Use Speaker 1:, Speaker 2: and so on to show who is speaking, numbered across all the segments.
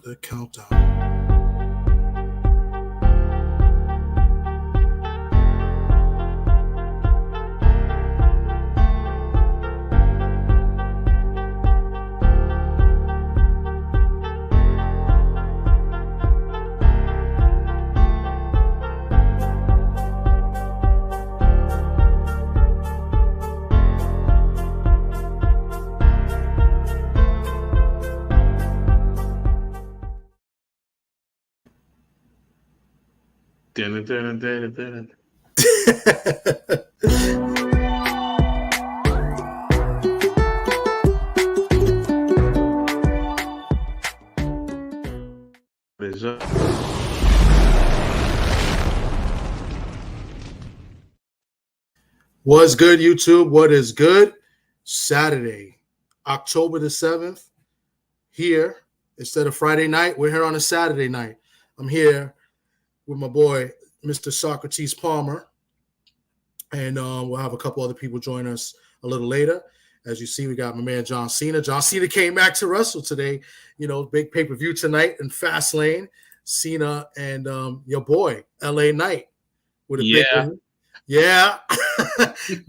Speaker 1: The countdown. What's good, YouTube? What is good? Saturday, October the 7th, here. Instead of Friday night, we're here on a Saturday night. I'm here with my boy, Mr. Socrates Palmer, and we'll have a couple other people join us a little later. As you see, we got my man John Cena. John Cena came back to wrestle today. You know, big pay-per-view tonight in Fastlane. Cena and your boy, LA Knight, with a big win. Yeah,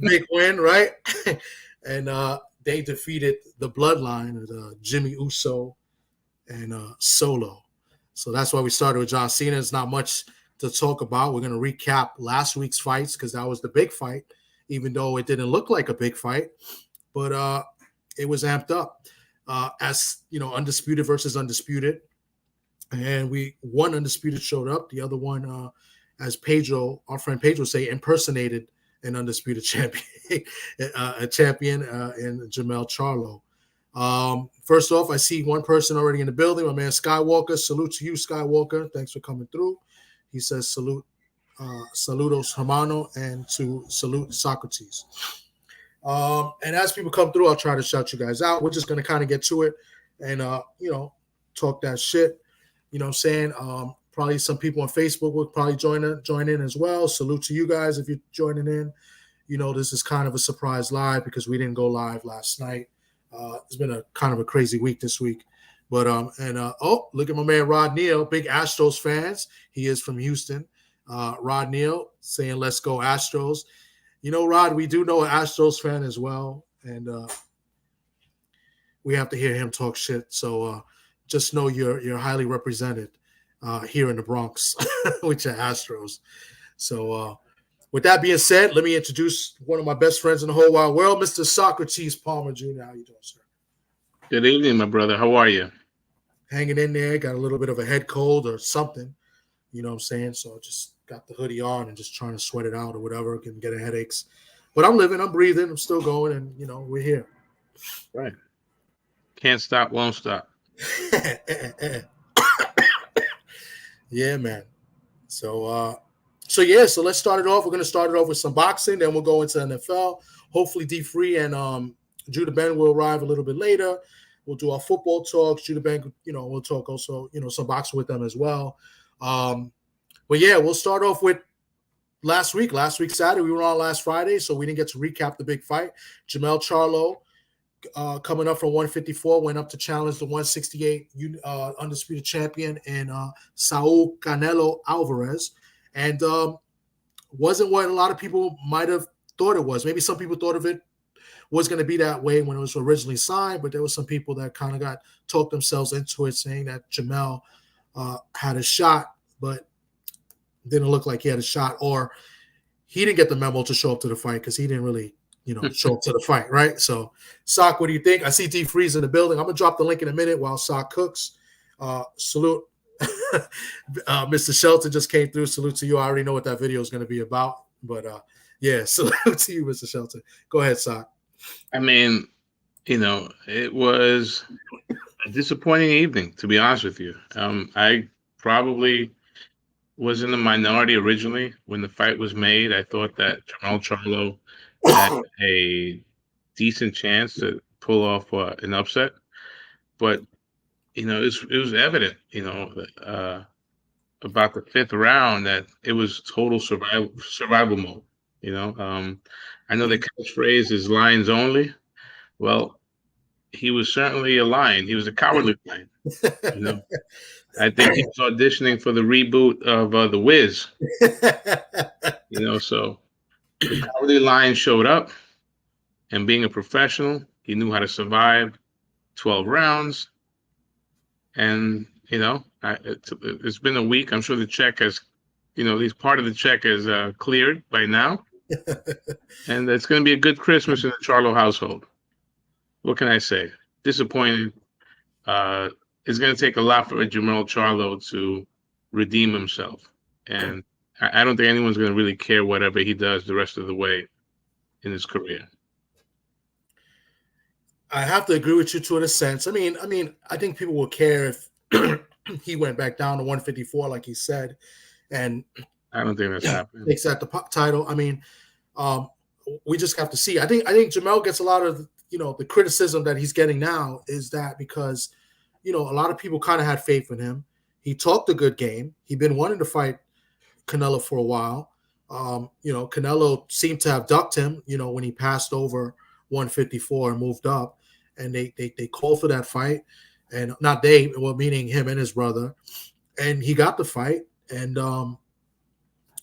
Speaker 1: big win, right? And they defeated the Bloodline of Jimmy Uso and Solo. So that's why we started with John Cena. There's not much to talk about. We're going to recap last week's fights because that was the big fight, even though it didn't look like a big fight. But it was amped up as, you know, undisputed versus undisputed. And one undisputed showed up. The other one, as Pedro, our friend Pedro say, impersonated an undisputed champion, a champion in Jamel Charlo. First off, I see one person already in the building, my man Skywalker. Salute to you, Skywalker. Thanks for coming through. He says salute, saludos hermano, and to salute Socrates. And as people come through, I'll try to shout you guys out. We're just going to kind of get to it and, you know, talk that shit. You know what I'm saying? Probably some people on Facebook will probably join in as well. Salute to you guys if you're joining in. You know, this is kind of a surprise live because we didn't go live last night. It's been a kind of a crazy week this week. But, oh, look at my man Rod Neal, big Astros fans. He is from Houston. Rod Neal saying, let's go Astros. You know, Rod, we do know an Astros fan as well. And we have to hear him talk shit. So just know you're highly represented here in the Bronx with your Astros. So with that being said, let me introduce one of my best friends in the whole wide world, Mr. Socrates Palmer Jr. How you doing, sir?
Speaker 2: Good evening, my brother. How are you?
Speaker 1: Hanging in there. Got a little bit of a head cold or something. You know what I'm saying? So just got the hoodie on and just trying to sweat it out or whatever, getting headaches. But I'm living, I'm breathing, I'm still going, and, you know, we're here.
Speaker 2: Right. Can't stop, won't stop.
Speaker 1: Yeah, man. So let's start it off. We're going to start it off with some boxing, then we'll go into NFL. Hopefully D-Free and Judah Ben will arrive a little bit later. We'll do our football talks. Judah Ben, you know, we'll talk also, you know, some boxing with them as well. But yeah, we'll start off with last week Saturday. We were on last Friday, so we didn't get to recap the big fight. Jamel Charlo coming up from 154, went up to challenge the 168 undisputed champion and Saul Canelo Alvarez. And wasn't what a lot of people might have thought it was. Maybe some people thought of it was going to be that way when it was originally signed, but there were some people that kind of talked themselves into it, saying that Jamel had a shot, but didn't look like he had a shot, or he didn't get the memo to show up to the fight because he didn't really, you know, show up to the fight, right? So, Sock, what do you think? I see D Freeze in the building. I'm going to drop the link in a minute while Sock cooks. Salute. Mr. Shelton just came through. Salute to you. I already know what that video is going to be about, but yeah, salute to you, Mr. Shelton. Go ahead, Sock.
Speaker 2: I mean, you know, it was a disappointing evening, to be honest with you. I probably was in the minority originally when the fight was made. I thought that Jamel Charlo had a decent chance to pull off an upset, but you know, it was evident, you know, about the fifth round that it was total survival mode. You know, I know the catchphrase is lions only. Well, he was certainly a lion. He was a cowardly lion. You know, I think he was auditioning for the reboot of The Wiz. You know, so the Cowardly Lion showed up, and being a professional, he knew how to survive 12 rounds. And it's been a week. I'm sure the check has, at least part of the check is cleared by now, and it's going to be a good Christmas in the Charlo household. What can I say? Disappointed. Uh, it's going to take a lot for Jamel Charlo to redeem himself, and I don't think anyone's going to really care whatever he does the rest of the way in his career.
Speaker 1: I have to agree with you to in a sense. I think people will care if he went back down to 154, like he said, and
Speaker 2: I don't think that's happening.
Speaker 1: takes that the title. Um, we just have to see. I think Jamel gets a lot of the criticism that he's getting now is that because a lot of people kind of had faith in him. He talked a good game. He'd been wanting to fight Canelo for a while. Canelo seemed to have ducked him. When he passed over 154 and moved up, and they called for that fight, and not they, well, meaning him and his brother, and he got the fight, and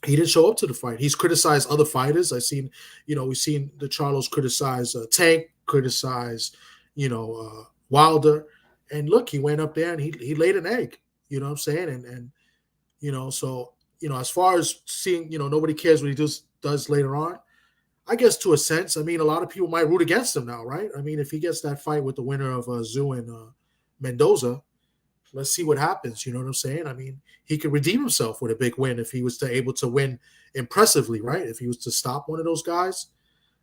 Speaker 1: he didn't show up to the fight. He's criticized other fighters. We've seen the Charlos criticize Tank, criticize, Wilder, and look, he went up there and he laid an egg. You know what I'm saying? And so as far as seeing, nobody cares what he does later on. I guess to a sense, a lot of people might root against him now, right? If he gets that fight with the winner of Zhu and Mendoza, let's see what happens. You know what I'm saying? He could redeem himself with a big win if he was able to win impressively, right? If he was to stop one of those guys.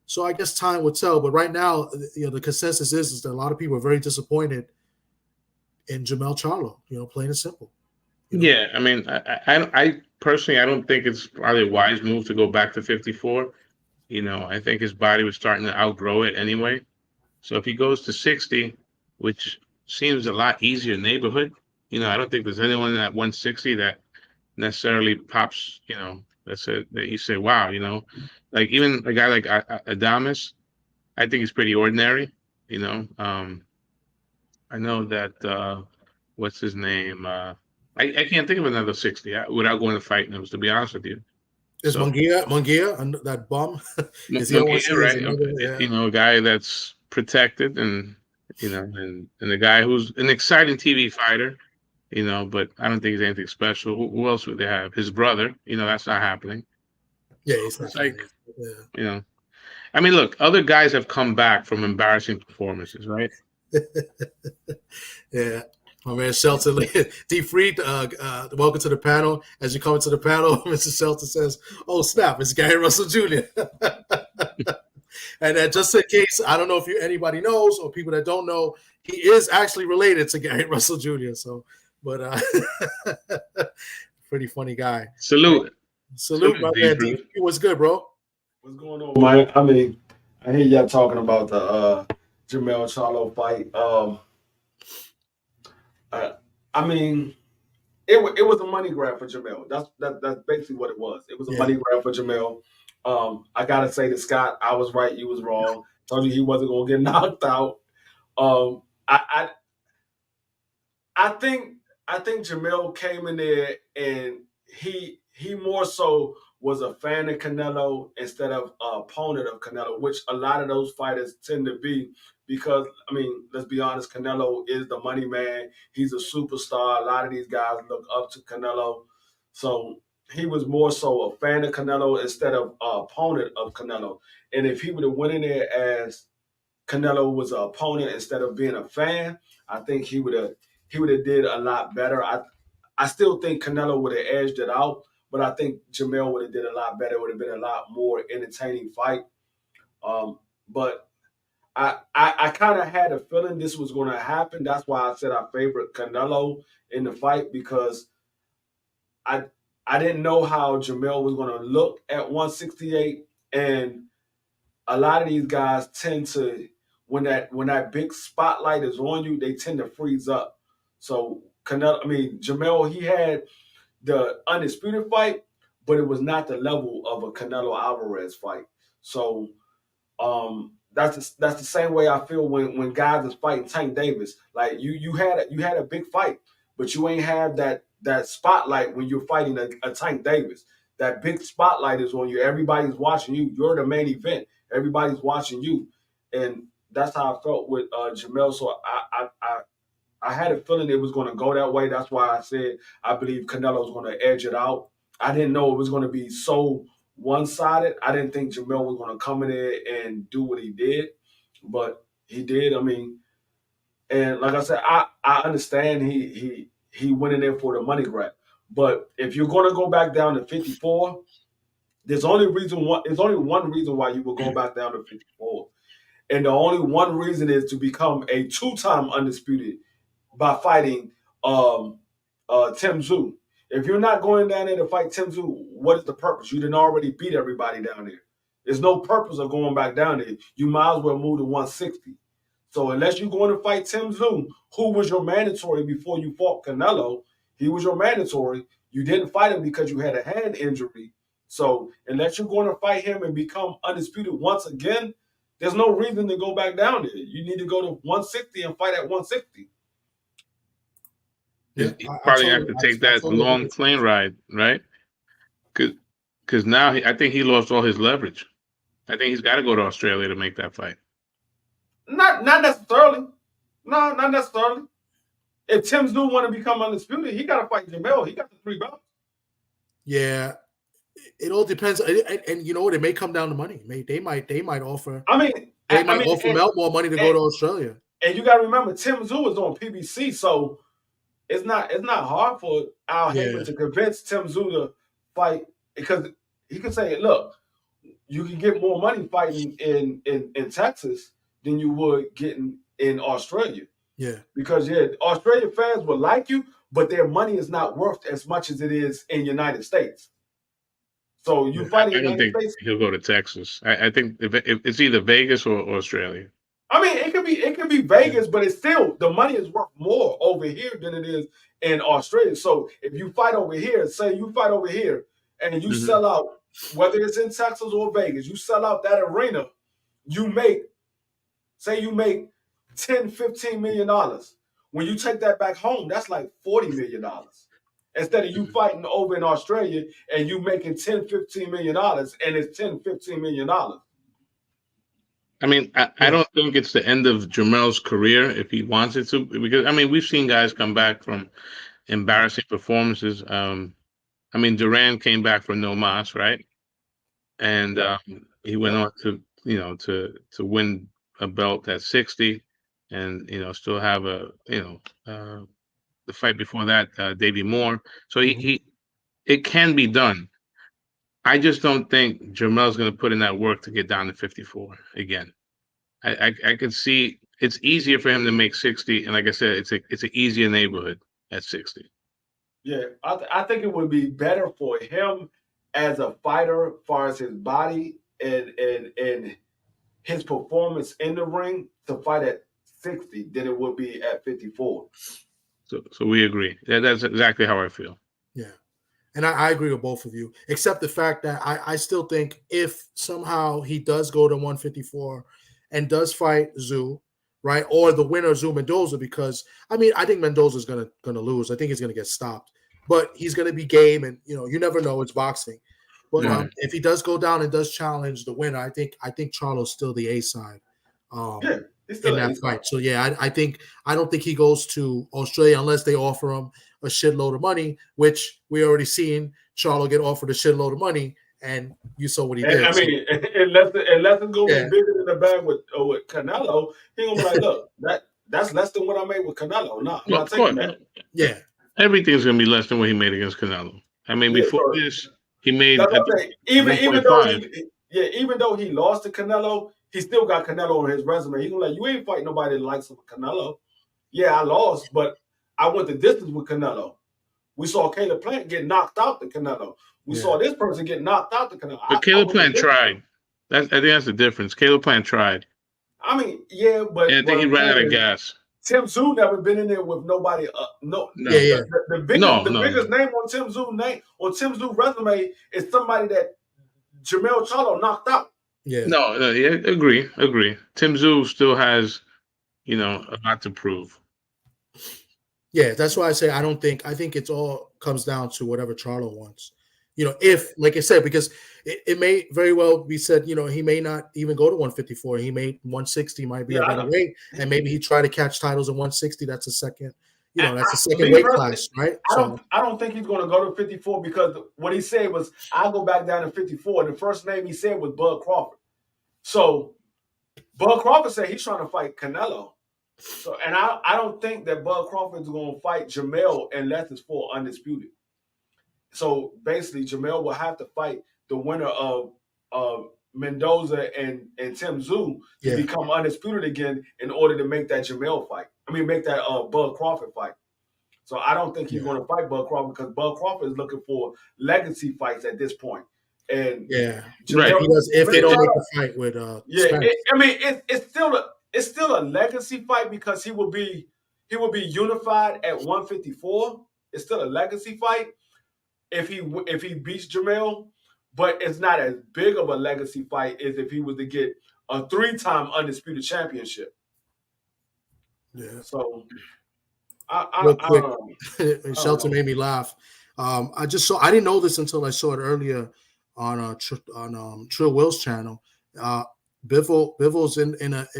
Speaker 1: So I guess time will tell. But right now, the consensus is that a lot of people are very disappointed in Jamel Charlo, plain and simple.
Speaker 2: Yeah, I personally, I don't think it's probably a wise move to go back to 54. I think his body was starting to outgrow it anyway. So if he goes to 60, which seems a lot easier neighborhood, I don't think there's anyone at 160 that necessarily pops, that you say, wow, like even a guy like Adames, I think he's pretty ordinary, I know that, what's his name? I can't think of another 60 without going to fight him, to be honest with you.
Speaker 1: Is
Speaker 2: So,
Speaker 1: Munguia, and that bum? Is he
Speaker 2: Munguia, right?
Speaker 1: another,
Speaker 2: A guy that's protected and a guy who's an exciting TV fighter, but I don't think he's anything special. Who else would they have? His brother, that's not happening.
Speaker 1: Yeah, it's
Speaker 2: like, look, other guys have come back from embarrassing performances, right?
Speaker 1: Yeah. My man Shelton, D. Freed, welcome to the panel. As you come into the panel, Mr. Shelton says, "Oh snap, it's Gary Russell Jr." And just in case, I don't know if anybody knows or people that don't know, he is actually related to Gary Russell Jr. So, but pretty funny guy.
Speaker 2: Salute,
Speaker 1: my man. D. Freed, what's good, bro?
Speaker 3: What's going on, Mike? I hear y'all talking about the Jamel Charlo fight. It was a money grab for Jamel. That's basically what it was. It was a money grab for Jamel. I gotta say to Scott, I was right, you was wrong. Told you he wasn't gonna get knocked out. I think Jamel came in there and he more so was a fan of Canelo instead of an opponent of Canelo, which a lot of those fighters tend to be because, let's be honest, Canelo is the money man. He's a superstar. A lot of these guys look up to Canelo. So he was more so a fan of Canelo instead of an opponent of Canelo. And if he would have went in there as Canelo was an opponent instead of being a fan, I think he would have did a lot better. I still think Canelo would have edged it out, but I think Jamel would have did a lot better. It would have been a lot more entertaining fight. But I kind of had a feeling this was going to happen. That's why I said I favored Canelo in the fight because I didn't know how Jamel was going to look at 168, and a lot of these guys tend to when that big spotlight is on you, they tend to freeze up. So Jamel, he had the undisputed fight, but it was not the level of a Canelo Alvarez fight. So that's the same way I feel when guys is fighting Tank Davis. Like you had a big fight, but you ain't have that spotlight when you're fighting a Tank Davis. That big spotlight is on you. Everybody's watching you. You're the main event. Everybody's watching you, and that's how I felt with Jamel. So I had a feeling it was going to go that way. That's why I said I believe Canelo was going to edge it out. I didn't know it was going to be so one-sided. I didn't think Jamel was going to come in there and do what he did, but he did. I mean, and like I said, I understand he went in there for the money grab. But if you're going to go back down to 54, there's only one reason why you will go back down to 54. And the only one reason is to become a two-time undisputed by fighting Tim Tszyu. If you're not going down there to fight Tim Tszyu, what is the purpose? You didn't already beat everybody down there. There's no purpose of going back down there. You might as well move to 160. So unless you're going to fight Tim Tszyu, who was your mandatory before you fought Canelo, he was your mandatory. You didn't fight him because you had a hand injury. So unless you're going to fight him and become undisputed once again, there's no reason to go back down there. You need to go to 160 and fight at 160.
Speaker 2: Yeah, you probably have to take that long plane ride, right? Because now I think he lost all his leverage. I think he's got to go to Australia to make that fight.
Speaker 3: Not necessarily. No, not necessarily. If Tim Tszyu want to become undisputed, he got to fight Jamel. He got the 3 belts.
Speaker 1: Yeah, it all depends, and you know what? It may come down to money. They might offer. They might offer Mel more money to go to Australia.
Speaker 3: And you got to remember, Tim Tszyu is on PBC, so it's not hard for Al Haymon to convince Tim Tszyu to fight, because he could say, "Look, you can get more money fighting in Texas than you would getting in Australia."
Speaker 1: Yeah,
Speaker 3: because Australian fans would like you, but their money is not worth as much as it is in United States. So you fighting in United States,
Speaker 2: he'll go to Texas. I think if it's either Vegas or Australia.
Speaker 3: I mean, it could be Vegas, but it's still, the money is worth more over here than it is in Australia. So if you fight over here, say you fight over here and you sell out, whether it's in Texas or Vegas, you sell out that arena, you make 10, $15 million. When you take that back home, that's like $40 million. Instead of you fighting over in Australia and you making $10, $15 million, and it's $10, $15 million.
Speaker 2: I mean, I don't think it's the end of Jamel's career if he wants it to, because I mean, we've seen guys come back from embarrassing performances. I mean, Duran came back for no mas, right? And he went on to to win a belt at 60, and still have the fight before that, Davey Moore. So it can be done. I just don't think Jamel's going to put in that work to get down to 54 again. I could see it's easier for him to make 60, and like I said, it's an easier neighborhood at 60.
Speaker 3: Yeah, I think it would be better for him as a fighter, as far as his body and his performance in the ring, to fight at 60 than it would be at 54.
Speaker 2: So we agree. That's exactly how I feel.
Speaker 1: Yeah. And I agree with both of you, except the fact that I still think if somehow he does go to 154 and does fight Tszyu, right, or the winner Tszyu Mendoza, because I mean I think Mendoza's gonna lose. I think he's gonna get stopped, but he's gonna be game, and you never know. It's boxing, but if he does go down and does challenge the winner, I think Charlo's still the A side. In that fight. So yeah, I don't think he goes to Australia unless they offer him a shitload of money, which we already seen Charlo get offered a shitload of money, and you saw what he did.
Speaker 3: I mean, unless it's gonna be bigger than the bag with Canelo, he gonna be like, look, that's less than what I made with Canelo. No, I'm not taking that.
Speaker 1: Yeah,
Speaker 2: everything's gonna be less than what he made against Canelo. I mean, before this, he made
Speaker 3: even though he lost to Canelo, he still got Canelo on his resume. He's like, you ain't fighting nobody that likes Canelo. Yeah, I lost, but I went the distance with Canelo. We saw Caleb Plant get knocked out to Canelo. We saw this person get knocked out to Canelo.
Speaker 2: But Caleb Plant tried. I think that's the difference. Caleb Plant tried.
Speaker 3: I mean, yeah, but
Speaker 2: I think he ran out of gas.
Speaker 3: Tim Tszyu never been in there with nobody. The biggest name on Tim Tszyu resume is somebody that Jamel Charlo knocked out.
Speaker 1: Yeah.
Speaker 2: No, yeah, agree. Tim Tszyu still has, a lot to prove.
Speaker 1: Yeah, that's why I say I think it's all comes down to whatever Charlo wants. If, like I said, because it may very well be said, he may not even go to 154. He may 160 might be
Speaker 3: Yeah,
Speaker 1: a
Speaker 3: I
Speaker 1: better
Speaker 3: know.
Speaker 1: weight, and maybe he try to catch titles in 160. That's a second, that's a second
Speaker 3: Me
Speaker 1: weight
Speaker 3: personally,
Speaker 1: class, right?
Speaker 3: I don't think he's going to go to 54 because what he said was I'll go back down to 54. And the first name he said was Bud Crawford. So Bud Crawford said he's trying to fight Canelo. So and I don't think that Bud Crawford is going to fight Jamel unless it's for undisputed. So basically, Jamel will have to fight the winner of Mendoza and Tim Tszyu to become undisputed again in order to make that Jamel fight. I mean, make that Bud Crawford fight. So I don't think he's going to fight Bud Crawford because Bud Crawford is looking for legacy fights at this point. And
Speaker 2: right,
Speaker 1: if they don't make a fight with
Speaker 3: it's still a legacy fight because he will be unified at 154. It's still a legacy fight if he beats Jamel, but it's not as big of a legacy fight as if he was to get a 3-time undisputed championship.
Speaker 1: Yeah.
Speaker 3: So
Speaker 1: real quick, Shelton made me laugh. I didn't know this until I saw it earlier on Trill Will's channel. Bivol's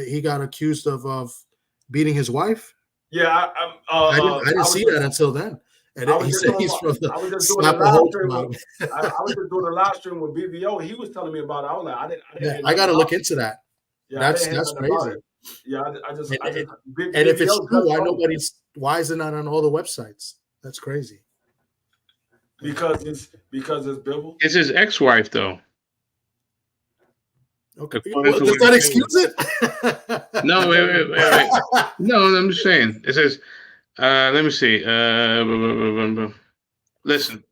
Speaker 1: he got accused of beating his wife.
Speaker 3: Yeah,
Speaker 1: I didn't see that until then. And he said he's from the slap a whole crowd.
Speaker 3: I was just doing a live stream with BVO. He was telling me about it. I was like, I didn't.
Speaker 1: I got to look into that.
Speaker 3: Yeah,
Speaker 1: that's crazy.
Speaker 3: Yeah, I just.
Speaker 1: And if it's true, why is it not on all the websites? That's crazy.
Speaker 3: Because it's Bivol.
Speaker 2: It's his ex-wife, though.
Speaker 1: Okay. Does that excuse it?
Speaker 2: No, wait. No, I'm just saying. It says, let me see. Listen,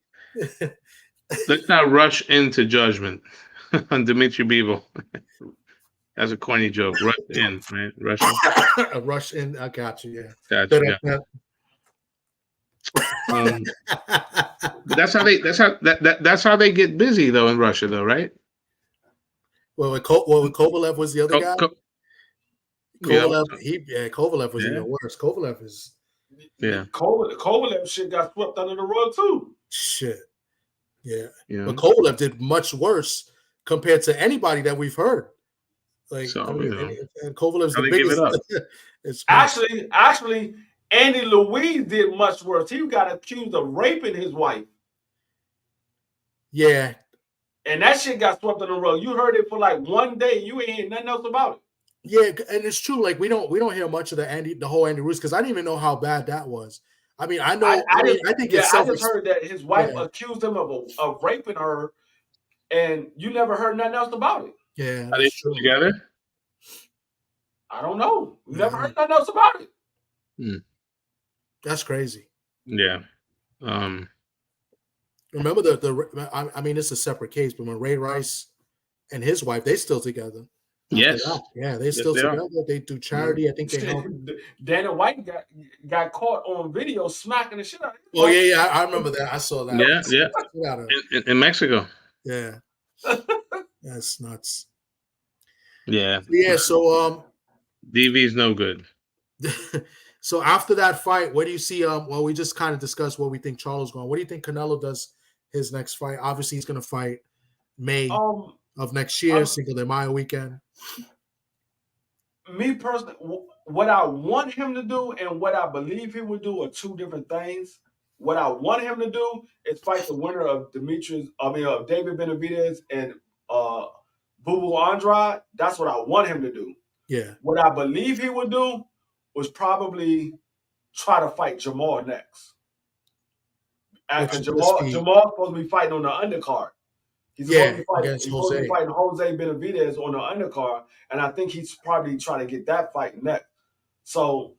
Speaker 2: let's not rush into judgment on Dmitry Bivol. That's a corny joke. Rush in, right? Rush in.
Speaker 1: Rush in. I got you. Yeah.
Speaker 2: Gotcha, yeah. But that's how they get busy though in Russia, though, right?
Speaker 1: Well, with Kovalev was the other guy. Kovalev was even worse. Kovalev is
Speaker 3: Kovalev shit got swept under the rug too.
Speaker 1: Shit. Yeah. But Kovalev did much worse compared to anybody that we've heard. Like, so, and Kovalev's the biggest.
Speaker 3: Actually, Andy Louise did much worse. He got accused of raping his wife.
Speaker 1: Yeah.
Speaker 3: And that shit got swept on the rug. You heard it for like one day. You ain't hear nothing else about it.
Speaker 1: Yeah, and it's true. Like we don't hear much of the whole Andy Ruiz because I didn't even know how bad that was. I mean, I know. I just
Speaker 3: heard that his wife accused him of raping her, and you never heard nothing else about it.
Speaker 1: Yeah,
Speaker 2: are they still together?
Speaker 3: I don't know. We never heard nothing else about it.
Speaker 1: That's crazy.
Speaker 2: Yeah.
Speaker 1: Remember I mean, it's a separate case, but when Ray Rice and his wife, they still together.
Speaker 2: Yes.
Speaker 1: They still together. They do charity. I think they help.
Speaker 3: Dana White got caught on video smacking the shit out of him.
Speaker 1: Oh yeah, I remember that. I saw that.
Speaker 2: Yeah. In Mexico.
Speaker 1: Yeah. That's nuts.
Speaker 2: Yeah.
Speaker 1: So
Speaker 2: DV's no good.
Speaker 1: So after that fight, what do you see? Well, we just kind of discussed what we think Charlo's going. What do you think Canelo does his next fight? Obviously, he's going to fight May of next year, Cinco de Mayo weekend.
Speaker 3: Me personally, what I want him to do and what I believe he would do are two different things. What I want him to do is fight the winner of David Benavidez and Bubu Andrade. That's what I want him to do.
Speaker 1: Yeah.
Speaker 3: What I believe he would do was probably try to fight Jamal next. After Jamal's supposed to be fighting on the undercard. He's supposed to be fighting Jose Benavidez on the undercard, and I think he's probably trying to get that fight next. So,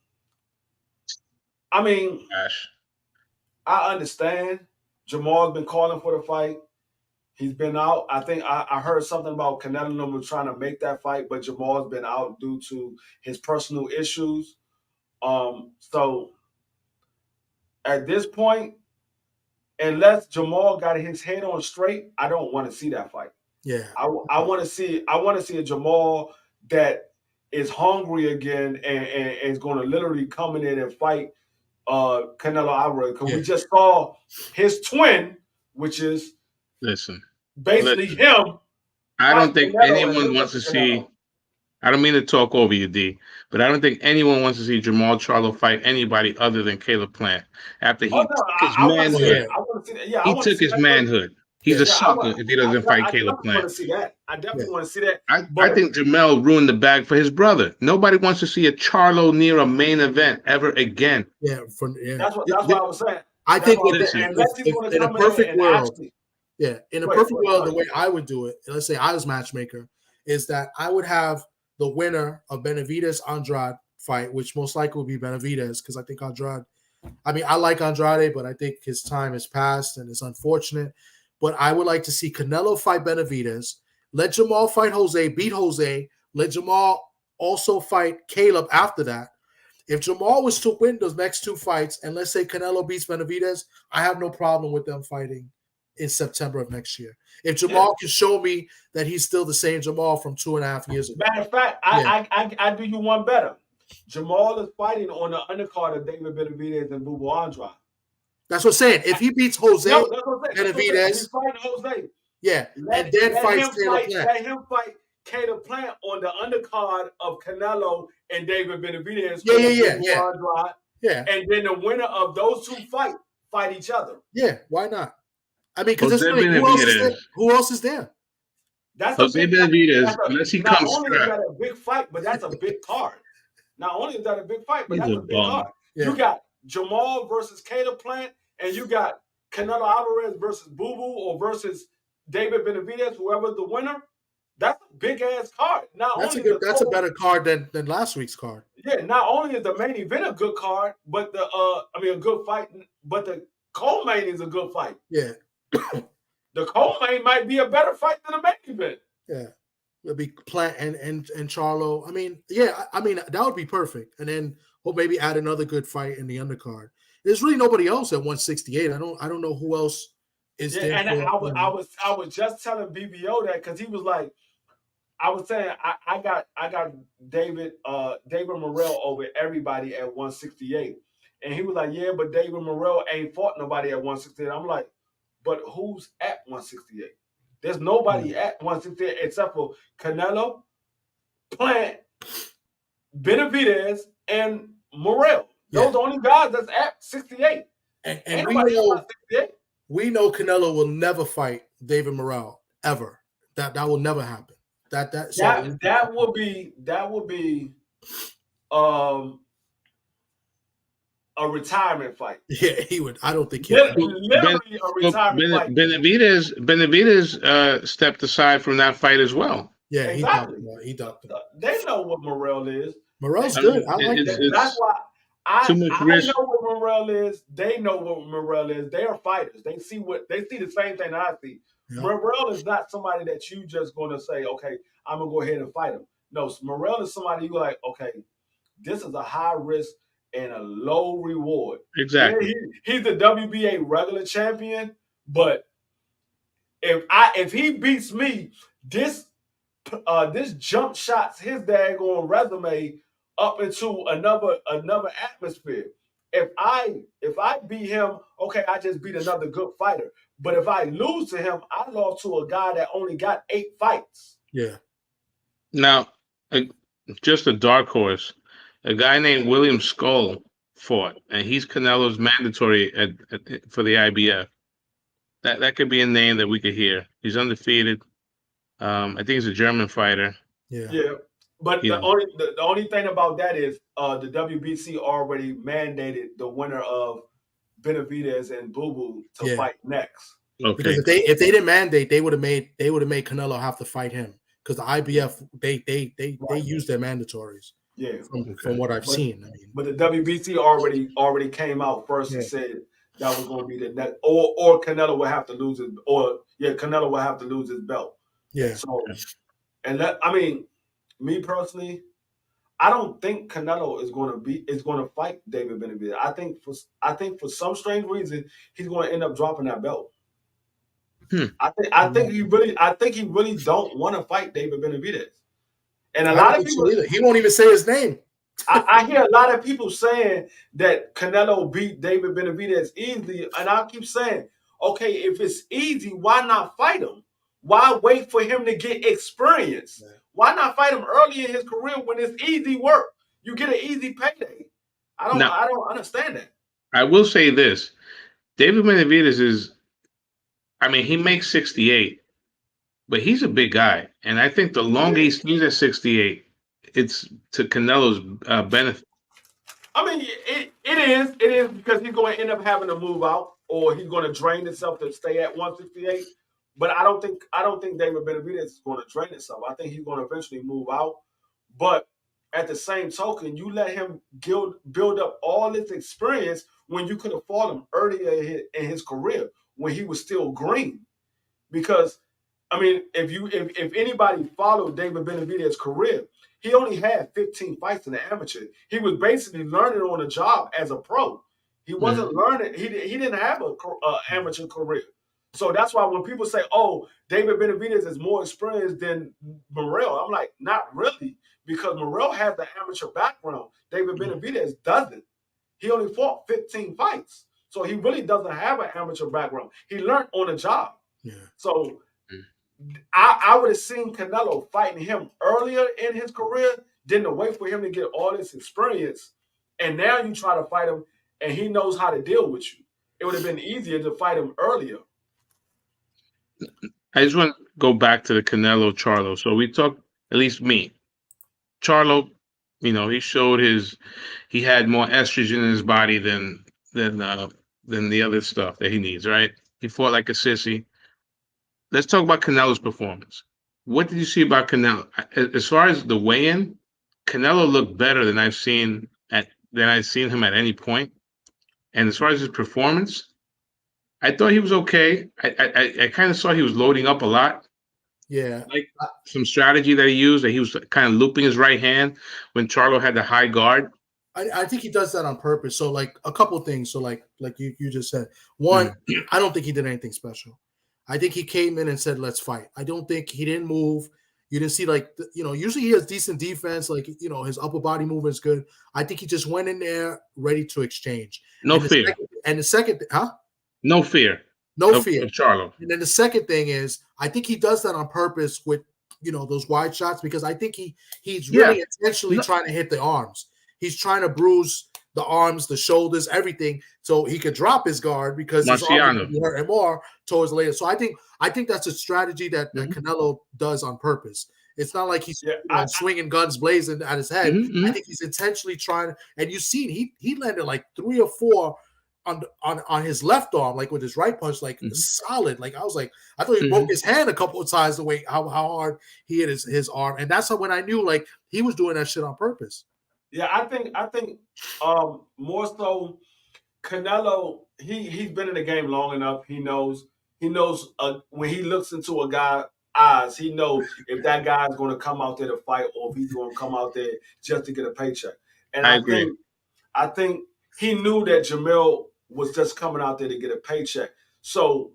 Speaker 3: I mean, I understand. Jamal's been calling for the fight. He's been out. I think I heard something about Canelo trying to make that fight, but Jamal's been out due to his personal issues. So at this point, unless Jamal got his head on straight, I don't want to see that fight.
Speaker 1: Yeah.
Speaker 3: I want to see a Jamal that is hungry again and is going to literally come in and fight Canelo Alvarez, because we just saw his twin, which is basically him.
Speaker 2: I don't think anyone wants to see. I don't mean to talk over you, D, but I don't think anyone wants to see Jamal Charlo fight anybody other than Caleb Plant after he took his manhood. He took his manhood. He's a sucker if he doesn't fight Caleb Plant.
Speaker 3: I want to see that. I definitely want to see that.
Speaker 2: I think Jamel ruined the bag for his brother. Nobody wants to see a Charlo near a main event ever again.
Speaker 3: Yeah, that's what I was saying.
Speaker 1: I think in a perfect world, in a perfect world, the way I would do it, let's say I was matchmaker, is that I would have the winner of Benavidez Andrade fight, which most likely would be Benavidez, because I think Andrade. I mean, I like Andrade, but I think his time has passed and it's unfortunate. But I would like to see Canelo fight Benavidez, let Jamal fight Jose, beat Jose, let Jamal also fight Caleb after that. If Jamal was to win those next two fights, and let's say Canelo beats Benavidez, I have no problem with them fighting in September of next year. If Jamal can show me that he's still the same Jamal from 2.5 years ago.
Speaker 3: Matter of fact, I do you one better. Jamal is fighting on the undercard of David Benavidez and Bubu Andrade.
Speaker 1: That's what I'm saying. If he beats Jose Benavidez,
Speaker 3: he's fighting Jose.
Speaker 1: Yeah, and then fights Caleb Plant.
Speaker 3: Let him fight Caleb Plant on the undercard of Canelo and David Benavidez.
Speaker 1: Yeah.
Speaker 3: And then the winner of those two fight each other.
Speaker 1: Yeah, why not? I mean, because who else is there?
Speaker 3: That's
Speaker 2: Jose Benavidez, unless he comes
Speaker 3: strapped. Not only is that a big fight, but that's a big card. Not only is that a big fight, but that's a big card. Yeah. You got Jamal versus Caleb Plant, and you got Canelo Alvarez versus Boo Boo or versus David Benavidez, whoever's the winner. That's a big ass card.
Speaker 1: That's a better card than last week's card.
Speaker 3: Yeah, not only is the main event a good card, but a good fight, but the co-main is a good fight.
Speaker 1: Yeah.
Speaker 3: The co-main might be a better fight than the main event.
Speaker 1: Yeah. It'll be Plant and Charlo. I mean, that would be perfect. And then we'll maybe add another good fight in the undercard. There's really nobody else at 168. I don't know who else is there.
Speaker 3: And I was just telling BBO that, because he was like, I was saying I got David Morrell over everybody at 168. And he was like, yeah, but David Morrell ain't fought nobody at 168. I'm like, but who's at 168? There's nobody at 168 except for Canelo, Plant, Benavidez, and Morrell. Those are the only guys that's at 68.
Speaker 1: And we know Canelo will never fight David Morrell ever. That will never happen. That
Speaker 3: will be a retirement fight.
Speaker 1: Yeah, he would. I don't think he
Speaker 3: would. Literally a retirement fight.
Speaker 2: Benavidez stepped aside from that fight as well.
Speaker 1: Yeah,
Speaker 3: exactly.
Speaker 1: He ducked it.
Speaker 3: They know what Morrell is.
Speaker 1: Morrell's good. I like that.
Speaker 3: That's why I know what Morrell is. They know what Morrell is. They are fighters. They see the same thing that I see. Yeah. Morrell is not somebody that you just going to say, okay, I'm going to go ahead and fight him. No, Morrell is somebody you're like, okay, this is a high risk and a low reward.
Speaker 2: Exactly.
Speaker 3: Yeah, he's the WBA regular champion, but if he beats me, this jump shots his daggone resume up into another atmosphere. If I beat him, okay, I just beat another good fighter. But if I lose to him, I lost to a guy that only got 8 fights.
Speaker 1: Yeah.
Speaker 2: Now, just a dark horse. A guy named William Skoll fought, and he's Canelo's mandatory for the IBF. That could be a name that we could hear. He's undefeated. I think he's a German fighter.
Speaker 3: Yeah. But the only thing about that is the WBC already mandated the winner of Benavidez and Boo Boo to fight next.
Speaker 2: Okay.
Speaker 1: Because if they didn't mandate, they would have made Canelo have to fight him, because the IBF they use their mandatories.
Speaker 3: Yeah,
Speaker 1: from what I've seen. I mean,
Speaker 3: but the WBC already came out first and said that was going to be the next, or Canelo would have to lose his, Canelo would have to lose his belt.
Speaker 1: Yeah.
Speaker 3: So, and me personally, I don't think Canelo is going to fight David Benavidez. I think for some strange reason he's going to end up dropping that belt. I think he really don't want to fight David Benavidez. And a
Speaker 1: I don't
Speaker 3: lot of
Speaker 1: think so
Speaker 3: people,
Speaker 1: either. He won't even say his name.
Speaker 3: I hear a lot of people saying that Canelo beat David Benavidez easily, and I keep saying, okay, if it's easy, why not fight him? Why wait for him to get experience?
Speaker 1: Yeah.
Speaker 3: Why not fight him early in his career when it's easy work? You get an easy payday.
Speaker 2: Now,
Speaker 3: I don't understand that.
Speaker 2: I will say this: David Benavidez is. I mean, he makes 68, but he's a big guy, and I think the longer he stays at 68, it's to Canelo's benefit.
Speaker 3: I mean, it is because he's going to end up having to move out, or he's going to drain himself to stay at 168. But I don't think David Benavidez is going to drain himself. I think he's going to eventually move out. But at the same token, you let him build up all this experience when you could have fought him earlier in his career when he was still green. Because I mean, if anybody followed David Benavidez's career, he only had 15 fights in the amateur. He was basically learning on the job as a pro. He wasn't learning. He didn't have a amateur career. So that's why when people say, "Oh, David Benavidez is more experienced than Morrell," I'm like, not really, because Morrell has the amateur background. David Benavidez doesn't. He only fought 15 fights, so he really doesn't have an amateur background. He learned on the job.
Speaker 1: Yeah.
Speaker 3: So I would have seen Canelo fighting him earlier in his career than to wait for him to get all this experience. And now you try to fight him and he knows how to deal with you. It would have been easier to fight him earlier.
Speaker 2: I just want to go back to the Canelo Charlo. So we talked, at least me. Charlo, he showed he had more estrogen in his body than the other stuff that he needs, right? He fought like a sissy. Let's talk about Canelo's performance. What did you see about Canelo? As far as the weigh-in, Canelo looked better than I've seen him at any point. And as far as his performance, I thought he was okay. I kind of saw he was loading up a lot.
Speaker 1: Yeah.
Speaker 2: Like some strategy that he used, that he was kind of looping his right hand when Charlo had the high guard.
Speaker 1: I think he does that on purpose. So like a couple things. So like you just said, one, I don't think he did anything special. I think he came in and said, let's fight. I don't think he didn't move. You didn't see usually he has decent defense. Like, his upper body movement is good. I think he just went in there ready to exchange.
Speaker 2: No fear.
Speaker 1: The second, huh?
Speaker 2: No fear.
Speaker 1: No fear.
Speaker 2: Of Charlo.
Speaker 1: And then the second thing is, I think he does that on purpose with, those wide shots, because I think he's really intentionally trying to hit the arms. He's trying to bruise the arms, the shoulders, everything, so he could drop his guard because his arms will hurt him more towards later. So I think that's a strategy that Canelo does on purpose. It's not like he's swinging guns blazing at his head. I think he's intentionally trying. And you see, he landed like 3 or 4 on his left arm, like with his right punch, like solid. Like I thought he broke his hand a couple of times the way how hard he hit his arm, and that's when I knew like he was doing that shit on purpose.
Speaker 3: Yeah, I think more so Canelo, he's been in the game long enough. He knows when he looks into a guy's eyes, he knows if that guy's going to come out there to fight or if he's going to come out there just to get a paycheck. And I think he knew that Jamil was just coming out there to get a paycheck. So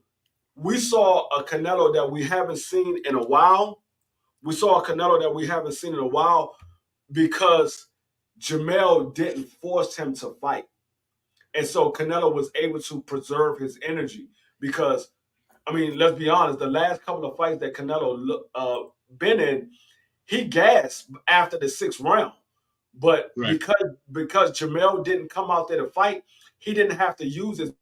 Speaker 3: we saw a Canelo that we haven't seen in a while. Because Jamel didn't force him to fight. And so Canelo was able to preserve his energy because, I mean, let's be honest, the last couple of fights that Canelo been in, he gasped after the 6th round. But because Jamel didn't come out there to fight, he didn't have to use as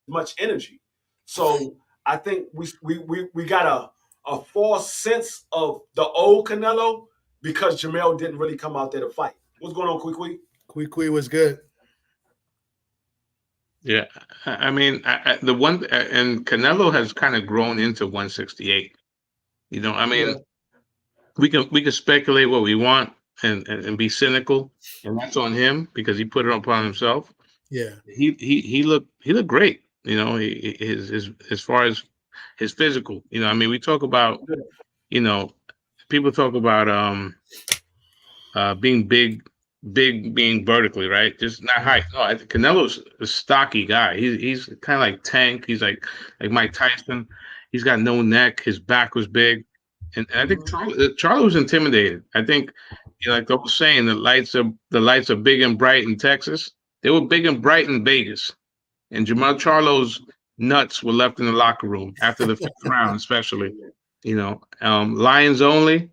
Speaker 3: much energy. So I think we got a false sense of the old Canelo because Jamel didn't really come out there to fight. What's going on, Kwee?
Speaker 1: Kwee was good.
Speaker 2: Yeah, I mean, the one, and Canelo has kind of grown into 168. I mean, we can speculate what we want and be cynical, and that's on him because he put it upon himself.
Speaker 1: Yeah,
Speaker 2: he looked great. As far as his physical. I mean, we talk about, people talk about being big being vertically, right? Just not height. No, I think Canelo's a stocky guy. He's kind of like Tank. He's like Mike Tyson. He's got no neck. His back was big, and I think Charlo was intimidated. I think, like I was saying, the lights are big and bright in Texas. They were big and bright in Vegas, and Jamal Charlo's nuts were left in the locker room after the 5th round, especially. Lions only,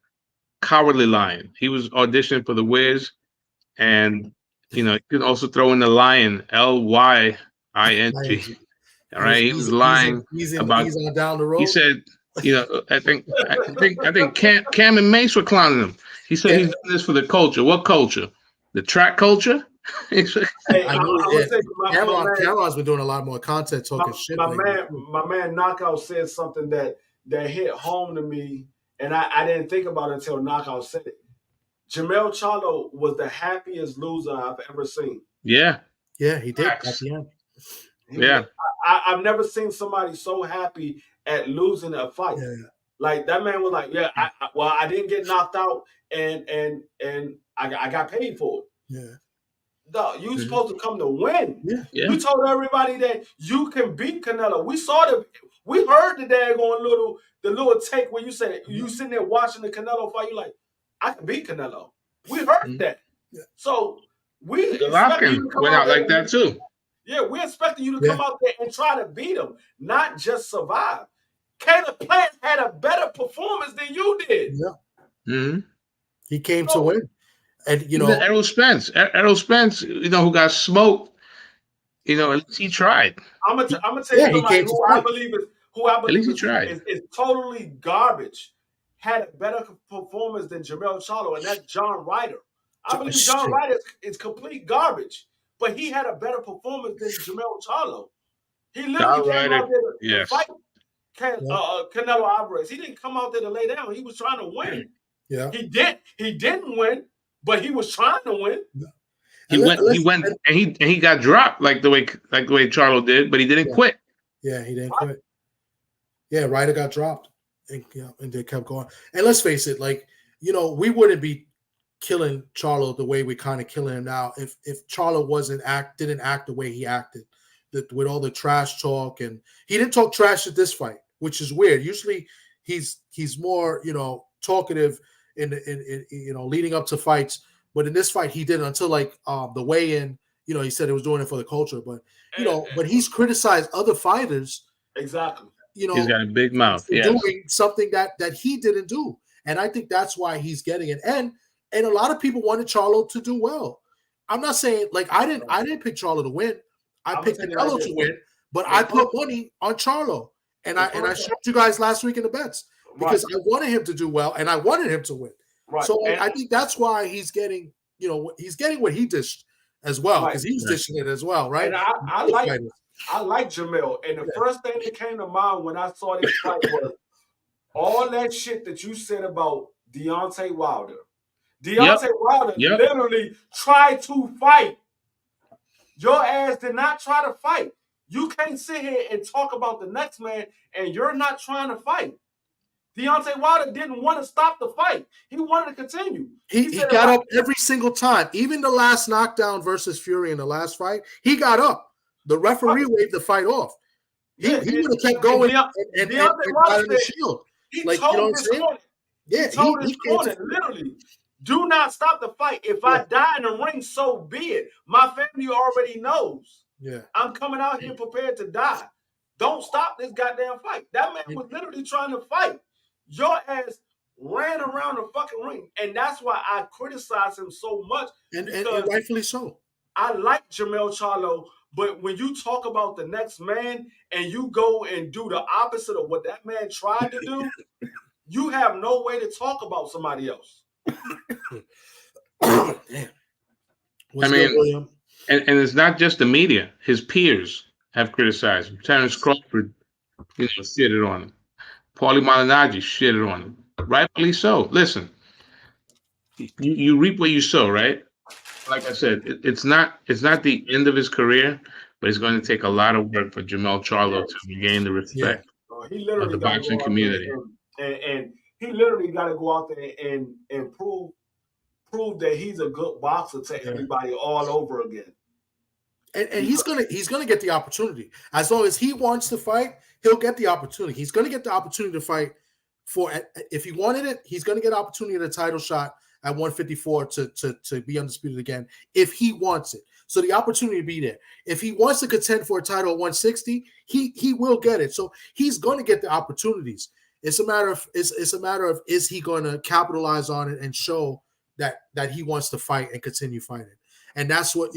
Speaker 2: cowardly lion. He was auditioning for the Wiz, and you can also throw in the lion, Lying. All right, he was lying about.
Speaker 1: He's on down the road.
Speaker 2: He said, I think Cam and Mace were clowning him. He said he's doing this for the culture. What culture? The track culture?
Speaker 1: I know. Cameron's been doing a lot more content talking shit.
Speaker 3: My man Knockout said something that hit home to me, and I didn't think about it until Knockout said it. Jermell Charlo was the happiest loser I've ever seen.
Speaker 1: Yeah, he did at the end.
Speaker 2: Yeah,
Speaker 3: I've never seen somebody so happy at losing a fight.
Speaker 1: Yeah.
Speaker 3: Like that man was like, I didn't get knocked out, and I got paid for it.
Speaker 1: Yeah.
Speaker 3: No, you supposed to come to win.
Speaker 1: Yeah.
Speaker 3: You told everybody that you can beat Canelo. We heard the daggone little take where you said you sitting there watching the Canelo fight. You like, I can beat Canelo. We heard that.
Speaker 1: Yeah.
Speaker 3: So we
Speaker 2: Golovkin went out like that too.
Speaker 3: Yeah, we're expecting you to come out there and try to beat him, not just survive. Caleb Plant had a better performance than you did.
Speaker 1: Yeah.
Speaker 2: Mm-hmm.
Speaker 1: He came to win. And
Speaker 2: Errol Spence, who got smoked, at least he tried.
Speaker 3: I'm gonna tell you somebody who I believe is totally garbage. Had a better performance than Jermell Charlo, and that's John Ryder. I believe John Ryder is complete garbage, but he had a better performance than Jermell Charlo. He literally came out there to fight Canelo Alvarez. He didn't come out there to lay down. He was trying to win.
Speaker 1: Yeah,
Speaker 3: he didn't win, but he was trying to win.
Speaker 2: He went, and he got dropped like the way Charlo did, but he didn't quit.
Speaker 1: Yeah, he didn't quit. Yeah, Ryder got dropped, and they kept going. And let's face it, we wouldn't be killing Charlo the way we're kind of killing him now if Charlo didn't act the way he acted, with all the trash talk. And he didn't talk trash at this fight, which is weird. Usually he's more talkative in leading up to fights, but in this fight he didn't until the weigh-in. He said he was doing it for the culture, but but he's criticized other fighters.
Speaker 3: Exactly.
Speaker 2: He's got a big mouth.
Speaker 1: Doing something that he didn't do, and I think that's why he's getting it. And a lot of people wanted Charlo to do well. I'm not saying I didn't pick Charlo to win. I picked Canelo to win, but I put money on Charlo, and I showed you guys last week in the bets because I wanted him to do well and I wanted him to win. Right. So I think that's why he's getting he's getting what he dished as well, because he was dishing it as well, right?
Speaker 3: And I like Jermell, and the first thing that came to mind when I saw this fight was all that shit that you said about Deontay Wilder. Deontay Wilder literally tried to fight. Your ass did not try to fight. You can't sit here and talk about the next man and you're not trying to fight. Deontay Wilder didn't want to stop the fight. He wanted to continue.
Speaker 1: He got up every single time. Even the last knockdown versus Fury in the last fight, he got up. The referee waved the fight off. He would have kept going and got in the shield.
Speaker 3: He told his opponent. Yeah, he told his opponent, literally, do not stop the fight. If I die in the ring, so be it. My family already knows.
Speaker 1: Yeah,
Speaker 3: I'm coming out here prepared to die. Don't stop this goddamn fight. That man was literally trying to fight. Your ass ran around the fucking ring. And that's why I criticize him so much.
Speaker 1: And rightfully so.
Speaker 3: I like Jermell Charlo, but when you talk about the next man and you go and do the opposite of what that man tried to do, you have no way to talk about somebody else.
Speaker 1: Damn.
Speaker 2: And it's not just the media. His peers have criticized him. Terrence Crawford, shitted on him. Paulie Malignaggi shitted on him. Rightfully so. Listen, you reap what you sow, right? Like I said, it's not the end of his career, but it's going to take a lot of work for Jermell Charlo to regain the respect of the boxing community.
Speaker 3: And he literally got to go out there and prove that he's a good boxer to everybody all over again.
Speaker 1: And he's gonna get the opportunity. As long as he wants to fight, he'll get the opportunity. He's going to get the opportunity to fight for, if he wanted it, he's going to get an opportunity at a title shot at 154 to be undisputed again if he wants it. So the opportunity to be there. If he wants to contend for a title at 160, he will get it. So he's going to get the opportunities. It's a matter of is he going to capitalize on it and show that he wants to fight and continue fighting. And that's what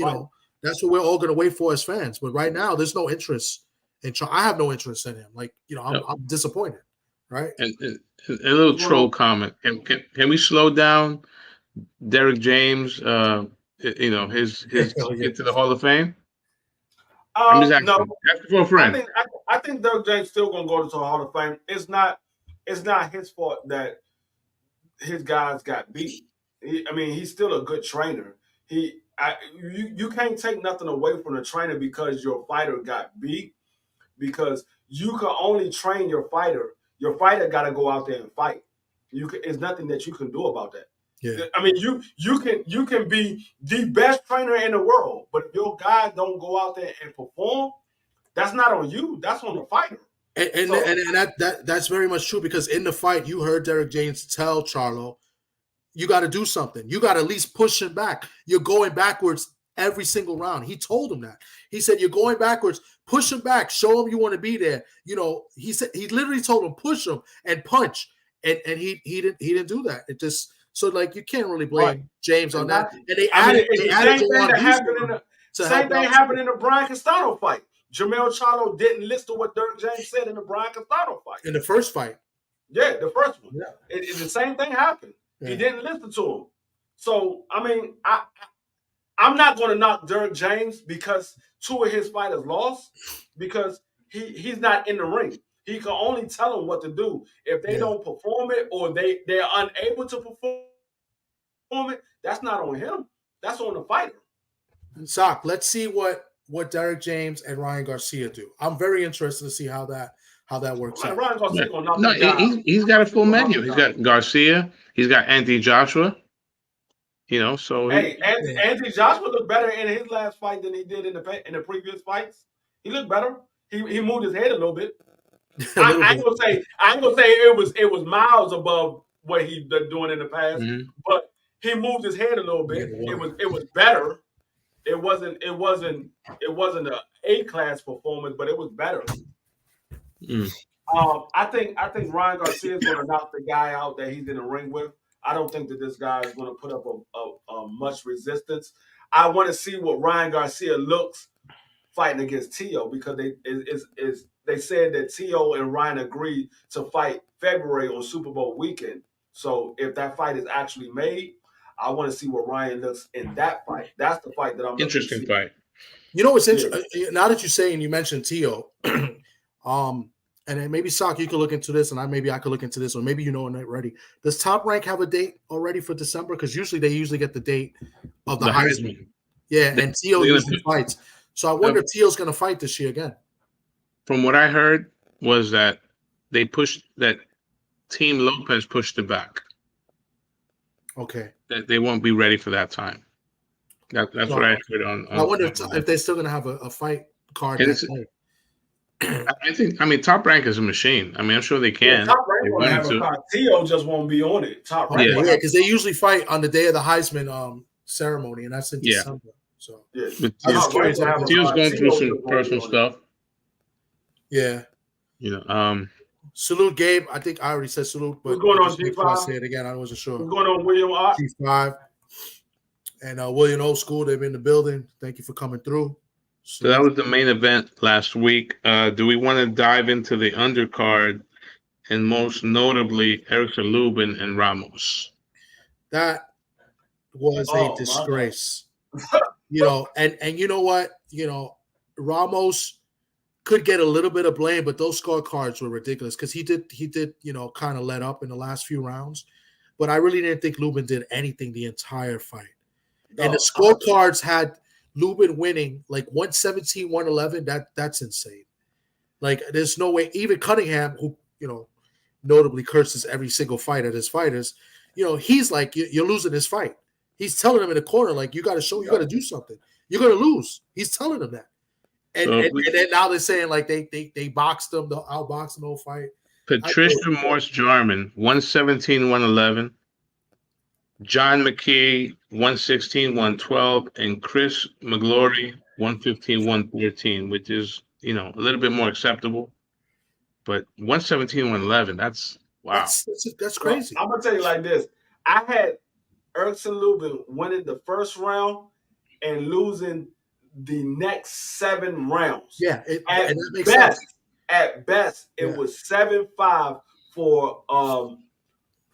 Speaker 1: that's what we're all going to wait for as fans. But right now, there's no interest in Charlo. I have no interest in him. Like, I'm disappointed. Right.
Speaker 2: And a little troll comment. Can we slow down Derek James? His get to the Hall of Fame. I'm just asking.
Speaker 3: No,
Speaker 2: asking for a friend.
Speaker 3: I think Derek James still gonna go to the Hall of Fame. It's not his fault that his guys got beat. He's still a good trainer. You can't take nothing away from the trainer because your fighter got beat, because you can only train your fighter. Your fighter got to go out there and fight. It's nothing that you can do about that.
Speaker 1: Yeah.
Speaker 3: You can be the best trainer in the world, but if your guy don't go out there and perform, that's not on you. That's on the fighter.
Speaker 1: And that's very much true, because in the fight, you heard Derek James tell Charlo, you got to do something. You got to at least push him back. You're going backwards every single round. He told him that. He said, you're going backwards. Push him back. Show him you want to be there. He said, he literally told him, push him and punch. And he didn't do that. It just, so like, you can't really blame James on that. And they added
Speaker 3: same thing happened in the Brian Castano fight. Jermell Charlo didn't listen to what Derek James said in the Brian Castano fight.
Speaker 1: In the first fight.
Speaker 3: Yeah, the first one.
Speaker 1: Yeah.
Speaker 3: The same thing happened. Yeah. He didn't listen to him. So, I'm not going to knock Derek James because two of his fighters lost, because he's not in the ring. He can only tell them what to do. If they don't perform it, or they're unable to perform it, that's not on him. That's on the fighter.
Speaker 1: Sock, let's see what Derek James and Ryan Garcia do. I'm very interested to see how that works out.
Speaker 3: Ryan Garcia gonna knock the guy out.
Speaker 2: He's got a full menu. He's got Garcia. He's got Anthony Joshua. So
Speaker 3: Anthony Joshua looked better in his last fight than he did in the previous fights. He looked better. He moved his head a little bit. I ain't gonna say it was miles above what he been doing in the past, but he moved his head a little bit. It was better. It wasn't a A-class performance, but it was better. I think Ryan Garcia is gonna knock the guy out that he's in the ring with. I don't think that this guy is going to put up a much resistance. I want to see what Ryan Garcia looks fighting against Tio, because they said that Tio and Ryan agreed to fight February on Super Bowl weekend. So if that fight is actually made, I want to see what Ryan looks in that fight. That's the fight that I'm
Speaker 2: interesting fight.
Speaker 1: What's interesting? Now that you're saying, you mentioned Tio, and then maybe Sock, you could look into this, and I could look into this, or maybe it already. Does Top Rank have a date already for December? Because they get the date of the Heisman. Yeah, and Tio usually fights. So I wonder if Tio's going to fight this year again.
Speaker 2: From what I heard was that Team Lopez pushed it back.
Speaker 1: Okay.
Speaker 2: That they won't be ready for that time. That's what I heard on.
Speaker 1: I wonder if they're still going to have a fight card.
Speaker 2: I think Top Rank is a machine. I'm sure they can.
Speaker 3: Top Rank will have a card. Tio just won't be on it. Top Rank.
Speaker 1: Yeah, because they usually fight on the day of the Heisman ceremony, and that's in December. So
Speaker 2: Tio's going through some personal stuff.
Speaker 1: Yeah. Salute Gabe. I think I already said salute, but
Speaker 3: what's going on, G5?
Speaker 1: I'll say it again. I wasn't sure.
Speaker 3: What's going on, William R?
Speaker 1: G5 and William Old School. They've been in the building. Thank you for coming through.
Speaker 2: So that was the main event last week. Do we want to dive into the undercard, and most notably Erickson Lubin and Ramos?
Speaker 1: That was a disgrace. And you know what? Ramos could get a little bit of blame, but those scorecards were ridiculous, because he did kind of let up in the last few rounds. But I really didn't think Lubin did anything the entire fight. No. And the scorecards had Lubin winning like 117, 111. That's insane. Like, there's no way. Even Cunningham, who notably curses every single fight at his fighters, he's like, you're losing this fight. He's telling him in the corner, like, you got to do something. You're going to lose. He's telling him that. And,
Speaker 2: So
Speaker 1: and then now they're saying like they boxed him, outboxed him the whole fight.
Speaker 2: Patricia Morse Jarman, 117, 111. John McKee, 116, 112, and Chris McGlory, 115, 113, which is, a little bit more acceptable. But 117, 111, that's wow.
Speaker 1: That's crazy.
Speaker 3: I'm gonna tell you like this. I had Erkson Lubin winning the first round and losing the next 7 rounds.
Speaker 1: Yeah,
Speaker 3: at best, it was 7-5 for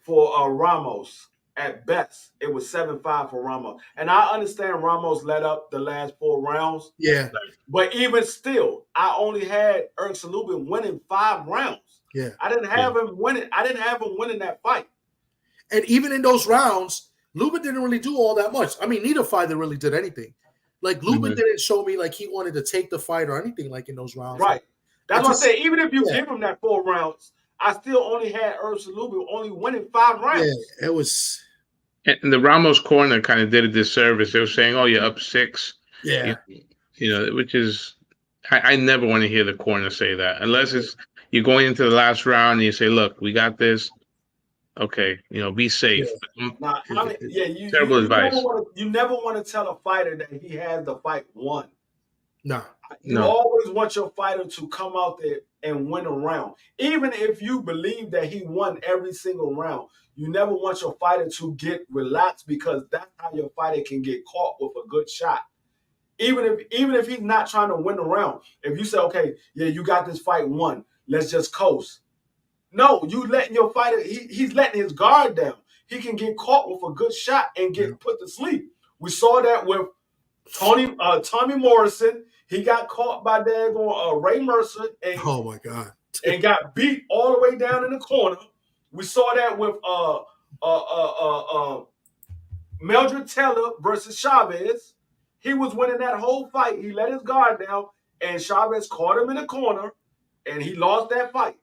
Speaker 3: Ramos. At best, it was 7-5 for Ramos. And I understand Ramos let up the last 4 rounds.
Speaker 1: Yeah.
Speaker 3: But even still, I only had Erkson Lubin winning 5 rounds.
Speaker 1: Yeah.
Speaker 3: I didn't have him winning. I didn't have him winning that fight.
Speaker 1: And even in those rounds, Lubin didn't really do all that much. I mean, neither fighter really did anything. Like Lubin didn't show me like he wanted to take the fight or anything like in those rounds.
Speaker 3: Right. That's what I'm saying. Even if you give him that 4 rounds, I still only had Erkson Lubin only winning 5 rounds.
Speaker 1: Yeah, it was.
Speaker 2: And the Ramos corner kind of did a disservice. They were saying, "Oh, you're up 6."
Speaker 1: Yeah.
Speaker 2: Which is, I never want to hear the corner say that unless it's you're going into the last round and you say, "Look, we got this. Okay, be safe."
Speaker 3: Yeah.
Speaker 2: Terrible advice.
Speaker 3: You never want to tell a fighter that he has the fight won.
Speaker 1: No.
Speaker 3: You always want your fighter to come out there and win a round. Even if you believe that he won every single round, you never want your fighter to get relaxed because that's how your fighter can get caught with a good shot. Even if he's not trying to win the round, if you say, okay, yeah, you got this fight won, let's just coast. No, you letting your fighter, he's letting his guard down. He can get caught with a good shot and get put to sleep. We saw that with Tommy Morrison. He got caught by Ray Mercer and
Speaker 1: oh my God,
Speaker 3: and got beat all the way down in the corner. We saw that with Meldred Taylor versus Chavez. He was winning that whole fight. He let his guard down, and Chavez caught him in the corner, and he lost that fight.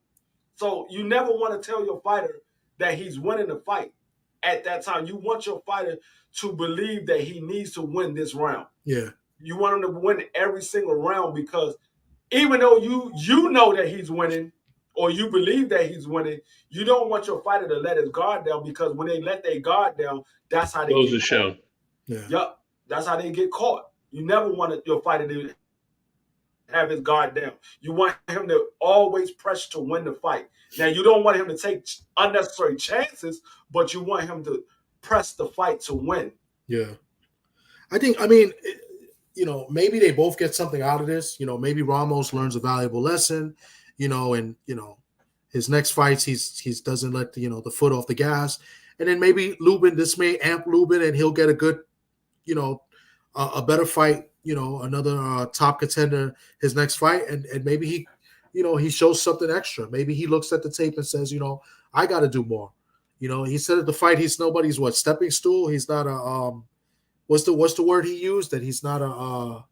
Speaker 3: So you never want to tell your fighter that he's winning the fight at that time. You want your fighter to believe that he needs to win this round.
Speaker 1: Yeah.
Speaker 3: You want him to win every single round because even though you know that he's winning or you believe that he's winning, you don't want your fighter to let his guard down because when they let their guard down, that's how they
Speaker 2: close
Speaker 3: get
Speaker 2: the
Speaker 3: caught.
Speaker 2: show.
Speaker 1: Yeah.
Speaker 3: Yep. That's how they get caught. You never want your fighter to have his guard down. You want him to always press to win the fight. Now, you don't want him to take unnecessary chances, but you want him to press the fight to win.
Speaker 1: Yeah. I mean, maybe they both get something out of this. Maybe Ramos learns a valuable lesson, and, his next fights, he's doesn't let the foot off the gas. And then maybe this may amp Lubin and he'll get a good, a better fight, another top contender his next fight. And maybe he shows something extra. Maybe he looks at the tape and says, I got to do more. He said at the fight, he's nobody's stepping stool. He's not a, what's the word he used? That he's not a,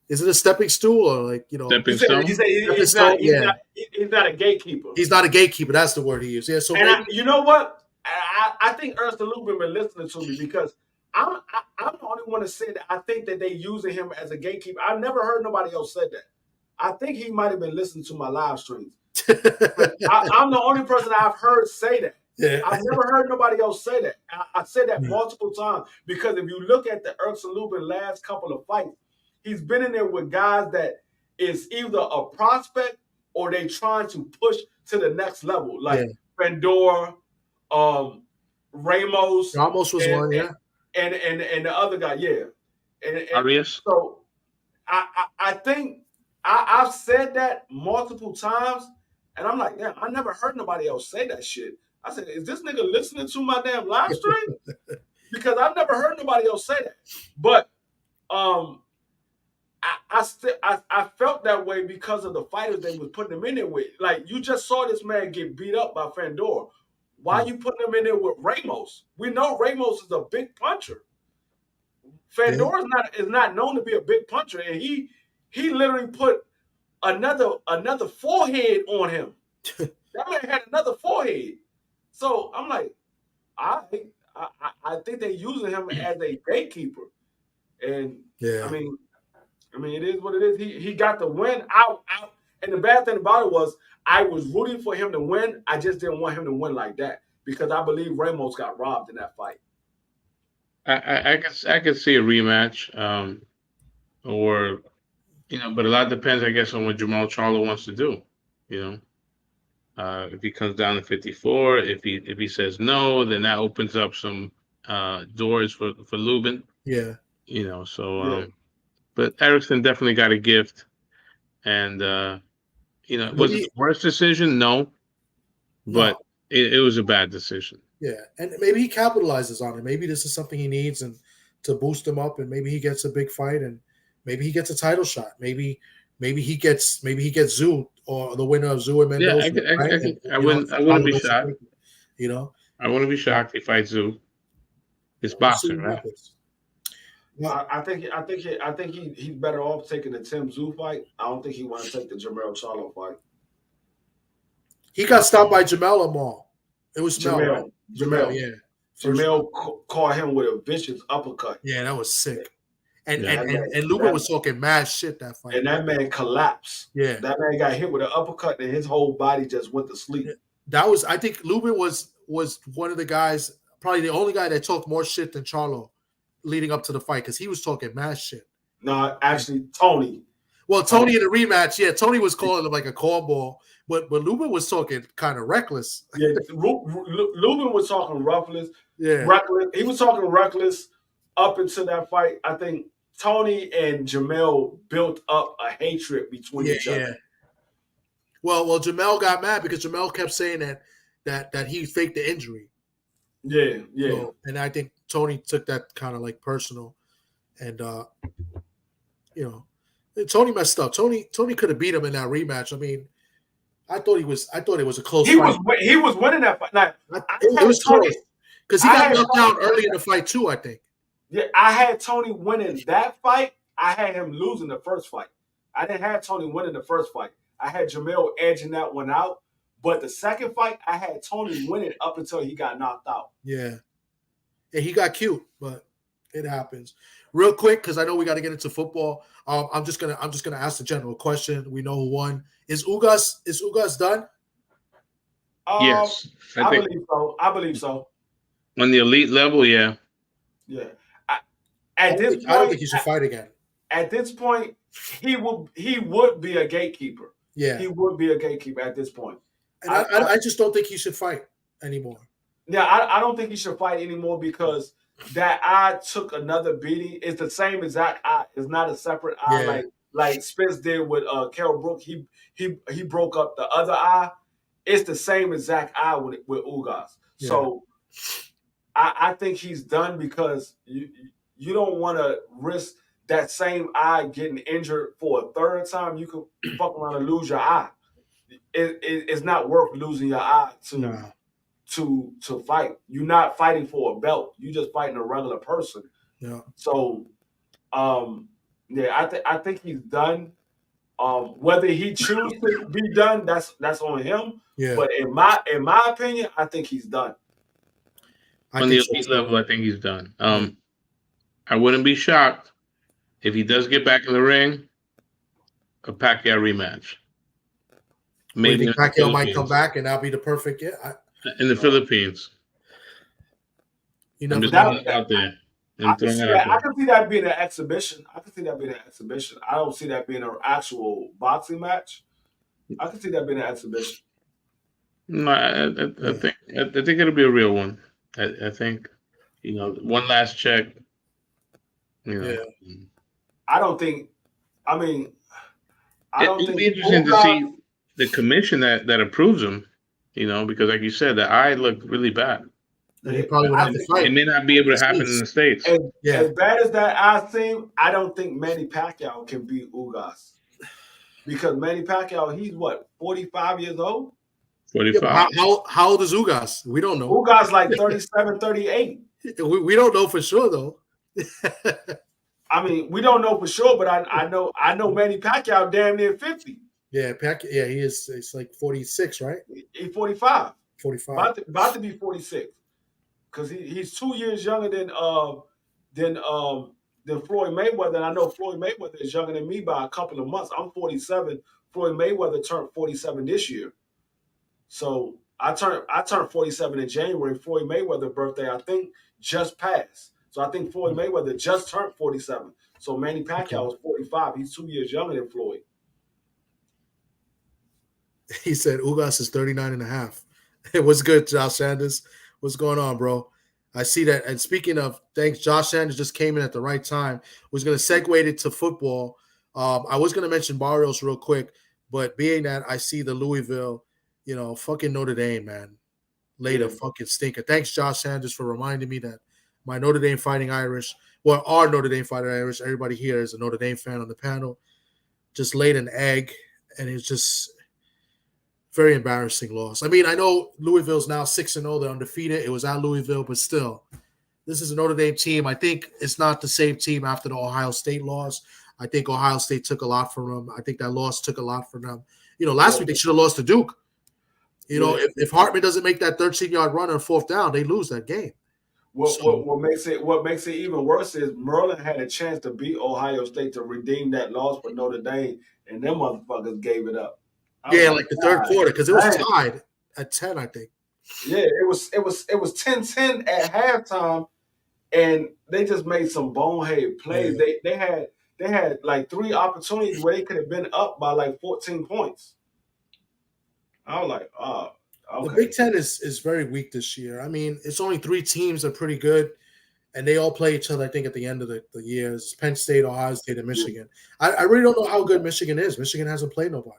Speaker 1: is it a stepping stool or
Speaker 2: stepping stone?
Speaker 3: He's not a gatekeeper.
Speaker 1: He's not a gatekeeper. That's the word he used. Yeah. So
Speaker 3: you know what? I think Erkson Lubin been listening to me because I'm the only one to say that I think that they using him as a gatekeeper. I've never heard nobody else say that. I think he might have been listening to my live streams. I'm the only person I've heard say that.
Speaker 1: Yeah.
Speaker 3: I've never heard nobody else say that. I said that multiple times because if you look at the Erkson Lubin last couple of fights, he's been in there with guys that is either a prospect or they trying to push to the next level, like Fandor, Ramos.
Speaker 1: Ramos was one, yeah.
Speaker 3: And the other guy, yeah. And
Speaker 2: Arias.
Speaker 3: So I think I've said that multiple times, and I'm like, damn, I never heard nobody else say that shit. I said, is this nigga listening to my damn live stream? Because I've never heard nobody else say that. But I felt that way because of the fighters they was putting him in there with. Like, you just saw this man get beat up by Fandor. Why you putting him in there with Ramos? We know Ramos is a big puncher. Fandor is not known to be a big puncher, and he literally put another forehead on him. That man had another forehead. So I'm like, I think they're using him as a gatekeeper. And I mean, I mean, it is what it is. He got the win out. And the bad thing about it was I was rooting for him to win. I just didn't want him to win like that because I believe Ramos got robbed in that fight.
Speaker 2: I could see a rematch, or but a lot depends, I guess, on what Jamal Charlo wants to do. If he comes down to 54, if he says no, then that opens up some doors for Lubin.
Speaker 1: Yeah.
Speaker 2: But Erickson definitely got a gift, and was it the worst decision? No, but it was a bad decision.
Speaker 1: Yeah, and maybe he capitalizes on it. Maybe this is something he needs and to boost him up, and maybe he gets a big fight, and maybe he gets a title shot. Maybe he gets Zoo or the winner of Zoo and Mendoza.
Speaker 2: I wouldn't be shocked. I wouldn't be shocked if he fights Zoo. It's boxing, right?
Speaker 3: I think he's better off taking the Tim Zoo fight. I don't think he wants to take the Jamel Charlo fight.
Speaker 1: He got stopped by Jamel Amal. It was Jamel. Right?
Speaker 3: Jamel, yeah. Jamel caught him with a vicious uppercut.
Speaker 1: Yeah, that was sick. And Lubin was talking mad shit that fight.
Speaker 3: And that man collapsed.
Speaker 1: Yeah.
Speaker 3: That man got hit with an uppercut and his whole body just went to sleep.
Speaker 1: I think Lubin was one of the guys, probably the only guy that talked more shit than Charlo leading up to the fight because he was talking mad shit.
Speaker 3: No, actually, Tony.
Speaker 1: Well, Tony in the rematch, yeah, Tony was calling him like a cornball, but Lubin was talking kind of reckless.
Speaker 3: Yeah, Lubin was talking reckless.
Speaker 1: Yeah,
Speaker 3: reckless. He was talking reckless up until that fight. I think Tony and Jamel built up a hatred between each other. Yeah.
Speaker 1: Well, Jamel got mad because Jamel kept saying that he faked the injury.
Speaker 3: Yeah.
Speaker 1: So, and I think Tony took that kind of like personal, and Tony messed up. Tony could have beat him in that rematch. I mean, I thought it was a close fight.
Speaker 3: He was winning that fight. Now,
Speaker 1: it was close because he got knocked out early in the fight too, I think.
Speaker 3: Yeah, I had Tony winning that fight. I had him losing the first fight. I didn't have Tony winning the first fight. I had Jamel edging that one out. But the second fight, I had Tony winning up until he got knocked out.
Speaker 1: Yeah. And he got cute, but it happens. Real quick, because I know we got to get into football. I'm just gonna ask the general question. We know who won. Is Ugas done?
Speaker 2: Yes,
Speaker 3: I believe so.
Speaker 2: On the elite level, yeah.
Speaker 3: Yeah.
Speaker 1: I don't think he should fight again.
Speaker 3: At this point, he would be a gatekeeper.
Speaker 1: Yeah,
Speaker 3: he would be a gatekeeper at this point.
Speaker 1: And I just don't think he should fight anymore.
Speaker 3: Yeah, I don't think he should fight anymore because that eye took another beating. It's the same exact eye. It's not a separate eye like Spence did with Carol Brook. He broke up the other eye. It's the same exact eye with Ugas. Yeah. So I think he's done because you don't want to risk that same eye getting injured for a third time. You could fuck around and lose your eye. It's not worth losing your eye to fight. You're not fighting for a belt. You're just fighting a regular person.
Speaker 1: Yeah.
Speaker 3: So, I think he's done. Whether he chooses to be done, that's on him.
Speaker 1: Yeah.
Speaker 3: But in my opinion, I think he's done.
Speaker 2: On the elite level, I think he's done. I wouldn't be shocked if he does get back in the ring, a Pacquiao rematch.
Speaker 1: Maybe Pacquiao might come back and that'll be the perfect
Speaker 2: in the Philippines.
Speaker 1: I'm
Speaker 2: just throwing it out there.
Speaker 3: I can see that being an exhibition. I don't see that being an actual boxing match. I can see that being an exhibition.
Speaker 2: No, I think it'll be a real one. I think, one last check.
Speaker 3: Yeah. I don't think. I mean,
Speaker 2: it'd be interesting to see the commission that approves him. Because like you said, the eye looked really bad.
Speaker 1: He probably would have to fight.
Speaker 2: It may not be able to happen in the States.
Speaker 3: As bad as that eye seemed, I don't think Manny Pacquiao can beat Ugas. Because Manny Pacquiao, he's 45 years old?
Speaker 2: 45.
Speaker 1: Yeah, how old is Ugas? We don't know.
Speaker 3: Ugas like 37, 38.
Speaker 1: We don't know for sure, though.
Speaker 3: I mean, we don't know for sure, but I know Manny Pacquiao damn near 50.
Speaker 1: Yeah, Pacquiao. Yeah, he is. It's like 46, right?
Speaker 3: He's 45.
Speaker 1: 45.
Speaker 3: About to be 46. Because he's 2 years younger than than Floyd Mayweather. And I know Floyd Mayweather is younger than me by a couple of months. I'm 47. Floyd Mayweather turned 47 this year. So I turned 47 in January. Floyd Mayweather's birthday, I think, just passed. So I think Floyd Mayweather just turned 47. So Manny Pacquiao is 45. He's 2 years younger than Floyd.
Speaker 1: He said Ugas is 39 and a half. What's good, Josh Sanders? What's going on, bro? I see that. And speaking of, thanks, Josh Sanders just came in at the right time. Was going to segue it to football. I was going to mention Barrios real quick, but being that I see the Louisville, fucking Notre Dame, man, laid a fucking stinker. Thanks, Josh Sanders, for reminding me that my Notre Dame Fighting Irish, well, our Notre Dame Fighting Irish, everybody here is a Notre Dame fan on the panel, just laid an egg, and it's just very embarrassing loss. I mean, I know Louisville's now 6-0. They're undefeated. It was at Louisville, but still, this is a Notre Dame team. I think it's not the same team after the Ohio State loss. I think Ohio State took a lot from them. I think that loss took a lot from them. Last week they should have lost to Duke. If Hartman doesn't make that 13-yard run on fourth down, they lose that game.
Speaker 3: What makes it even worse is Maryland had a chance to beat Ohio State to redeem that loss for Notre Dame, and them motherfuckers gave it up.
Speaker 1: Yeah, like the third quarter, because it was tied at 10, I think.
Speaker 3: Yeah, it was 10-10 at halftime, and they just made some bonehead plays. Yeah. They had like 3 opportunities where they could have been up by like 14 points. I was like, okay.
Speaker 1: The Big Ten is very weak this year. I mean, it's only 3 teams that are pretty good, and they all play each other, I think, at the end of the year. It's Penn State, Ohio State, and Michigan. I really don't know how good Michigan is. Michigan hasn't played nobody.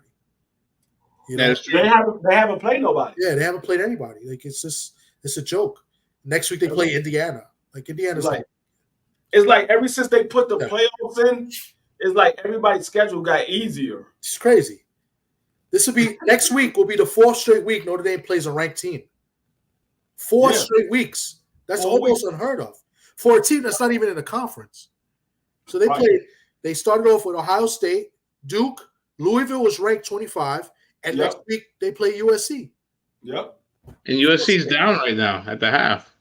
Speaker 3: That's true. They haven't played nobody.
Speaker 1: Yeah, they haven't played anybody. Like, it's a joke. Next week they play Indiana. Like, Indiana's
Speaker 3: it's like ever since they put the playoffs in, it's like everybody's schedule got easier.
Speaker 1: It's crazy. This will be next week will be the 4th straight week Notre Dame plays a ranked team. 4 straight weeks. That's almost unheard of for a team that's not even in the conference. So they started off with Ohio State, Duke, Louisville was ranked 25, and next week they play USC.
Speaker 3: Yep.
Speaker 2: And USC's down right now at the half.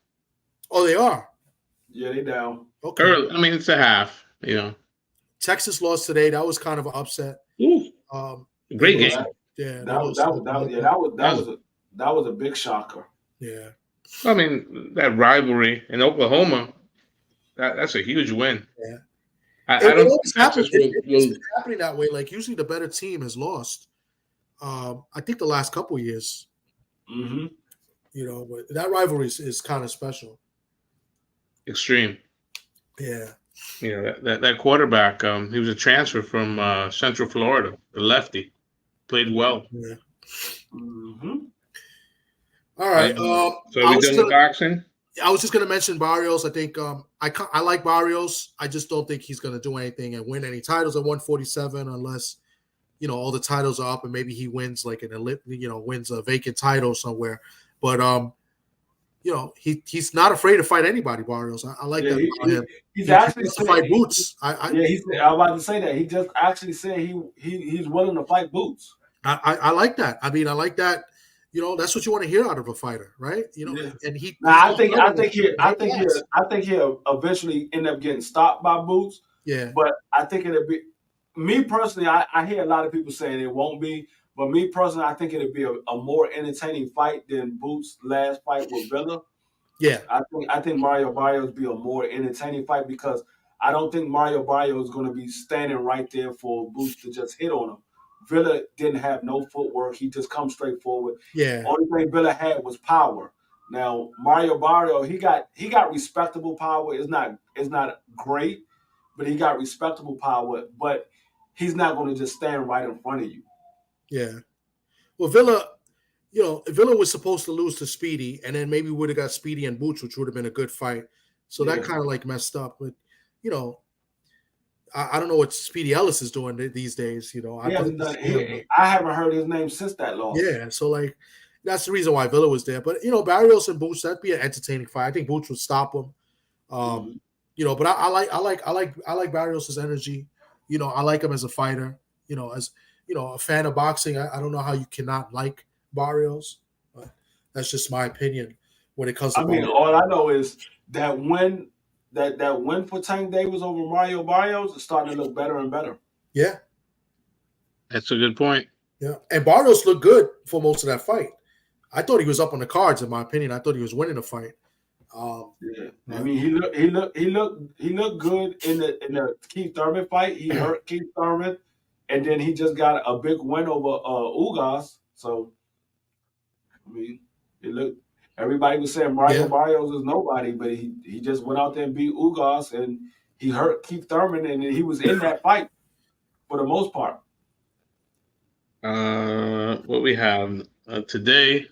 Speaker 1: Oh, they are?
Speaker 3: Yeah, they down.
Speaker 1: Okay.
Speaker 2: Early, I mean, it's a half,
Speaker 1: Texas lost today. That was kind of an upset.
Speaker 2: Ooh. Great game.
Speaker 1: Yeah,
Speaker 3: that was a big shocker.
Speaker 1: Yeah.
Speaker 2: I mean, that rivalry in Oklahoma, that's a huge win.
Speaker 1: Yeah.
Speaker 2: I don't think
Speaker 1: it's happening that way. Like, usually the better team has lost. I think the last couple of years.
Speaker 3: Mm-hmm.
Speaker 1: But that rivalry is kind of special.
Speaker 2: Extreme.
Speaker 1: Yeah.
Speaker 2: That quarterback, he was a transfer from Central Florida, the lefty. Played well.
Speaker 1: Yeah.
Speaker 3: Mm-hmm.
Speaker 1: All right.
Speaker 2: So we done with boxing?
Speaker 1: I was just going to mention Barrios. I think I like Barrios. I just don't think he's going to do anything and win any titles at 147 unless, all the titles are up and maybe he wins like wins a vacant title somewhere. But, he's not afraid to fight anybody, Barrios. I like that.
Speaker 3: He's actually
Speaker 1: to fight Boots.
Speaker 3: I was about to say that. He just actually said he's willing to fight Boots.
Speaker 1: I like that. I mean, I like that. That's what you want to hear out of a fighter, right? And he.
Speaker 3: I think he'll eventually end up getting stopped by Boots.
Speaker 1: Yeah.
Speaker 3: But I think it'll be me personally. I hear a lot of people saying it won't be, but me personally, I think it'll be a more entertaining fight than Boots' last fight with Villa.
Speaker 1: Yeah.
Speaker 3: I think Mario Barrios be a more entertaining fight because I don't think Mario Barrios is going to be standing right there for Boots to just hit on him. Villa didn't have no footwork. He just comes straight forward.
Speaker 1: Yeah.
Speaker 3: Only thing Villa had was power. Now Mario Barrio, he got respectable power. It's not great, but he got respectable power. But he's not going to just stand right in front of you.
Speaker 1: Yeah. Well, Villa, Villa was supposed to lose to Speedy, and then maybe would have got Speedy and Boots, which would have been a good fight. So that kind of like messed up. But I don't know what Speedy Ellis is doing these days.
Speaker 3: I haven't heard his name since that loss.
Speaker 1: Yeah, so like that's the reason why Villa was there. But Barrios and Boots, that'd be an entertaining fight. I think Boots would stop him. But I like Barrios' energy. I like him as a fighter. As a fan of boxing, I don't know how you cannot like Barrios. But that's just my opinion when it comes to.
Speaker 3: all I know is that when that win for Tank Davis over Mario Barrios is starting to look better and better.
Speaker 1: Yeah,
Speaker 2: That's a good point.
Speaker 1: yeah. And Barrios looked good for most of that fight. I thought he was up on the cards, in my opinion. I thought he was winning the fight.
Speaker 3: Yeah, I mean he looked good in the Keith Thurman fight. He hurt Keith Thurman, and then he just got a big win over Ugas. So I mean, it looked. Everybody was saying Mario Barrios is nobody, but he just went out there and beat Ugas, and he hurt Keith Thurman, and he was in that fight for the most part.
Speaker 2: What we have today,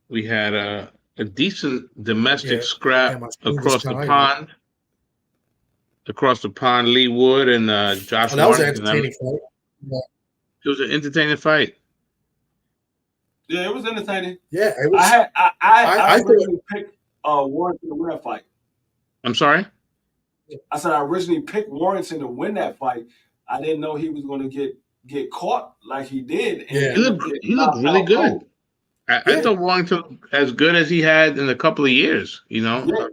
Speaker 2: we had a decent domestic scrap across the pond. Across the pond, Lee Wood and Josh.
Speaker 1: That was an entertaining fight.
Speaker 2: Yeah. It was an entertaining fight.
Speaker 3: Yeah, it was entertaining.
Speaker 1: Yeah, it was.
Speaker 3: I originally picked Warrington to win that fight.
Speaker 2: I'm sorry?
Speaker 3: I said I originally picked Warrington to win that fight. I didn't know he was going to get caught like he did.
Speaker 2: And he looked really good. I thought Warrington as good as he had in a couple of years. You know,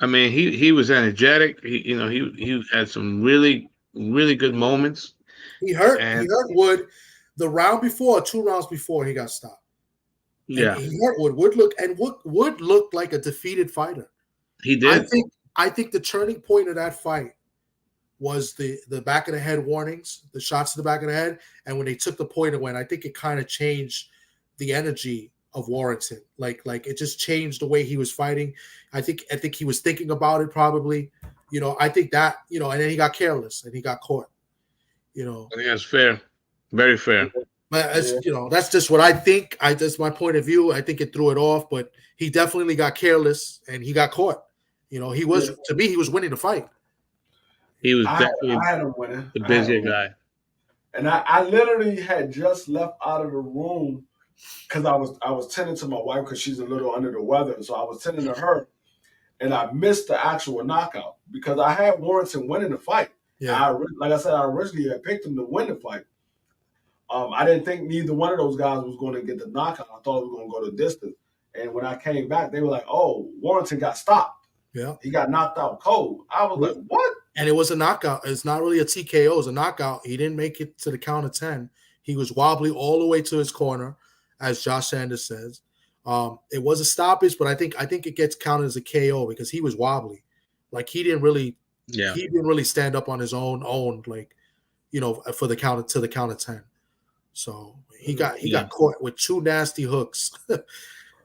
Speaker 2: I mean, he was energetic. He had some really good moments.
Speaker 1: He hurt Wood the round before, 2 rounds before he got stopped.
Speaker 2: Yeah,
Speaker 1: and he hurt Wood. Wood looked like a defeated fighter.
Speaker 2: He did.
Speaker 1: I think the turning point of that fight was the back of the head warnings, the shots to the back of the head, and when they took the point away, I think it kind of changed the energy of Warrington. Like it just changed the way he was fighting. I think he was thinking about it probably. I think that, and then he got careless and he got caught.
Speaker 2: I think that's fair. Very fair.
Speaker 1: But that's just what I think. That's my point of view. I think it threw it off, but he definitely got careless and he got caught. He was to me, he was winning the fight.
Speaker 2: He was definitely the busier guy.
Speaker 3: And I literally had just left out of the room because I was tending to my wife because she's a little under the weather. So I was tending to her, and I missed the actual knockout because I had Warrington winning the fight. Yeah. Like I said, I originally had picked him to win the fight. I didn't think neither one of those guys was going to get the knockout. I thought it was going to go the distance. And when I came back, they were like, "Oh, Warrington got stopped.
Speaker 1: Yeah,
Speaker 3: he got knocked out cold." I was like, "What?"
Speaker 1: And it was a knockout. It's not really a TKO. It was a knockout. He didn't make it to the count of 10. He was wobbly all the way to his corner, as Josh Sanders says. It was a stoppage, but I think it gets counted as a KO because he was wobbly. Like he didn't really stand up on his own, like, for the count to the count of 10. So he got caught with 2 nasty hooks.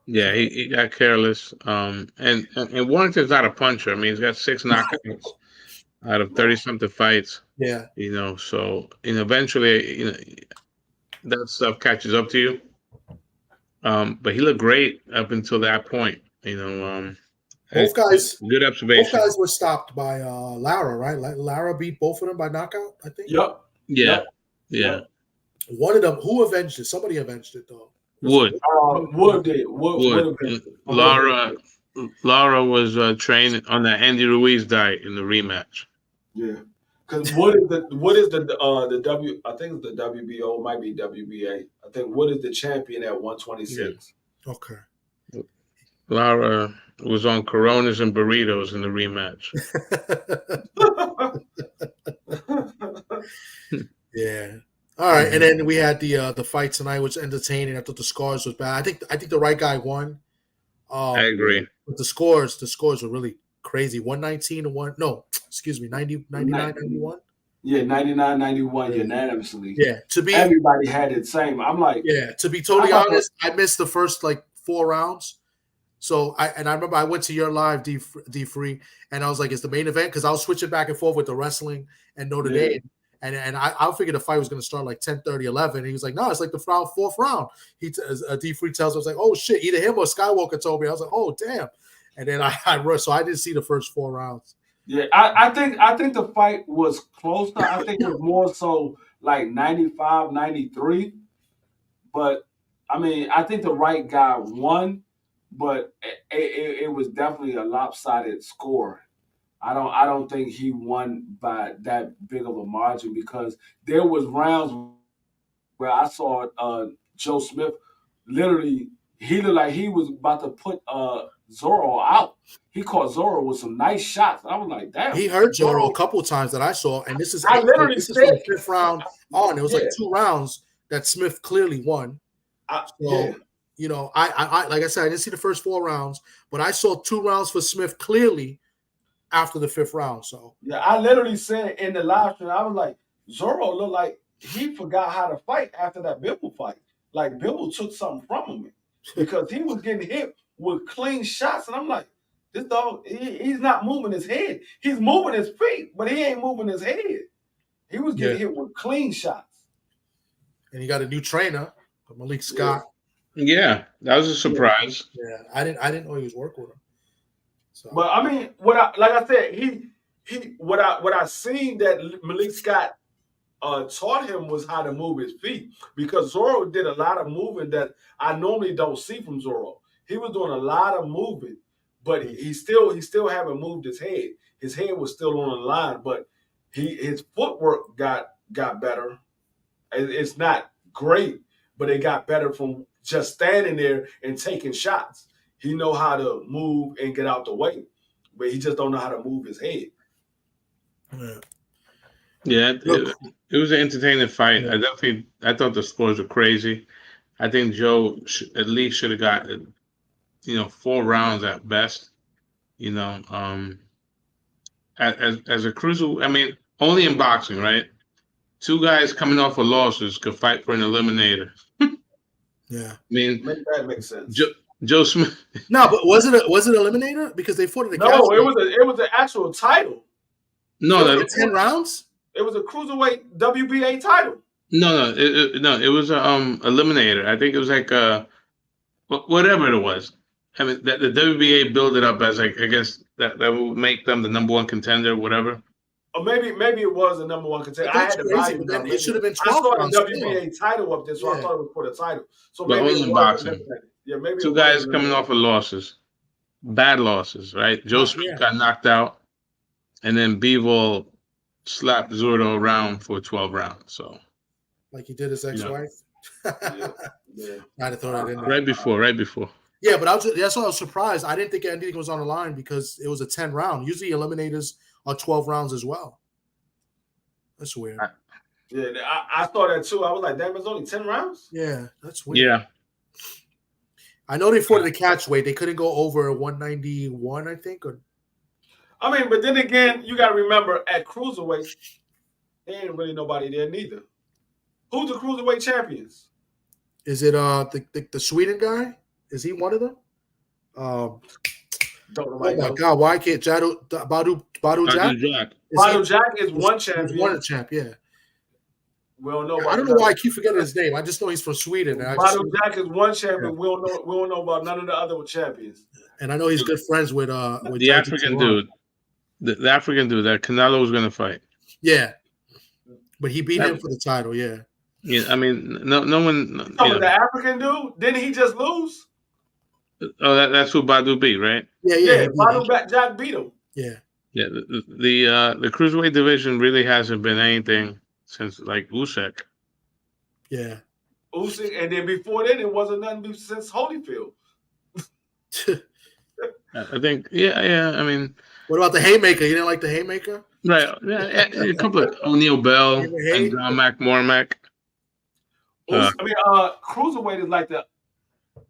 Speaker 2: Yeah, he got careless. And Warrington's not a puncher. I mean, he's got 6 knockouts out of 30-something fights.
Speaker 1: Yeah.
Speaker 2: So eventually, that stuff catches up to you. But he looked great up until that point.
Speaker 1: Both guys.
Speaker 2: Good observation.
Speaker 1: Both guys were stopped by Lara, right? Lara beat both of them by knockout, I think.
Speaker 3: Yep.
Speaker 2: Yeah.
Speaker 1: One of them, who avenged it? Somebody avenged it though.
Speaker 2: Wood.
Speaker 3: Wood did. Wood.
Speaker 2: Lara was trained on that Andy Ruiz diet in the rematch.
Speaker 3: Yeah, because Wood is the W. I think it's the WBO, might be WBA. I think Wood is the champion at 126.
Speaker 1: Yeah. Okay.
Speaker 2: Lara was on Coronas and burritos in the rematch.
Speaker 1: Yeah. All right, and then we had the fight tonight, which was entertaining. I thought the scores was bad. I think the right guy won.
Speaker 2: I agree.
Speaker 1: But the scores were really crazy. 119 to 1. No, excuse me, 99, 91.
Speaker 3: Yeah, 99-91 unanimously.
Speaker 1: Yeah,
Speaker 3: everybody had it same. I'm like,
Speaker 1: to be totally honest, I missed the first 4 rounds. So I remember I went to your live D Free, and I was like, it's the main event because I was switching back and forth with the wrestling and Notre Dame. And I figured the fight was going to start 10:30, 11. He was like, no, it's the 4th round. D Free tells me, I was like, oh shit, either him or Skywalker told me. I was like, oh damn. And then I rushed, so I didn't see the first 4 rounds.
Speaker 3: Yeah, I think the fight was close. I think it was more so 95, 93. But I mean, I think the right guy won, but it was definitely a lopsided score. I don't think he won by that big of a margin because there was rounds where I saw Joe Smith literally, he looked like he was about to put Zorro out. He caught Zorro with some nice shots. I was like, damn.
Speaker 1: He hurt Zorro a couple of times that I saw, and this is
Speaker 3: I literally
Speaker 1: this is
Speaker 3: said
Speaker 1: from the 5th round on. It was like
Speaker 3: Yeah.
Speaker 1: 2 rounds that Smith clearly won. So, you know, I like I said, I didn't see the first 4 rounds, but I saw 2 rounds for Smith clearly after the 5th round. So
Speaker 3: yeah, I literally said in the live stream, I was like, Zorro looked like he forgot how to fight after that Bibble fight. Like Bibble took something from him because he was getting hit with clean shots, and I'm like, this dog, he's not moving his head. He's moving his feet, but he ain't moving his head. He was getting hit with clean shots.
Speaker 1: And he got a new trainer, Malik Scott.
Speaker 2: Yeah, that was a surprise.
Speaker 1: Yeah, I didn't know he was working with him. So.
Speaker 3: But I mean, what I said, what I seen that Malik Scott taught him was how to move his feet, because Zorro did a lot of moving that I normally don't see from Zorro. He was doing a lot of moving, but he still haven't moved his head. His head was still on the line, but his footwork got better. It's not great, but it got better from just standing there and taking shots. He know how to move and get out the way, but he just don't know how to move his head.
Speaker 2: Yeah, it was an entertaining fight.
Speaker 1: Yeah.
Speaker 2: I thought the scores were crazy. I think Joe at least should have got, 4 rounds at best. As a cruiser, I mean, only in boxing, right? 2 guys coming off of losses could fight for an eliminator.
Speaker 1: Yeah,
Speaker 2: I mean,
Speaker 3: that makes sense.
Speaker 2: Joe Smith.
Speaker 1: No, but was it eliminator because they fought it?
Speaker 3: No, it was an actual title.
Speaker 2: No,
Speaker 1: it was 10 rounds.
Speaker 3: It was a cruiserweight WBA title.
Speaker 2: No, it was a eliminator. I think it was like whatever it was. I mean, the WBA built it up as like, I guess that would make them the number 1 contender, whatever.
Speaker 3: Or maybe it was the number 1 contender. I had to buy
Speaker 1: it should have been 12
Speaker 3: I saw
Speaker 1: rounds.
Speaker 3: the WBA title up there, so I thought it was for the title. So
Speaker 2: but
Speaker 3: maybe
Speaker 2: only in boxing.
Speaker 3: Yeah, maybe
Speaker 2: 2 guys coming off of losses, bad losses, right? Joe Smith got knocked out, and then Bivol slapped Zurdo around for 12 rounds. So,
Speaker 1: like he did his ex-wife.
Speaker 3: Yeah.
Speaker 1: I had to throw that in there.
Speaker 2: Right before.
Speaker 1: Yeah, but that's why I was surprised. I didn't think anything was on the line because it was a 10 round. Usually eliminators are 12 rounds as well. That's weird.
Speaker 3: Yeah, I thought that too. I was like, damn, it's only 10 rounds?
Speaker 1: Yeah, that's weird.
Speaker 2: Yeah.
Speaker 1: I know they fought the catch weight. They couldn't go over 191, I think.
Speaker 3: I mean, but then again, you got to remember at cruiserweight, there ain't really nobody there neither. Who's the cruiserweight champions?
Speaker 1: Is it the Sweden guy? Is he one of them?
Speaker 3: Don't know.
Speaker 1: Oh my God! Why can't Badu Jack?
Speaker 3: Badu Jack is one champion.
Speaker 1: He's one champ, yeah.
Speaker 3: We don't know.
Speaker 1: I don't know why I keep forgetting his name. I just know he's from Sweden.
Speaker 3: Badu Jack is one champion. Yeah. We don't know about none of the other champions.
Speaker 1: And I know he's good friends with
Speaker 2: the African dude. The African dude that Canelo was going to fight.
Speaker 1: Yeah, but he beat him for the title. Yeah.
Speaker 2: Yeah, I mean, no one.
Speaker 3: The African dude, didn't he just lose?
Speaker 2: Oh, that's who Badu beat, right?
Speaker 3: Yeah. Badu Jack beat him.
Speaker 1: Yeah.
Speaker 2: Yeah. The cruiserweight division really hasn't been anything since like Usyk.
Speaker 1: Yeah.
Speaker 3: Usyk, and then before then, it wasn't nothing since Holyfield.
Speaker 2: I think. Yeah. I mean.
Speaker 1: What about the Haymaker? You didn't like the Haymaker?
Speaker 2: Right. Yeah. A couple of O'Neal Bell and John McMormack.
Speaker 3: I mean, cruiserweight is like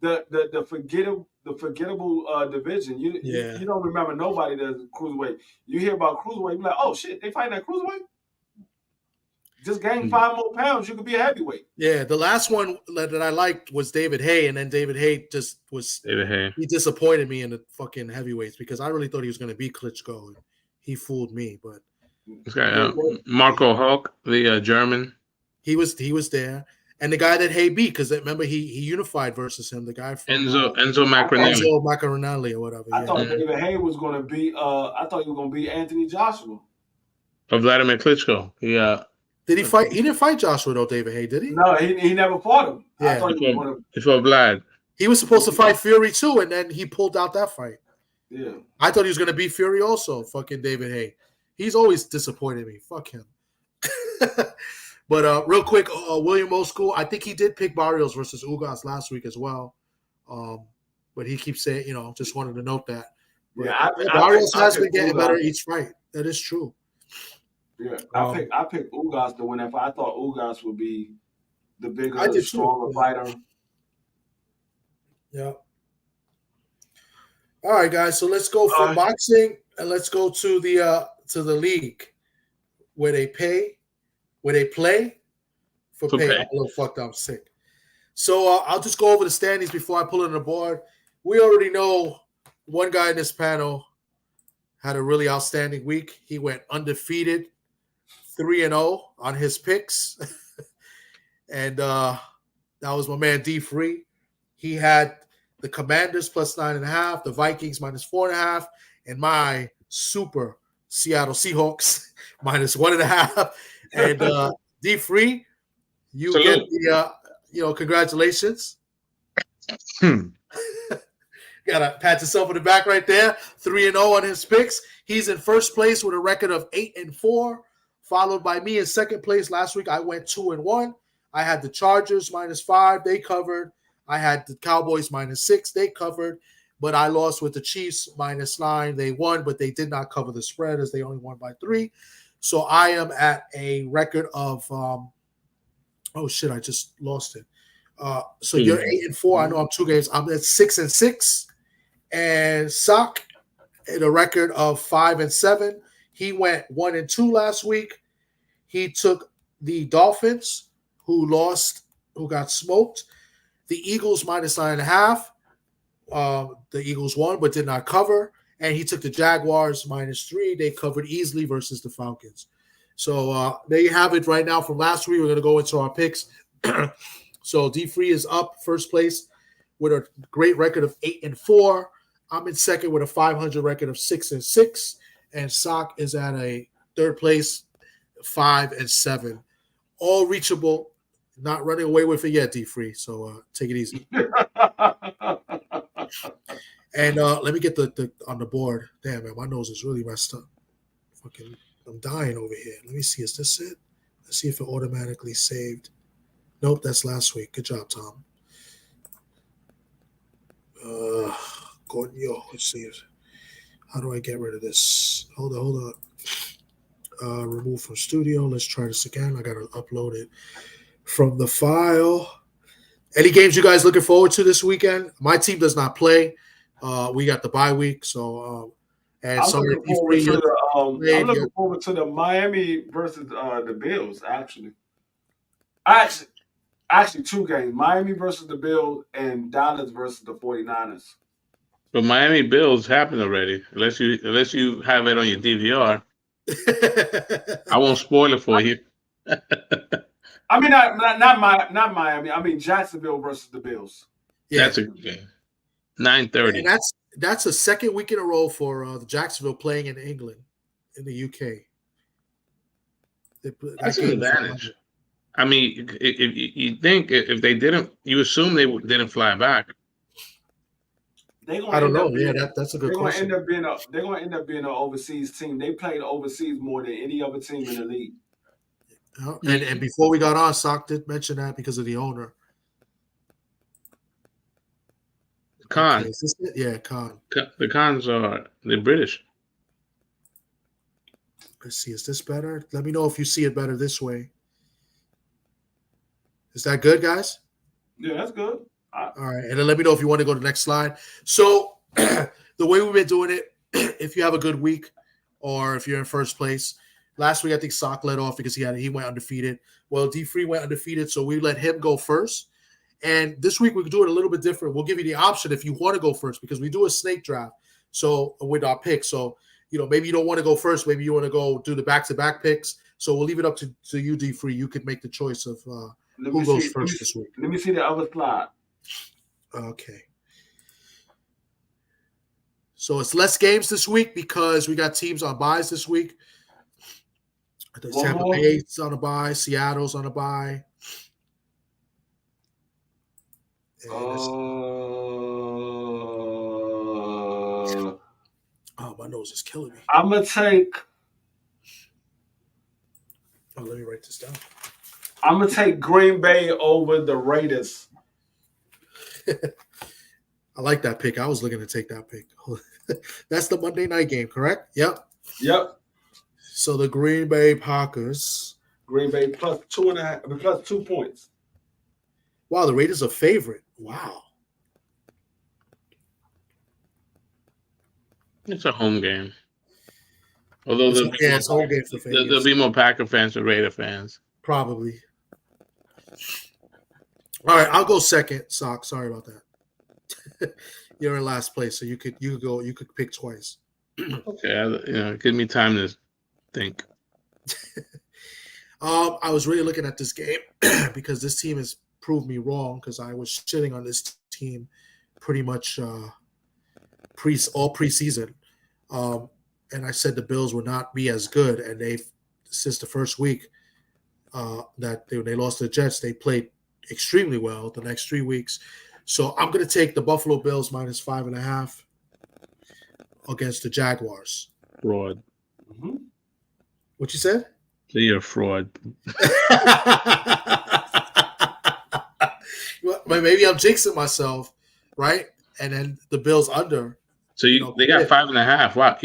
Speaker 3: the forgettable division. You don't remember nobody that's cruiserweight. You hear about cruiserweight, you're like, oh shit, they fighting that cruiserweight. Just gain 5 more pounds, you could be a heavyweight.
Speaker 1: Yeah, the last one that I liked was David Haye, and then David Haye he disappointed me in the fucking heavyweights because I really thought he was going to beat Klitschko, and he fooled me. But
Speaker 2: this guy, Marco Hulk, the German,
Speaker 1: he was there. And the guy that Haye beat, because remember he unified versus him, the guy from
Speaker 2: Enzo Maccarinelli.
Speaker 1: Enzo Maccarinelli or whatever.
Speaker 3: I thought David Haye was going to be. I thought he was going to be Anthony Joshua.
Speaker 2: Or Vladimir Klitschko.
Speaker 1: Did he fight? He didn't fight Joshua though, David Haye, did he?
Speaker 3: No, he never fought him.
Speaker 1: Yeah.
Speaker 3: I thought
Speaker 2: he fought Vlad.
Speaker 1: He was supposed to fight Fury too, and then he pulled out that fight.
Speaker 3: Yeah.
Speaker 1: I thought he was going to beat Fury also. Fucking David Haye. He's always disappointed me. Fuck him. But real quick, William Old School, I think he did pick Barrios versus Ugas last week as well. but he keeps saying, just wanted to note that. But,
Speaker 3: Yeah,
Speaker 1: Barrios has been
Speaker 3: picked
Speaker 1: getting
Speaker 3: Ugas.
Speaker 1: better each fight. That is true.
Speaker 3: Yeah, I picked Ugas to win that fight. I thought Ugas would be the
Speaker 1: I
Speaker 3: bigger,
Speaker 1: did
Speaker 3: stronger
Speaker 1: too.
Speaker 3: fighter.
Speaker 1: Yeah. All right, guys. So let's go from boxing and let's go to the league where they play for pay. I'm a little fucked up. I'm sick. So I'll just go over the standings before I pull it on the board. We already know one guy in this panel had a really outstanding week. He went undefeated, 3-0 on his picks. And that was my man D Free. He had the Commanders plus 9.5, the Vikings minus 4.5, and my super Seattle Seahawks minus 1.5. And D Free, you
Speaker 2: Salute.
Speaker 1: get the congratulations. Gotta pat yourself on the back right there. 3-0 on his picks. He's in first place with a record of 8-4, followed by me in second place. Last week I went 2-1. I had the Chargers minus 5. They covered. I had the Cowboys minus 6. They covered. But I lost with the Chiefs minus 9. They won, but they did not cover the spread as they only won by 3. So I am at a record of oh shit, I just lost it. So you're 8-4. I know I'm 2 games. I'm at 6-6. And Sock at a record of 5-7. He went 1-2 last week. He took the Dolphins, who got smoked. The Eagles minus 9.5. The Eagles won, but did not cover. And he took the Jaguars minus 3. They covered easily versus the Falcons. So there you have it right now from last week. We're going to go into our picks. So D Free is up first place with a great record of 8-4. I'm in second with a 500 record of 6-6. And Sock is at a third place, 5-7. All reachable. Not running away with it yet, D Free. So take it easy. And let me get the on the board. Damn, man, my nose is really messed up. Fucking, I'm dying over here. Let me see. Is this it? Let's see if it automatically saved. Nope, that's last week. Good job, Tom. Gordon, let's see. How do I get rid of this? Hold on. Remove from studio. Let's try this again. I gotta upload it from the file. Any games you guys looking forward to this weekend? My team does not play. We got the bye week, so and
Speaker 3: I'm looking forward to the Miami versus the Bills. Actually, 2 games: Miami versus the Bills and Dallas versus the 49ers.
Speaker 2: But Miami Bills happened already. Unless you have it on your DVR, I won't spoil it for you.
Speaker 3: I mean, not Miami. I mean Jacksonville versus the Bills.
Speaker 2: Yeah, that's a good game. 9:30.
Speaker 1: And that's a second week in a row for the Jacksonville playing in England, in the UK.
Speaker 2: That's an advantage. I mean, if you think if they didn't, you assume they didn't fly back.
Speaker 1: I don't know. That's a good question.
Speaker 3: They're going to end up being an overseas team. They played overseas more than any other team in the league.
Speaker 1: And before we got on, Sock did mention that because of the owner.
Speaker 2: Khan.
Speaker 1: Okay, is this it? Yeah, Khan.
Speaker 2: The Khans they're British.
Speaker 1: Let's see. Is this better? Let me know if you see it better this way. Is that good, guys?
Speaker 3: Yeah, that's good.
Speaker 1: All right. And then let me know if you want to go to the next slide. So the way we've been doing it, if you have a good week or if you're in first place, last week I think Sock led off because he went undefeated. Well, D Free went undefeated, so we let him go first. And this week we can do it a little bit different. We'll give you the option if you want to go first because we do a snake draft. So with our picks. So, maybe you don't want to go first. Maybe you want to go do the back-to-back picks. So we'll leave it up to you, D Free. You could make the choice of who goes first this week.
Speaker 3: Let me see the other slide.
Speaker 1: Okay. So it's less games this week because we got teams on buys this week. The Tampa Bay's on a buy. Seattle's on a buy. Oh, my nose is killing me.
Speaker 3: I'm going to take...
Speaker 1: Oh, let me write this down.
Speaker 3: I'm going to take Green Bay over the Raiders.
Speaker 1: I like that pick. I was looking to take that pick. That's the Monday night game, correct? Yep.
Speaker 3: Yep.
Speaker 1: So the Green Bay Packers.
Speaker 3: Green Bay plus 2.5, plus 2 points.
Speaker 1: Wow, the Raiders are favorite. Wow.
Speaker 2: It's a home game. Although
Speaker 1: it's home game for fans.
Speaker 2: There'll be more Packer fans than Raider fans.
Speaker 1: Probably. All right, I'll go second. Sock. Sorry about that. You're in last place, so you could pick twice.
Speaker 2: Okay, give me time to think.
Speaker 1: I was really looking at this game because this team has proved me wrong because I was shitting on this team pretty much all preseason. And I said the Bills would not be as good, and they've since the first week that they lost to the Jets, they played extremely well the next 3 weeks. So I'm going to take the Buffalo Bills minus 5.5 against the Jaguars.
Speaker 2: Fraud.
Speaker 3: Mm-hmm.
Speaker 1: What you said?
Speaker 2: So you're a fraud.
Speaker 1: Well, maybe I'm jinxing myself, right? And then the Bills under.
Speaker 2: So they got 5.5. Wow.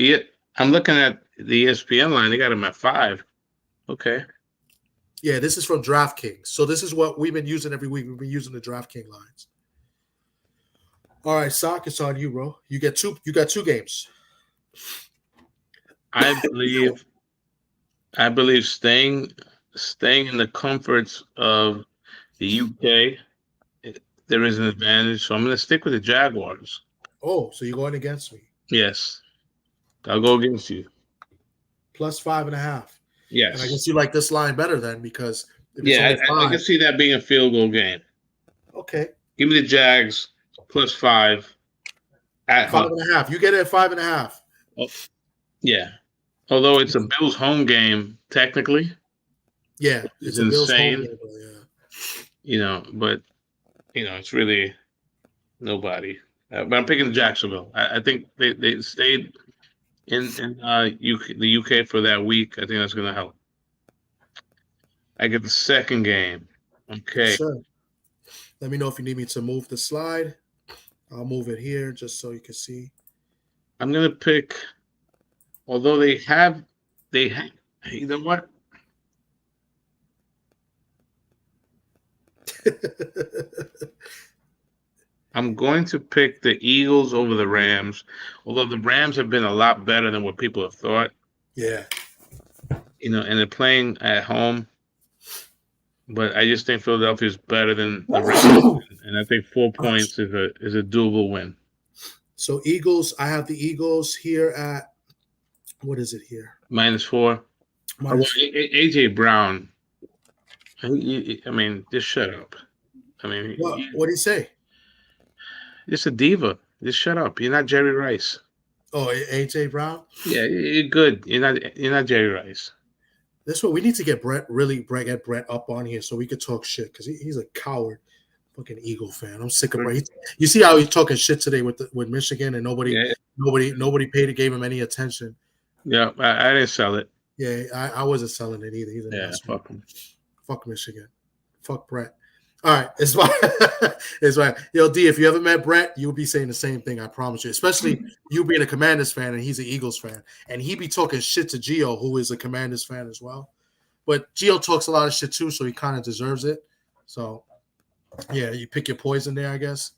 Speaker 2: I'm looking at the ESPN line. They got them at 5. Okay.
Speaker 1: Yeah, this is from DraftKings. So this is what we've been using every week. We've been using the DraftKings lines. All right, Sock, it's on you, bro. You got two games.
Speaker 2: I believe staying in the comforts of the UK, there is an advantage. So I'm going to stick with the Jaguars.
Speaker 1: Oh, so you're going against me?
Speaker 2: Yes, I'll go against you.
Speaker 1: Plus 5.5.
Speaker 2: Yes,
Speaker 1: and I guess you like this line better then because
Speaker 2: I can see that being a field goal game.
Speaker 1: Okay,
Speaker 2: give me the Jags plus 5 at
Speaker 1: 5.5. You get it at 5.5.
Speaker 2: Oh, yeah. Although it's a Bills home game, technically.
Speaker 1: Yeah,
Speaker 2: it's insane.
Speaker 1: Bills home game,
Speaker 2: but it's really nobody. But I'm picking Jacksonville. I think they stayed in the UK for that week. I think that's going to help. I get the second game. Okay.
Speaker 1: Sure. Let me know if you need me to move the slide. I'll move it here just so you can see.
Speaker 2: I'm going to pick, although they have, you know what? I'm going to pick the Eagles over the Rams, although the Rams have been a lot better than what people have thought.
Speaker 1: Yeah.
Speaker 2: And they're playing at home. But I just think Philadelphia is better than the Rams, and I think 4 points is a doable win.
Speaker 1: So Eagles, I have the Eagles here at what is it here?
Speaker 2: -4. AJ Brown. I mean, just shut up. I mean,
Speaker 1: what do you say?
Speaker 2: Just a diva. Just shut up. You're not Jerry Rice.
Speaker 1: Oh, AJ Brown?
Speaker 2: Yeah, you're good. You're not Jerry Rice.
Speaker 1: That's what we need to get Brett up on here so we could talk shit because he's a coward, fucking Eagle fan. I'm sick of Brett. You see how he's talking shit today with Michigan and nobody gave him any attention.
Speaker 2: Yeah, I didn't sell it.
Speaker 1: Yeah, I wasn't selling it either.
Speaker 2: Yeah, fuck him.
Speaker 1: Fuck Michigan. Fuck Brett. All right, it's fine. It's fine. Yo, D, if you ever met Brett, you'll be saying the same thing. I promise you. Especially you being a Commanders fan and he's an Eagles fan, and he be talking shit to Gio, who is a Commanders fan as well. But Gio talks a lot of shit too, so he kind of deserves it. So, yeah, you pick your poison there, I guess.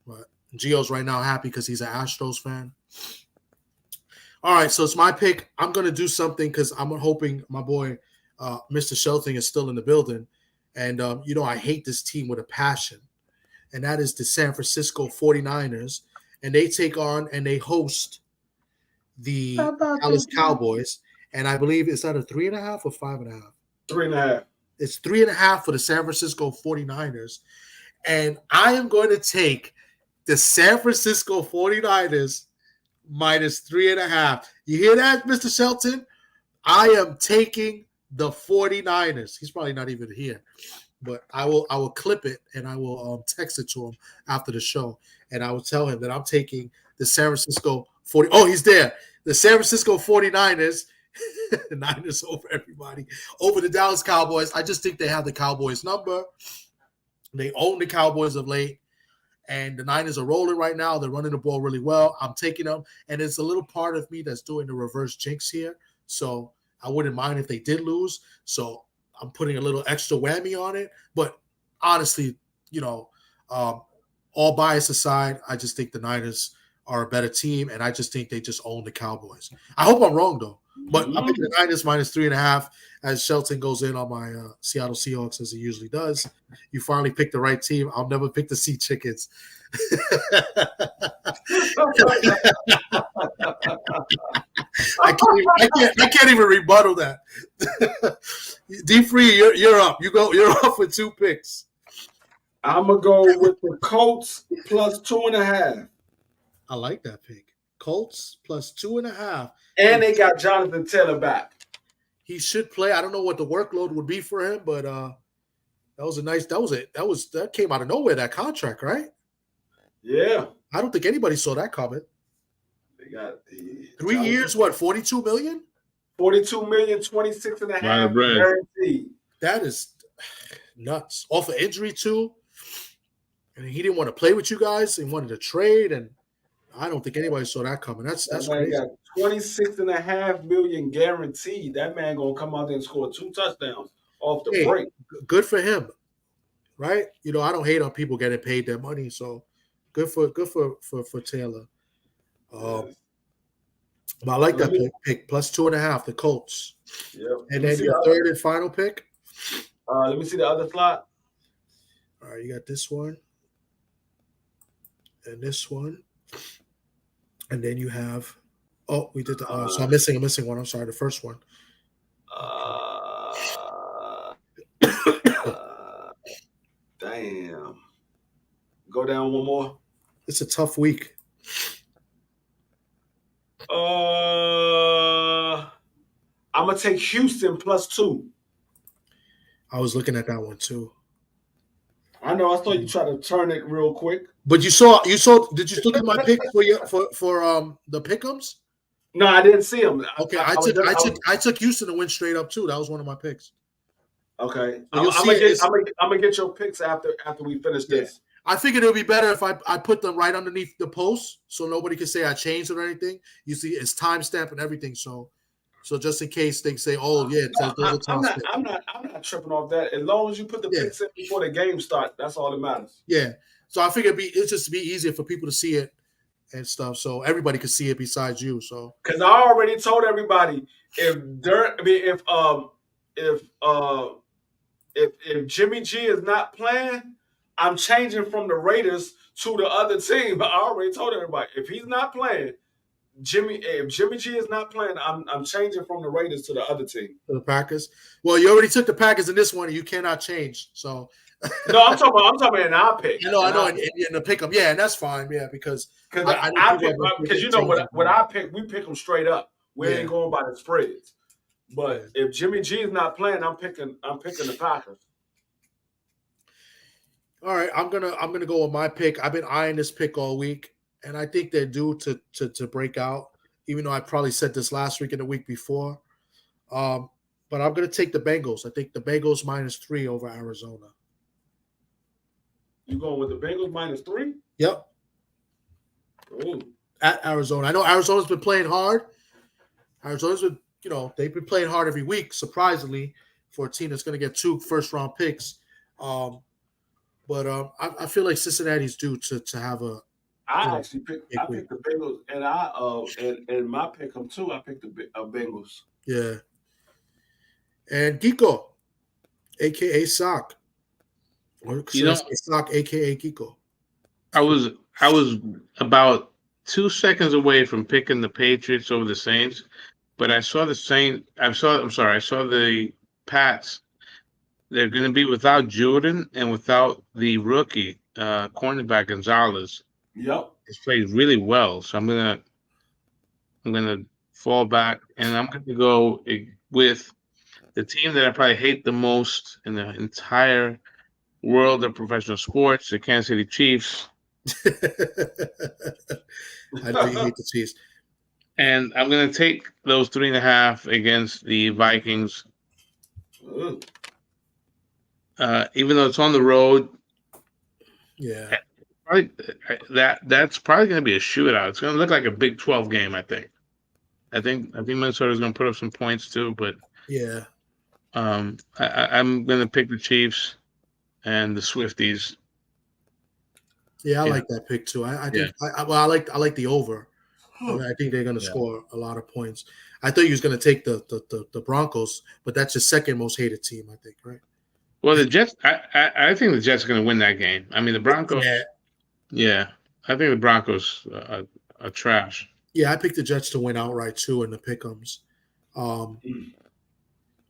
Speaker 1: But Gio's right now happy because he's an Astros fan. All right, so it's my pick. I'm gonna do something because I'm hoping my boy, Mr. Shelton, is still in the building. And, I hate this team with a passion, and that is the San Francisco 49ers. And they take on and they host the Dallas Cowboys. And I believe it's either 3.5 or 5.5.
Speaker 3: 3.5.
Speaker 1: It's 3.5 for the San Francisco 49ers. And I am going to take the San Francisco 49ers minus 3.5. You hear that, Mr. Shelton? I am taking the 49ers. He's probably not even here, but I will clip it and I will text it to him after the show, and I will tell him that I'm taking the San Francisco 40. Oh, he's there. The San Francisco 49ers, the Niners over everybody, over the Dallas Cowboys. I just think they have the Cowboys number. They own the Cowboys of late, And the Niners are rolling right now. They're running the ball really well. I'm taking them. And it's a little part of me that's doing the reverse jinx here. So I wouldn't mind if they did lose. So I'm putting a little extra whammy on it. But honestly, all bias aside, I just think the Niners are a better team. And I just think they just own the Cowboys. I hope I'm wrong, though. But I'm picking the Niners minus 3.5 as Shelton goes in on my Seattle Seahawks as he usually does. You finally picked the right team. I'll never pick the Sea Chickens. I can't even rebuttal that. D Free, you're up. You're up with 2 picks.
Speaker 3: I'm gonna go with the Colts plus 2.5.
Speaker 1: I like that pick. Colts plus 2.5.
Speaker 3: And they got Jonathan Taylor back.
Speaker 1: He should play. I don't know what the workload would be for him, but that was a nice. That came out of nowhere. That contract, right?
Speaker 3: Yeah.
Speaker 1: I don't think anybody saw that coming.
Speaker 3: They got
Speaker 1: 3 years. What? $42 million.
Speaker 3: 42 million, 26.5 guaranteed.
Speaker 1: That is nuts. Off of injury too, and he didn't want to play with you guys. He wanted to trade, and I don't think anybody saw that coming. That's crazy.
Speaker 3: Got 26.5 million guaranteed. That man gonna come out there and score 2 touchdowns off the break.
Speaker 1: Good for him, right? I don't hate on people getting paid their money, so good for Taylor. But I like that pick plus 2.5, the Colts.
Speaker 3: Yep.
Speaker 1: And then your third and final pick.
Speaker 3: Let me see the other slot.
Speaker 1: All right, you got this one and this one. And then you have, we did the, so I'm missing one. I'm sorry, the first one.
Speaker 3: Damn. Go down one more.
Speaker 1: It's a tough week.
Speaker 3: I'm going to take Houston plus 2.
Speaker 1: I was looking at that one too.
Speaker 3: I know. I saw you try to turn it real quick.
Speaker 1: But you saw. Did you look at my pick for the pick'ems?
Speaker 3: No, I didn't see them.
Speaker 1: Okay, I took Houston to win straight up too. That was one of my picks.
Speaker 3: Okay,
Speaker 1: so
Speaker 3: I'm gonna get your picks after we finish this.
Speaker 1: I figured it would be better if I put them right underneath the post, so nobody can say I changed it or anything. You see, it's timestamp and everything. So just in case they say, "Oh yeah,"
Speaker 3: I'm not tripping off that. As long as you put the picks in before the game starts, that's all that matters.
Speaker 1: Yeah. So I figured it's just to be easier for people to see it and stuff, so everybody could see it besides you. So
Speaker 3: because I already told everybody if Jimmy G is not playing, I'm changing from the Raiders to the other team. But I already told everybody if he's not playing. If Jimmy G is not playing, I'm changing from the Raiders to the other team.
Speaker 1: To the Packers. Well, you already took the Packers in this one, and you cannot change. So
Speaker 3: no, I'm talking in our pick.
Speaker 1: I know, in the pick 'em. Yeah, and that's fine. Yeah, because
Speaker 3: you know what I pick, we pick them straight up. We ain't going by the spreads. But if Jimmy G is not playing, I'm picking the Packers.
Speaker 1: All right, I'm gonna go with my pick. I've been eyeing this pick all week. And I think they're due to break out, even though I probably said this last week and the week before. But I'm going to take the Bengals. I think the Bengals -3 over Arizona.
Speaker 3: You going with the Bengals -3?
Speaker 1: Yep.
Speaker 3: Ooh.
Speaker 1: At Arizona. I know Arizona's been playing hard. Arizona's been, they've been playing hard every week, surprisingly, for a team that's going to get 2 first-round picks. But I feel like Cincinnati's due to have a
Speaker 3: I picked the Bengals, and and my pick them too. I picked the Bengals.
Speaker 1: Yeah. And Kiko, aka Sock, or Sock, aka Kiko.
Speaker 2: I was about 2 seconds away from picking the Patriots over the Saints, but I saw the Saints. I saw the Pats. They're going to be without Jordan and without the rookie cornerback Gonzalez.
Speaker 3: Yep,
Speaker 2: it's played really well, so I'm gonna fall back, and I'm gonna go with the team that I probably hate the most in the entire world of professional sports, the Kansas City Chiefs.
Speaker 1: I know you hate the Chiefs,
Speaker 2: and I'm gonna take those 3.5 against the Vikings. Even though it's on the road,
Speaker 1: yeah.
Speaker 2: that's probably going to be a shootout. It's going to look like a Big 12 game. I think Minnesota's going to put up some points too. But
Speaker 1: yeah,
Speaker 2: I'm going to pick the Chiefs and the Swifties.
Speaker 1: yeah, I like that pick too. I think I like the over. I think they're going to score a lot of points. I thought you was going to take the Broncos, but that's your second most hated team, I think, right?
Speaker 2: Well, the Jets. I think the Jets are going to win that game. I mean, the Broncos. Yeah, I think the Broncos are trash.
Speaker 1: Yeah, I picked the Jets to win outright too in the pick'ems.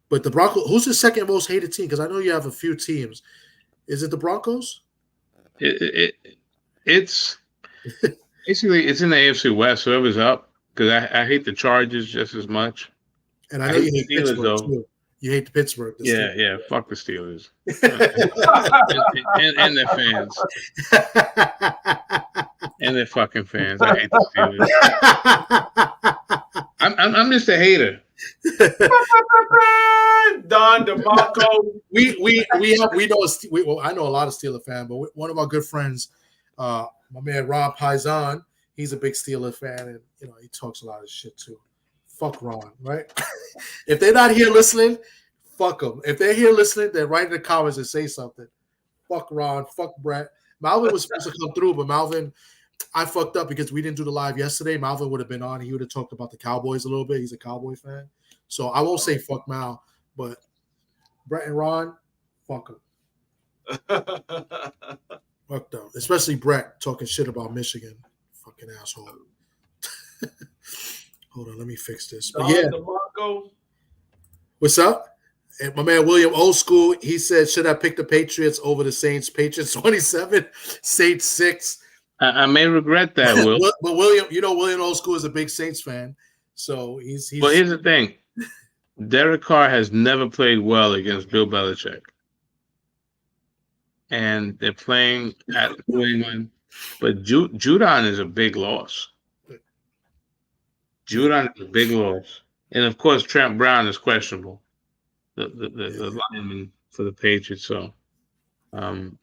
Speaker 1: But the Broncos. Who's the second most hated team? Because I know you have a few teams. Is it the Broncos?
Speaker 2: It's basically it's in the AFC West. Whoever's up, because I hate the Chargers just as much.
Speaker 1: And I know you hate Pittsburgh too. You hate the Pittsburgh.
Speaker 2: Yeah. Fuck the Steelers and their fans and their fucking fans. I hate the Steelers. I'm just a hater.
Speaker 3: Don DeMarco.
Speaker 1: I know a lot of Steeler fans, but one of our good friends, my man Ron Paisan, he's a big Steeler fan, and he talks a lot of shit too. Fuck Ron, right? If they're not here listening, fuck them. If they're here listening, then write in the comments and say something. Fuck Ron, fuck Brett. Malvin was supposed to come through, but Malvin, I fucked up because we didn't do the live yesterday. Malvin would have been on. He would have talked about the Cowboys a little bit. He's a Cowboy fan. So I won't say fuck Mal, but Brett and Ron, fuck them. Fuck them. Especially Brett talking shit about Michigan. Fucking asshole. Hold on, let me fix this. But yeah. What's up? And my man William Old School, he said, should I pick the Patriots over the Saints? Patriots 27, Saints 6.
Speaker 2: I may regret that, Will.
Speaker 1: But William, William Old School is a big Saints fan. So he's
Speaker 2: Well, here's the thing. Derek Carr has never played well against Bill Belichick. And they're playing at New England. But Judon is a big loss. Judon is a big loss. And, of course, Trent Brown is questionable. The lineman for the Patriots. So,
Speaker 1: LSU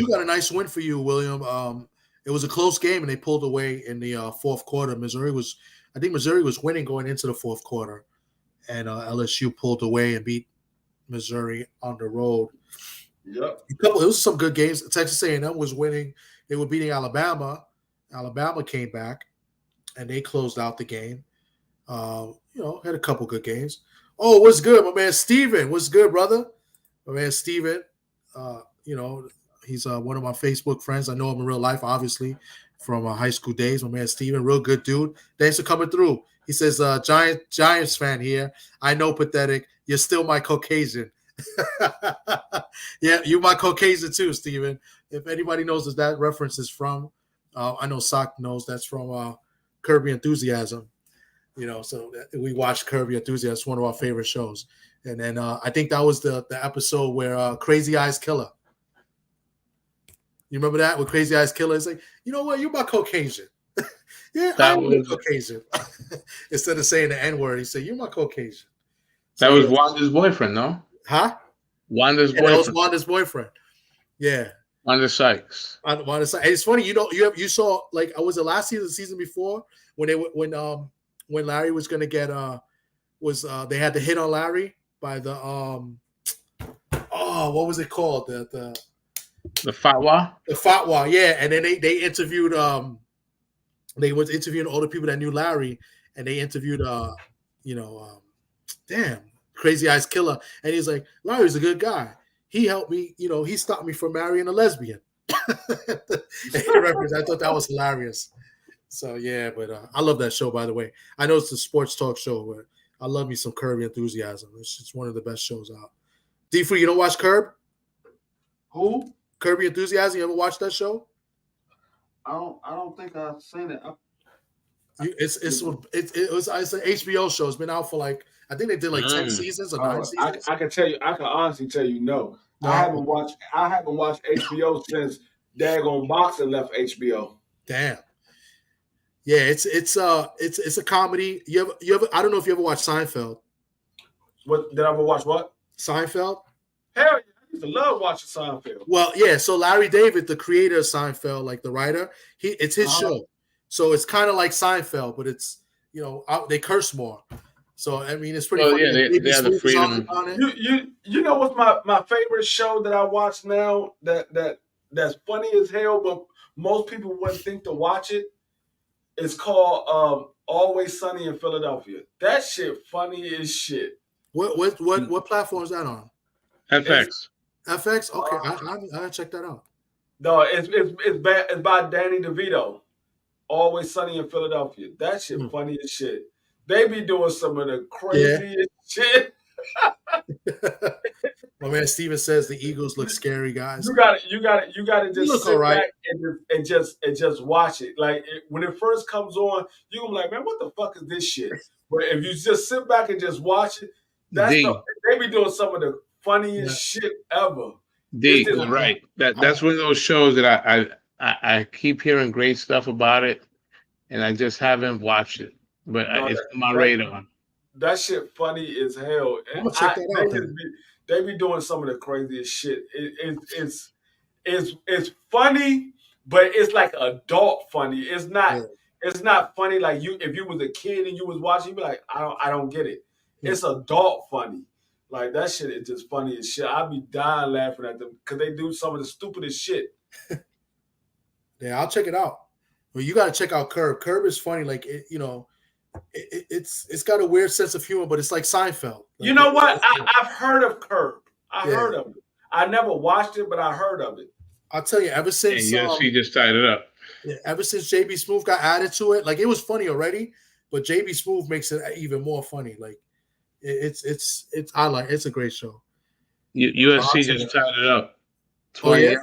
Speaker 1: got a nice win for you, William. It was a close game, and they pulled away in the fourth quarter. I think Missouri was winning going into the fourth quarter, and LSU pulled away and beat Missouri on the road.
Speaker 3: Yep.
Speaker 1: It was some good games. Texas A&M was winning. They were beating Alabama. Alabama came back, and they closed out the game. Had a couple good games. Oh, what's good? My man Steven. What's good, brother? My man Steven. He's one of my Facebook friends. I know him in real life, obviously, from high school days. My man Steven, real good dude. Thanks for coming through. He says, Giants fan here. I know, pathetic. You're still my Caucasian. Yeah, you my Caucasian too, Steven. If anybody knows what that reference is from, I know Sock knows that's from Curb Your Enthusiasm. So we watched Curb Your Enthusiasm. It's one of our favorite shows. And then I think that was the episode where Crazy Eyes Killer. You remember that with Crazy Eyes Killer? It's like, you know what? You're my Caucasian. Yeah, I'm Caucasian. Instead of saying the N-word, he said, you're my Caucasian.
Speaker 2: That was Wanda's boyfriend, no?
Speaker 1: Huh?
Speaker 2: Wanda's boyfriend.
Speaker 1: That was Wanda's boyfriend. Yeah.
Speaker 2: Wanda Sykes.
Speaker 1: Wanda Sykes. And it's funny, you saw, like, was it last season, the season before, when Larry was going to get they had the hit on Larry by the what was it called? The
Speaker 2: fatwa? The
Speaker 1: fatwa, yeah. And then they interviewed they was interviewing all the people that knew Larry, and they interviewed Crazy Eyes Killer, and he's like, Larry's a good guy. He helped me, he stopped me from marrying a lesbian. I thought that was hilarious. So yeah, but I love that show, by the way. I know it's a sports talk show, but I love me some Curb Your Enthusiasm. It's one of the best shows out. D-Free, you don't watch Curb?
Speaker 3: Who?
Speaker 1: Curb Your Enthusiasm. You ever watched that show?
Speaker 3: I don't think I've seen it.
Speaker 1: It's an HBO show. It's been out for like, I think they did like 10 seasons or 9 seasons.
Speaker 3: I can honestly tell you no. I haven't watched HBO since daggone boxing left HBO.
Speaker 1: Damn. Yeah, it's a comedy. You ever I don't know if you ever watched Seinfeld.
Speaker 3: What did I ever watch? What?
Speaker 1: Seinfeld?
Speaker 3: Hell yeah, I used to love watching Seinfeld.
Speaker 1: Well, yeah. So Larry David, the creator of Seinfeld, like the writer, it's his show. So it's kind of like Seinfeld, but it's they curse more. So I mean, it's pretty funny.
Speaker 2: Yeah, they have the freedom.
Speaker 3: You know what's my favorite show that I watch now that's funny as hell, but most people wouldn't think to watch it. It's called Always Sunny in Philadelphia. That shit funny as shit.
Speaker 1: What platform is that on?
Speaker 2: FX.
Speaker 1: FX. Okay, I gotta check that out.
Speaker 3: No, it's by Danny DeVito. Always Sunny in Philadelphia. That shit funny as shit. They be doing some of the craziest shit.
Speaker 1: My man Steven says the Eagles look scary, guys.
Speaker 3: You gotta just sit back and just watch it. Like when it first comes on, you're gonna be like, man, what the fuck is this shit? But if you just sit back and just watch it, they be doing some of the funniest shit ever.
Speaker 2: Right. That's one of those shows that I keep hearing great stuff about it, and I just haven't watched it. But it's on my radar.
Speaker 3: That shit funny as hell.
Speaker 1: I'm gonna check that out.
Speaker 3: They be doing some of the craziest shit. It's funny, but it's like adult funny. It's not funny like if you was a kid and you was watching, you'd be like, I don't get it. It's adult funny. Like that shit is just funny as shit. I'd be dying laughing at them because they do some of the stupidest shit.
Speaker 1: Yeah, I'll check it out. Well, you got to check out Curb. Curb is funny. Like it's got a weird sense of humor, but it's like Seinfeld. Like,
Speaker 3: you know what? I've heard of Curb. Heard of it. I never watched it, but I heard of it.
Speaker 1: I'll tell you, ever since
Speaker 2: UFC just tied it up.
Speaker 1: Yeah, ever since JB Smoove got added to it, like it was funny already, but JB Smoove makes it even more funny. Like it's a great show.
Speaker 2: UFC just tied it up. 20,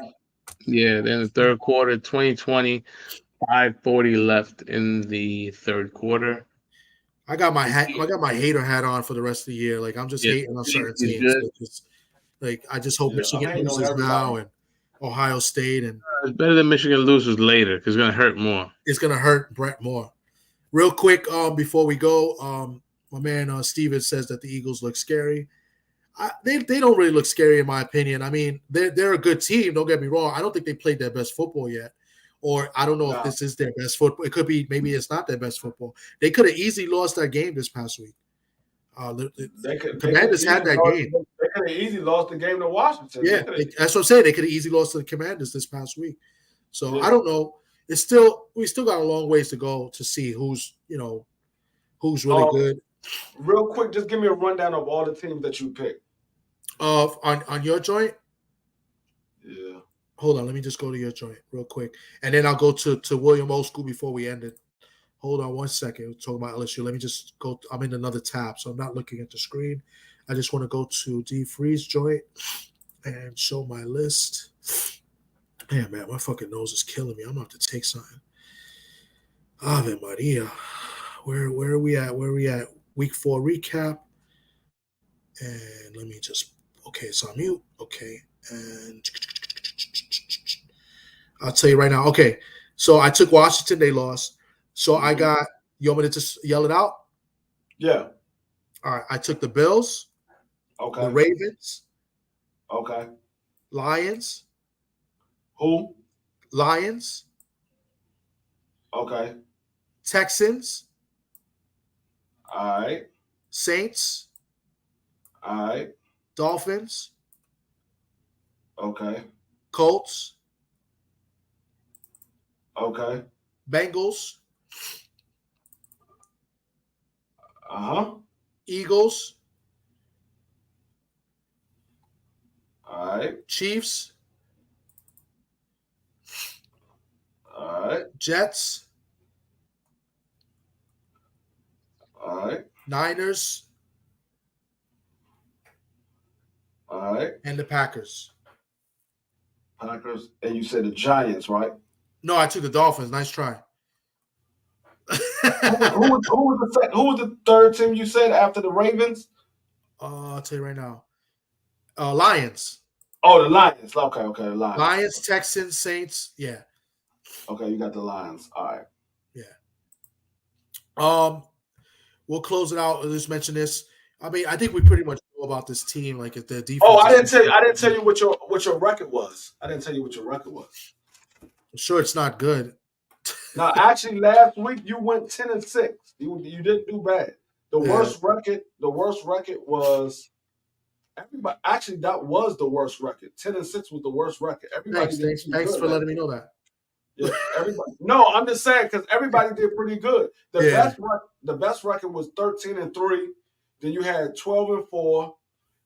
Speaker 2: yeah, then the third quarter, 2020, 5:40 left in the third quarter.
Speaker 1: I got my hater hat on for the rest of the year. Like I'm just hating on certain teams. I just hope Michigan loses now and Ohio State and
Speaker 2: it's better than Michigan loses later because it's gonna hurt more.
Speaker 1: It's gonna hurt Brett more. Real quick, before we go, my man Steven says that the Eagles look scary. They don't really look scary in my opinion. I mean, they're a good team. Don't get me wrong. I don't think they played their best football yet. Or I don't know if this is their best football. It could be, maybe it's not their best football. They could have easily lost that game this past week. The Commanders had that game.
Speaker 3: They could have easily lost the game to Washington.
Speaker 1: Yeah, that's what I'm saying. They could have easily lost to the Commanders this past week. So I don't know. We still got a long ways to go to see who's really good.
Speaker 3: Real quick, just give me a rundown of all the teams that you picked.
Speaker 1: On your joint?
Speaker 3: Yeah.
Speaker 1: Hold on, let me just go to your joint real quick. And then I'll go to William Old School before we end it. Hold on one second. We're talking about LSU. Let me just go. I'm in another tab, so I'm not looking at the screen. I just want to go to D Freeze joint and show my list. Damn, man, my fucking nose is killing me. I'm going to have to take something. Ave Maria. Where are we at? Where are we at? Week 4 recap. And let me just, okay, so I'm mute. Okay. And I'll tell you right now. Okay. So I took Washington. They lost. So I got, you want me to just yell it out?
Speaker 3: Yeah.
Speaker 1: All right. I took the Bills.
Speaker 3: Okay.
Speaker 1: The Ravens.
Speaker 3: Okay.
Speaker 1: Lions.
Speaker 3: Who?
Speaker 1: Lions.
Speaker 3: Okay.
Speaker 1: Texans.
Speaker 3: All right.
Speaker 1: Saints.
Speaker 3: All right.
Speaker 1: Dolphins.
Speaker 3: Okay.
Speaker 1: Colts.
Speaker 3: Okay.
Speaker 1: Bengals. Eagles.
Speaker 3: All right.
Speaker 1: Chiefs.
Speaker 3: All right.
Speaker 1: Jets.
Speaker 3: All right.
Speaker 1: Niners.
Speaker 3: All right.
Speaker 1: And the Packers.
Speaker 3: Packers. And you said the Giants, right?
Speaker 1: No, I took the Dolphins. Nice try.
Speaker 3: who was the third team you said after the Ravens?
Speaker 1: I'll tell you right now. Lions.
Speaker 3: Oh, the Lions. Okay, Lions.
Speaker 1: Lions, Texans, Saints. Yeah.
Speaker 3: Okay, you got the Lions. All right.
Speaker 1: Yeah. We'll close it out. Let's mention this. I mean, I think we pretty much know about this team. Like if their defense.
Speaker 3: Oh, I didn't tell you what your record was. I didn't tell you what your record was.
Speaker 1: I'm sure it's not good.
Speaker 3: Now, actually, last week you went 10-6. You didn't do bad. The worst record was everybody. Actually, that was the worst record. 10-6 was the worst record. Everybody
Speaker 1: Thanks for letting me know that.
Speaker 3: Yeah, everybody. No, I'm just saying because everybody did pretty good. The best record was 13-3. Then you had 12-4,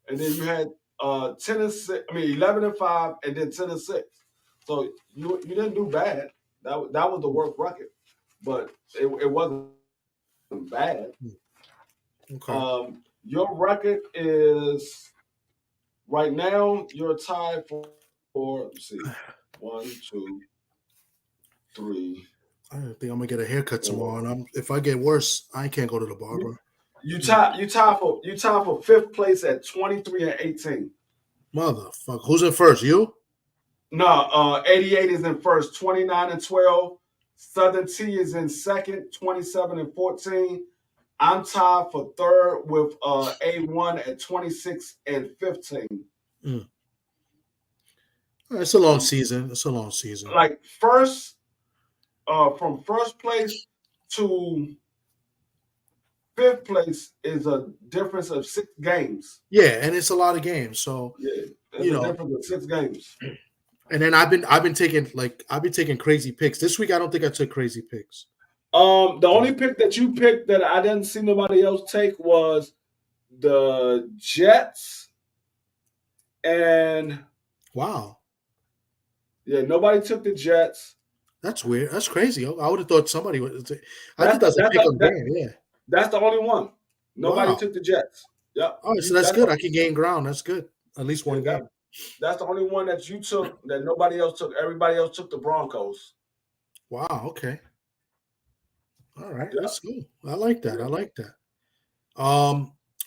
Speaker 3: and then you had 10-6. I mean 11-5, and then 10-6. So you didn't do bad. That was the worst record, but it wasn't bad.
Speaker 1: Okay.
Speaker 3: Your record is right now. You're tied for let's see, 1, 2, 3.
Speaker 1: I don't think I'm gonna get a haircut tomorrow. And if I get worse, I can't go to the barber.
Speaker 3: You tie for fifth place at 23-18.
Speaker 1: Motherfucker, who's in first? You?
Speaker 3: No, 88 is in first, 29-12. Southern T is in second, 27-14. I'm tied for third with A1 at 26-15.
Speaker 1: It's a long season.
Speaker 3: Like first, from first place to fifth place is a difference of 6 games.
Speaker 1: Yeah, and it's a lot of games. So
Speaker 3: it's a difference of 6 games.
Speaker 1: And then I've been taking crazy picks. This week I don't think I took crazy picks.
Speaker 3: The only pick that you picked that I didn't see nobody else take was the Jets. And
Speaker 1: wow.
Speaker 3: Yeah, nobody took the Jets.
Speaker 1: That's weird. That's crazy. I would have thought somebody would. I think that's a pick of game. Yeah,
Speaker 3: that's the only one. Nobody took the Jets. Yep.
Speaker 1: All right, so that's good. I can gain ground. That's good. At least one game.
Speaker 3: That's the only one that you took that nobody else took. Everybody else took the Broncos.
Speaker 1: Wow. Okay. All right. Yeah. That's cool. I like that.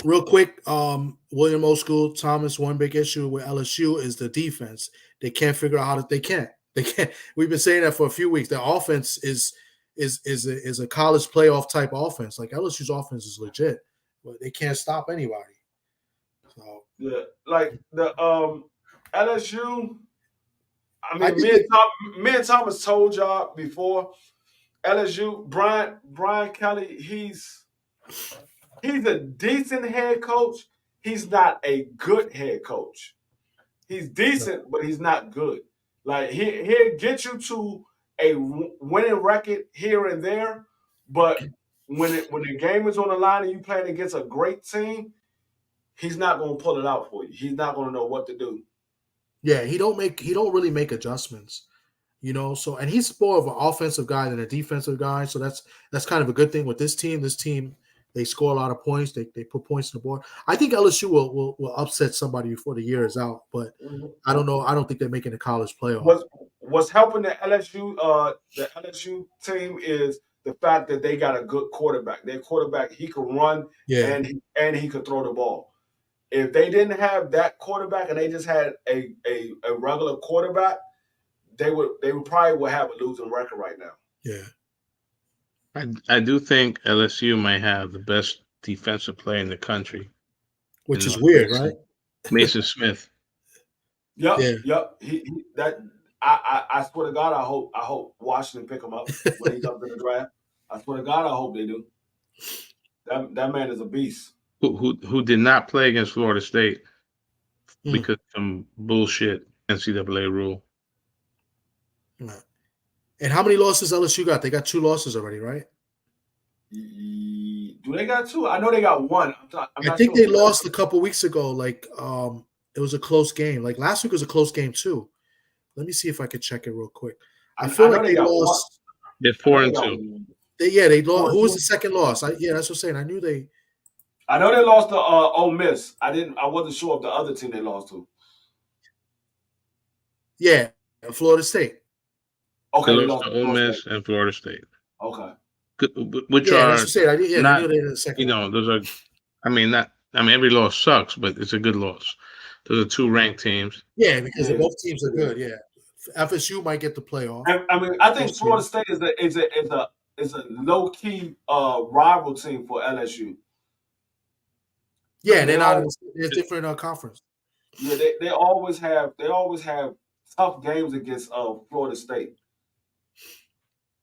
Speaker 1: Real quick, William O. School, Thomas, one big issue with LSU is the defense. They can't figure out how to. They can't. We've been saying that for a few weeks. Their offense is a college playoff type offense. Like LSU's offense is legit, but they can't stop anybody. So
Speaker 3: yeah, like the LSU. I mean, me and Thomas told y'all before. LSU, Brian Kelly, he's a decent head coach. He's not a good head coach. He's decent, but he's not good. Like he'll get you to a winning record here and there, but when the game is on the line and you playing against a great team, he's not going to pull it out for you. He's not going to know what to do.
Speaker 1: Yeah, he don't really make adjustments. So and he's more of an offensive guy than a defensive guy. So that's kind of a good thing with this team. This team, they score a lot of points. They put points on the board. I think LSU will upset somebody before the year is out, but I don't know. I don't think they're making the college playoff.
Speaker 3: What's helping the LSU team is the fact that they got a good quarterback. Their quarterback, he can run and he could throw the ball. If they didn't have that quarterback and they just had a regular quarterback, they would probably have a losing record right now.
Speaker 1: Yeah.
Speaker 2: I do think LSU might have the best defensive player in the country.
Speaker 1: Which is weird, right?
Speaker 2: Mason Smith.
Speaker 3: Yep. Yeah. Yep. I swear to God, I hope Washington pick him up when he comes in the draft. I swear to God, I hope they do. That man is a beast.
Speaker 2: Who did not play against Florida State because of some bullshit NCAA rule.
Speaker 1: And how many losses LSU got? They got 2 losses already, right?
Speaker 3: Do they got 2? I know they got 1.
Speaker 1: I think they lost a couple weeks ago. Like it was a close game. Like last week was a close game too. Let me see if I can check it real quick. I feel like they lost.
Speaker 2: They're 4-2.
Speaker 1: They lost. Who was the second loss? That's what I'm saying. I knew they.
Speaker 3: I know they lost to Ole Miss. I wasn't sure of the other team they lost to.
Speaker 1: Yeah, Florida State.
Speaker 2: Okay, they lost to Ole Miss and Florida State.
Speaker 3: Okay.
Speaker 2: Which are
Speaker 1: not, I knew they were the second.
Speaker 2: Those are. Every loss sucks, but it's a good loss. Those are 2 ranked teams.
Speaker 1: Yeah, because both teams are good. Yeah, FSU might get the playoff.
Speaker 3: I think Florida State is a low key rival team for LSU.
Speaker 1: Yeah, they're not. It's different conference.
Speaker 3: Yeah, they always have tough games against Florida State.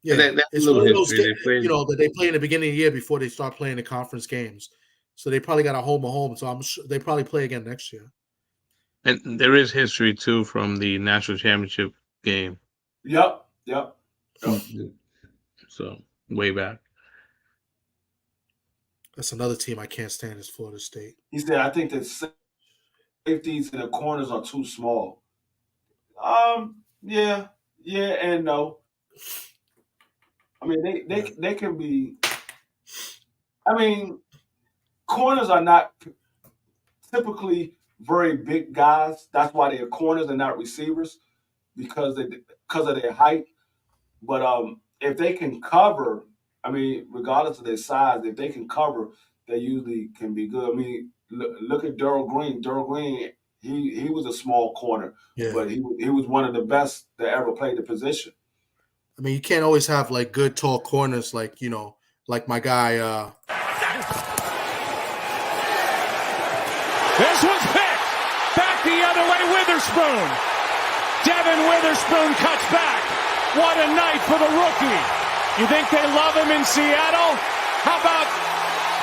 Speaker 1: Yeah,
Speaker 2: that's
Speaker 1: it's
Speaker 2: a little
Speaker 1: one of those
Speaker 2: history.
Speaker 1: games, that they play in the beginning of the year before they start playing the conference games. So they probably got a home. So I'm sure they probably play again next year.
Speaker 2: And there is history too from the national championship game.
Speaker 3: Yep.
Speaker 2: So way back.
Speaker 1: That's another team I can't stand is Florida State.
Speaker 3: He said, I think the safeties and the corners are too small. Yeah and no. I mean, they can be. I mean, corners are not typically very big guys. That's why they're corners and not receivers because of their height. But if they can cover, I mean, regardless of their size, if they can cover, they usually can be good. I mean, look at Darrell Green. Darrell Green, he was a small corner, but he was one of the best that ever played the position.
Speaker 1: I mean, you can't always have like good tall corners, like like my guy.
Speaker 4: This was picked back the other way. Witherspoon. Devin Witherspoon cuts back. What a night for the rookie. You think they love him in Seattle? How about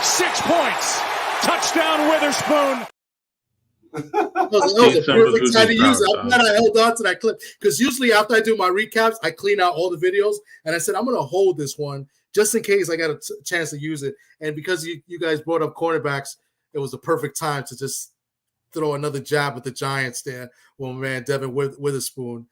Speaker 4: 6 points? Touchdown Witherspoon.
Speaker 1: That was a perfect time to use it. I'm glad I held on to that clip because usually after I do my recaps, I clean out all the videos, and I said I'm going to hold this one just in case I got a chance to use it. And because you guys brought up cornerbacks, it was the perfect time to just throw another jab at the Giants there. Well, man, Devin Witherspoon.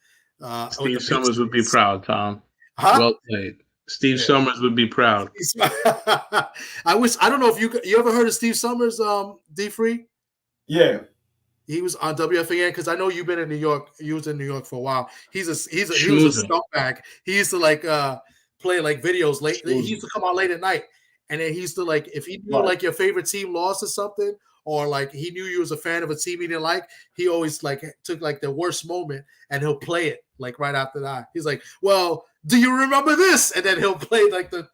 Speaker 2: Steve Summers would be proud, Tom.
Speaker 1: Huh?
Speaker 2: Well played. Steve Summers would be proud.
Speaker 1: I don't know if you ever heard of Steve Summers, D Free?
Speaker 3: Yeah.
Speaker 1: He was on WFAN because I know you've been in New York. You was in New York for a while. He was a scumbag. He used to like play like videos late. He used to come out late at night, and then he used to like if he knew like your favorite team lost or something, or like he knew you was a fan of a team he didn't like. He always like took like the worst moment and he'll play it like right after that. He's like, "Well, do you remember this?" And then he'll play like the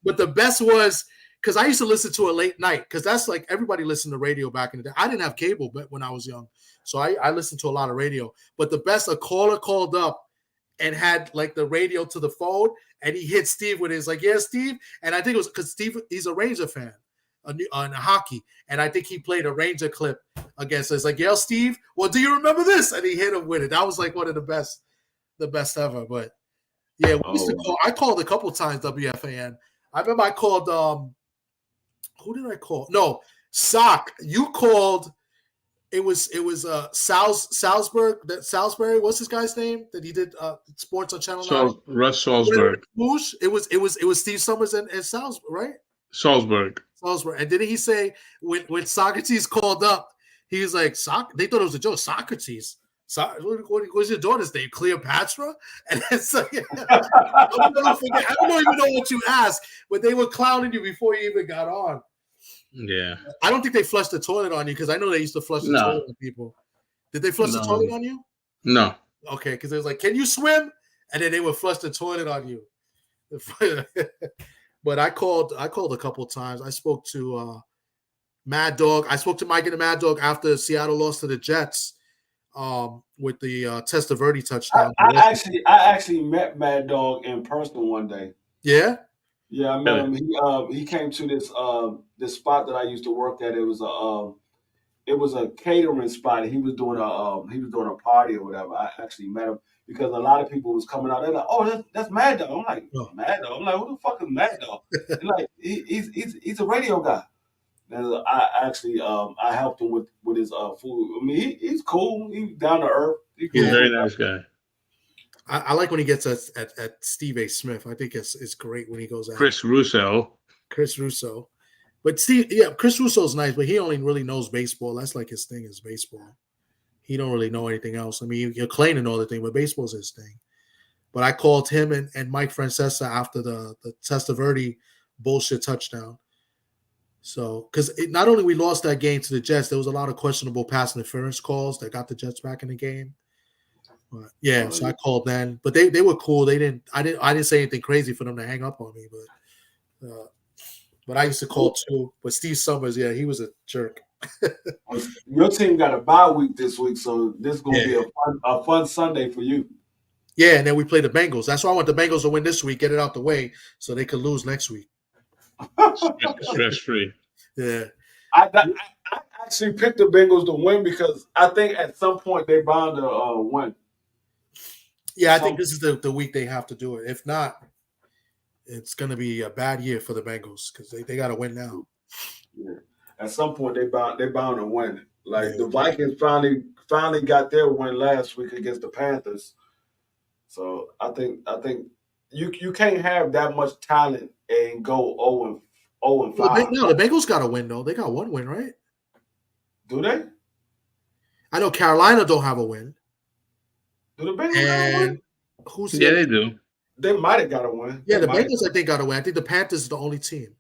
Speaker 1: But the best was. Because I used to listen to it late night, because that's like everybody listened to radio back in the day. I didn't have cable but when I was young, so I listened to a lot of radio. But the best, a caller called up and had like the radio to the phone, and he hit Steve with his like, "Yeah, Steve," and I think it was because Steve, he's a Ranger fan on hockey, and I think he played a Ranger clip against us. Like, "Yeah, Steve, well, do you remember this?" And he hit him with it. That was like one of the best ever. But yeah, we used to call. I called a couple times WFAN. I remember I called. Who did I call? No, Sock. You called. It was Salzburg. That Salisbury. What's this guy's name? That he did sports on Channel 9.
Speaker 2: Russ Salzburg.
Speaker 1: It was Steve Summers and Salzburg, right?
Speaker 2: Salzburg.
Speaker 1: And didn't he say when Socrates called up, he was like, they thought it was a joke. Socrates. What's your daughter's name? Cleopatra? And it's like, I don't even know what you asked, but they were clowning you before you even got on.
Speaker 2: Yeah.
Speaker 1: I don't think they flushed the toilet on you because I know they used to flush the toilet on people. Did they flush the toilet on you?
Speaker 2: No.
Speaker 1: Okay, because it was like, "Can you swim?" And then they would flush the toilet on you. But I called a couple of times. I spoke to Mad Dog. I spoke to Mike and the Mad Dog after Seattle lost to the Jets. With the Testaverde touchdown.
Speaker 3: I actually met Mad Dog in person one day.
Speaker 1: Yeah?
Speaker 3: Yeah, I met him. He came to this spot that I used to work at. It was a catering spot. He was doing a party or whatever. I actually met him because a lot of people was coming out. They're like, "Oh, that's Mad Dog." I'm like, "Mad Dog?" I'm like, "Who the fuck is Mad Dog?" And like, he's a radio guy. And I actually I helped him with his food. I mean, he's cool. He's down to earth.
Speaker 2: He's a very nice guy.
Speaker 1: I like when he gets at Steve A. Smith. I think it's great when he goes at
Speaker 2: Chris Russo.
Speaker 1: But Chris Russo's nice, but he only really knows baseball. That's like his thing is baseball. He don't really know anything else. I mean, you're claiming all the thing, but baseball's his thing. But I called him and Mike Francesa after the Testaverde bullshit touchdown. So, because not only we lost that game to the Jets, there was a lot of questionable pass interference calls that got the Jets back in the game. But yeah, so I called then, but they were cool. I didn't say anything crazy for them to hang up on me, But I used to call too. But Steve Summers, yeah, he was a jerk.
Speaker 3: Your team got a bye week this week, so this is gonna be
Speaker 1: Yeah.
Speaker 3: a fun Sunday for you.
Speaker 1: Yeah, and then we play the Bengals. That's why I want the Bengals to win this week, get it out the way, so they could lose next week.
Speaker 2: Stress free.
Speaker 1: Yeah.
Speaker 3: I actually picked the Bengals to win because I think at some point they bound to win.
Speaker 1: Yeah, I think this is the week they have to do it. If not, it's going to be a bad year for the Bengals because they got to win now.
Speaker 3: Yeah. At some point they bound to win. Like the Vikings finally got their win last week against the Panthers. So I think you can't have that much talent and go 0-5.
Speaker 1: No, the Bengals got a win though. They got one win, right?
Speaker 3: Do they?
Speaker 1: I know Carolina don't have a win.
Speaker 3: Do the Bengals got a win?
Speaker 2: Who's they do.
Speaker 3: They might have got a win.
Speaker 1: Yeah, the Bengals I think got a win. I think the Panthers is the only team.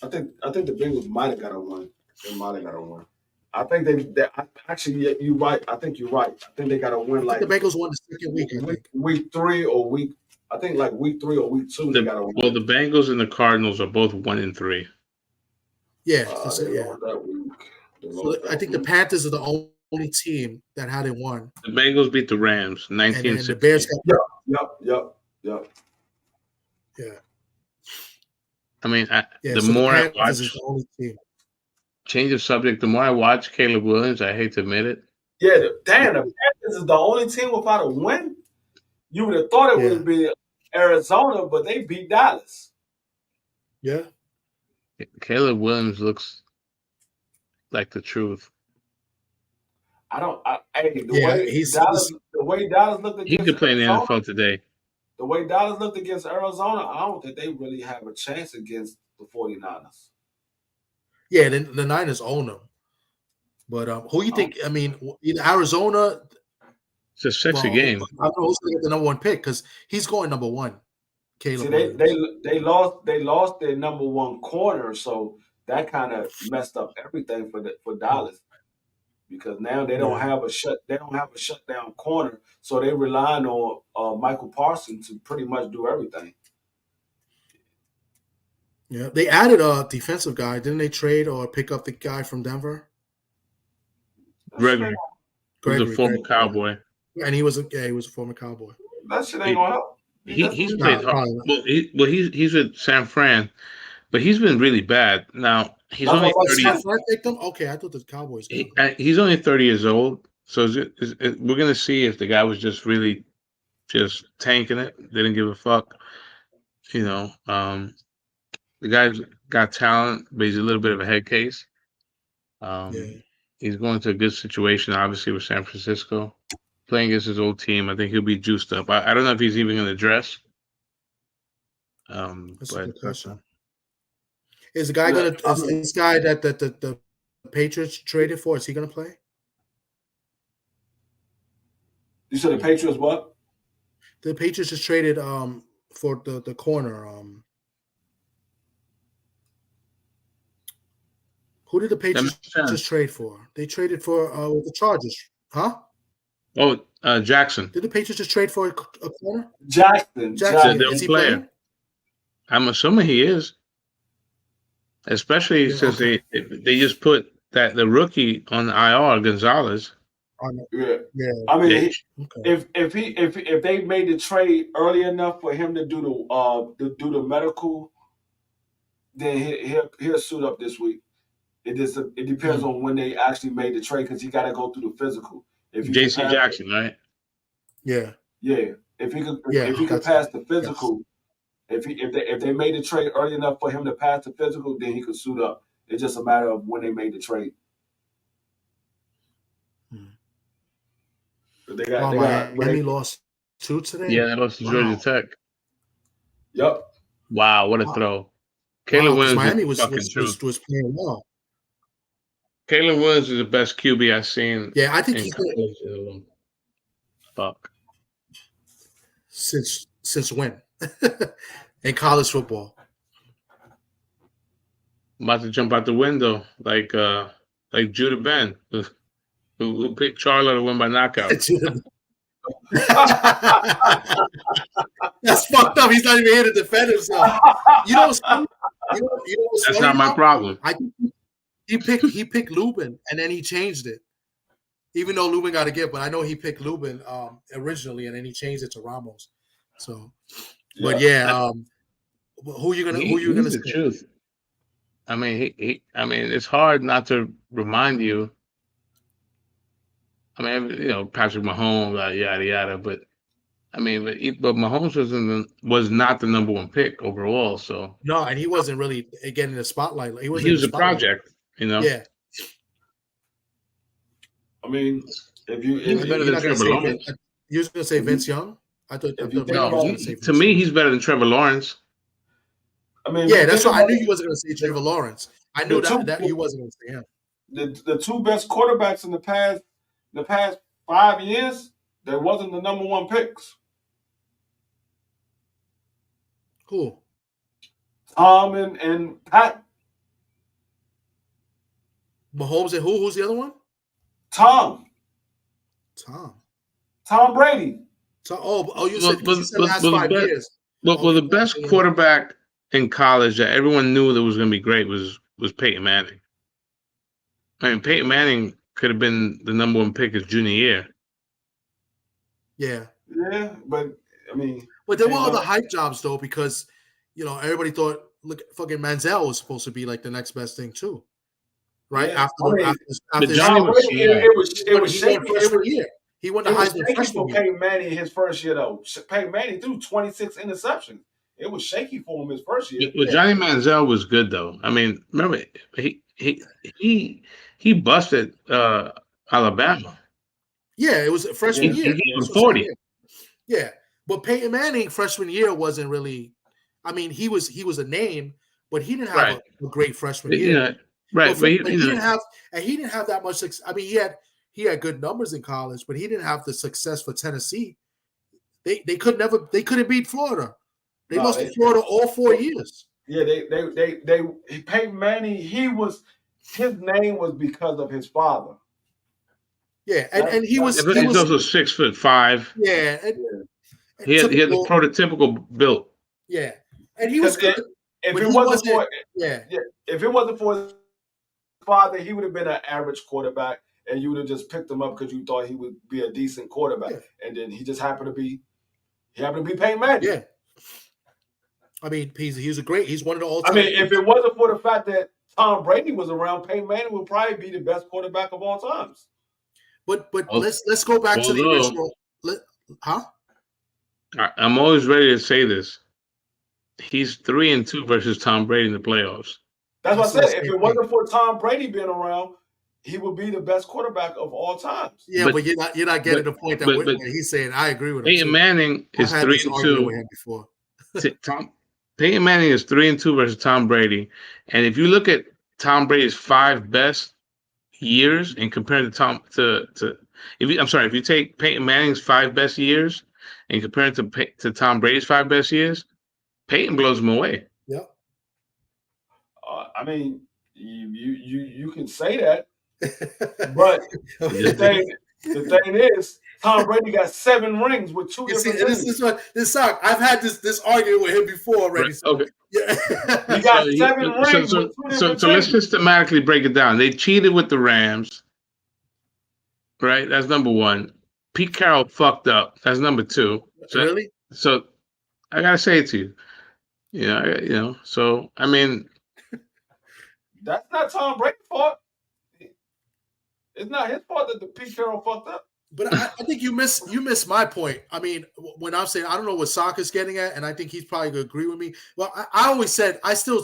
Speaker 3: I think the Bengals might have got a win. They might have got a win. I think they actually you're right. I think you're right. I think they got a win like
Speaker 1: the Bengals won the second week. I think
Speaker 3: week 3 or week. I think like week 3 or week 2 they got a win.
Speaker 2: Well, the Bengals and the Cardinals are both 1-3.
Speaker 1: Yeah,
Speaker 3: yeah.
Speaker 1: So I think the Panthers are the only team that hadn't won.
Speaker 2: The Bengals beat the Rams 19-16.
Speaker 1: And the Bears got
Speaker 3: Yep.
Speaker 1: Yeah.
Speaker 2: I mean,
Speaker 1: the
Speaker 2: more I
Speaker 1: Panthers
Speaker 2: watch,
Speaker 1: is the only team.
Speaker 2: Change of subject. The more I watch Caleb Williams, I hate to admit it.
Speaker 3: Yeah, the Panthers is the only team without a win. You would have thought it would have been Arizona, but they beat Dallas.
Speaker 1: Yeah.
Speaker 2: Caleb Williams looks like the truth.
Speaker 3: The way Dallas looked against
Speaker 2: he could play in the
Speaker 3: Arizona,
Speaker 2: NFL today.
Speaker 3: The way Dallas looked against Arizona, I don't think they really have a chance against the 49ers.
Speaker 1: Yeah, the Niners own them. But who you think? I mean, in Arizona,
Speaker 2: it's a sexy game.
Speaker 1: I don't know who's going to get the number 1 pick because he's going number 1. Caleb.
Speaker 3: They lost their number 1 corner, so that kind of messed up everything for Dallas because now they don't have a shutdown corner, so they relying on Michael Parsons to pretty much do everything.
Speaker 1: Yeah, they added a defensive guy. Didn't they trade or pick up the guy from Denver?
Speaker 2: Gregory. He's a former Cowboy.
Speaker 1: And he was a former Cowboy.
Speaker 3: That shit ain't gonna help.
Speaker 2: He's played hard. He's with San Fran, but he's been really bad. Now he's only 30.
Speaker 1: Okay, I thought the Cowboys.
Speaker 2: He's only 30 years old, so we're gonna see if the guy was just really just tanking it, didn't give a fuck. You know, the guy's got talent, but he's a little bit of a head case. He's going to a good situation, obviously, with San Francisco. Playing against his old team, I think he'll be juiced up. I don't know if he's even going to dress.
Speaker 1: That's a good question. Is the guy going to? Is this guy that the Patriots traded for? Is he going to play?
Speaker 3: You said the Patriots what?
Speaker 1: The Patriots just traded for the corner. Who did the Patriots just trade for? They traded for the Chargers, huh?
Speaker 2: Oh, Jackson.
Speaker 1: Did the Patriots just trade for a corner?
Speaker 3: Jackson.
Speaker 1: Is he playing?
Speaker 2: I'm assuming he is. Especially since they just put the rookie on the IR, Gonzalez.
Speaker 3: Yeah. I mean, if they made the trade early enough for him to do the medical, then he'll suit up this week. It depends on when they actually made the trade because he got to go through the physical.
Speaker 2: J.C. Jackson, right?
Speaker 1: Yeah.
Speaker 3: Yeah. If he could pass the physical, if they made the trade early enough for him to pass the physical, then he could suit up. It's just a matter of when they made the trade.
Speaker 1: Miami lost 2 today.
Speaker 2: Yeah, they lost to Georgia Tech.
Speaker 3: Yep.
Speaker 2: Wow, what a throw! Caleb Williams
Speaker 1: Miami was playing well.
Speaker 2: Caleb Williams is the best QB I've seen.
Speaker 1: Yeah, I think he's good.
Speaker 2: Fuck.
Speaker 1: Since when? In college football.
Speaker 2: I'm about to jump out the window like Judah Ben, who picked Charlo to win by knockout.
Speaker 1: That's fucked up. He's not even here to defend himself. You know, what's
Speaker 2: That's
Speaker 1: funny,
Speaker 2: not my
Speaker 1: Rob?
Speaker 2: problem.
Speaker 1: I think he picked Lubin and then he changed it. Even though Lubin got a gift, but I know he picked Lubin originally and then he changed it to Ramos. So, but yeah, who you gonna
Speaker 2: He's
Speaker 1: say?
Speaker 2: the truth. I mean, it's hard not to remind you. I mean, Patrick Mahomes, yada yada, but I mean, but Mahomes was not the number one pick overall. So
Speaker 1: No, and he wasn't really getting the spotlight. He wasn't.
Speaker 2: he was
Speaker 1: in
Speaker 2: a
Speaker 1: the spotlight.
Speaker 2: project,
Speaker 1: Yeah.
Speaker 3: I mean, if
Speaker 2: he's better than Trevor Lawrence.
Speaker 1: You was gonna say Vince Young? I thought
Speaker 3: you
Speaker 1: Vince
Speaker 3: think
Speaker 1: was
Speaker 3: about-
Speaker 1: gonna say
Speaker 2: To me, he's better than Trevor Lawrence.
Speaker 3: I mean,
Speaker 1: Yeah, that's why I knew you wasn't gonna say Trevor Lawrence. I knew
Speaker 3: the
Speaker 1: that you wasn't gonna say him.
Speaker 3: The two best quarterbacks in the past 5 years, they wasn't the number one picks.
Speaker 1: Who?
Speaker 3: Tom and Pat.
Speaker 1: Mahomes and who? Who's the other one?
Speaker 3: Tom Brady.
Speaker 1: You said last 5 years.
Speaker 2: Well, the best quarterback in college that everyone knew that was going to be great was Peyton Manning. I mean, Peyton Manning could have been the number one pick his junior year.
Speaker 1: Yeah.
Speaker 3: Yeah, but I mean,
Speaker 1: but there were all the hype jobs though, because everybody thought fucking Manziel was supposed to be like the next best thing too, right?
Speaker 3: Yeah.
Speaker 1: After
Speaker 2: Johnny
Speaker 3: it was shaky.
Speaker 1: Freshman year. He won the Heisman
Speaker 3: shaky
Speaker 1: freshman
Speaker 3: for
Speaker 1: year.
Speaker 3: Peyton Manning his first year though. Peyton Manning threw 26 interceptions. It was shaky for him his first year.
Speaker 2: Well, Johnny Manziel was good though. I mean, remember he busted Alabama.
Speaker 1: Yeah, it was a freshman year.
Speaker 2: He was 40.
Speaker 1: Yeah, but Peyton Manning freshman year wasn't really. I mean, he was a name, but he didn't have a great freshman year.
Speaker 2: Right,
Speaker 1: but he didn't have that much success. I mean, he had good numbers in college, but he didn't have the success for Tennessee. They couldn't beat Florida. They lost to Florida all 4 years.
Speaker 3: Yeah, Peyton Manning, his name was because of his father.
Speaker 1: Yeah, and he was
Speaker 2: also 6'5".
Speaker 1: Yeah,
Speaker 2: he had the prototypical build.
Speaker 1: Yeah, and he was good.
Speaker 3: If it wasn't for his father, he would have been an average quarterback, and you would have just picked him up because you thought he would be a decent quarterback, and then he just happened to be Peyton Manning.
Speaker 1: Yeah. I mean, he's one of the all-time.
Speaker 3: I mean, if it wasn't for the fact that Tom Brady was around, Peyton Manning would probably be the best quarterback of all times.
Speaker 1: But let's go back to the original.
Speaker 2: I'm always ready to say this. He's 3-2 versus Tom Brady in the playoffs.
Speaker 3: That's what I said. If it wasn't for Tom Brady being around, he would be the best quarterback of all times.
Speaker 1: Yeah, but you're not getting the point that he's saying. I agree with him.
Speaker 2: Peyton Manning is 3-2
Speaker 1: with him before.
Speaker 2: Peyton Manning is 3-2 versus Tom Brady, and if you look at Tom Brady's 5 best years and compare if you take Peyton Manning's 5 best years and compare it to Tom Brady's 5 best years, Peyton blows him away.
Speaker 1: Yep.
Speaker 3: I mean, you can say that, but the thing is, Tom Brady got 7 rings with 2 different teams.
Speaker 1: I've had this argument with him before already.
Speaker 2: Right. Okay.
Speaker 3: Yeah. He got 7 rings with 2 different teams.
Speaker 2: So let's systematically break it down. They cheated with the Rams. Right? That's number 1. Pete Carroll fucked up. That's number 2.
Speaker 1: Really?
Speaker 2: So I gotta say it to you. So I mean,
Speaker 3: that's not Tom Brady's fault. It's not his fault that the Pete Carroll fucked up.
Speaker 1: But I think you miss my point. I mean, when I'm saying I don't know what Sokka's getting at, and I think he's probably gonna agree with me. Well, I always said I still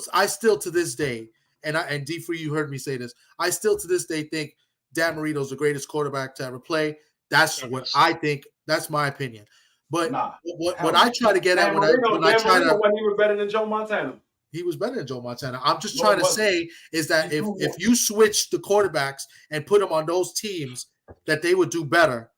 Speaker 1: to this day, and D Free, you heard me say this. I still to this day think Dan Marino's the greatest quarterback to ever play. That's what I think. That's my opinion. But what I try to get at when I try to,
Speaker 3: wasn't even better than Joe Montana.
Speaker 1: He was better than Joe Montana. I'm just trying to say is that if you switch the quarterbacks and put them on those teams, that they would do better,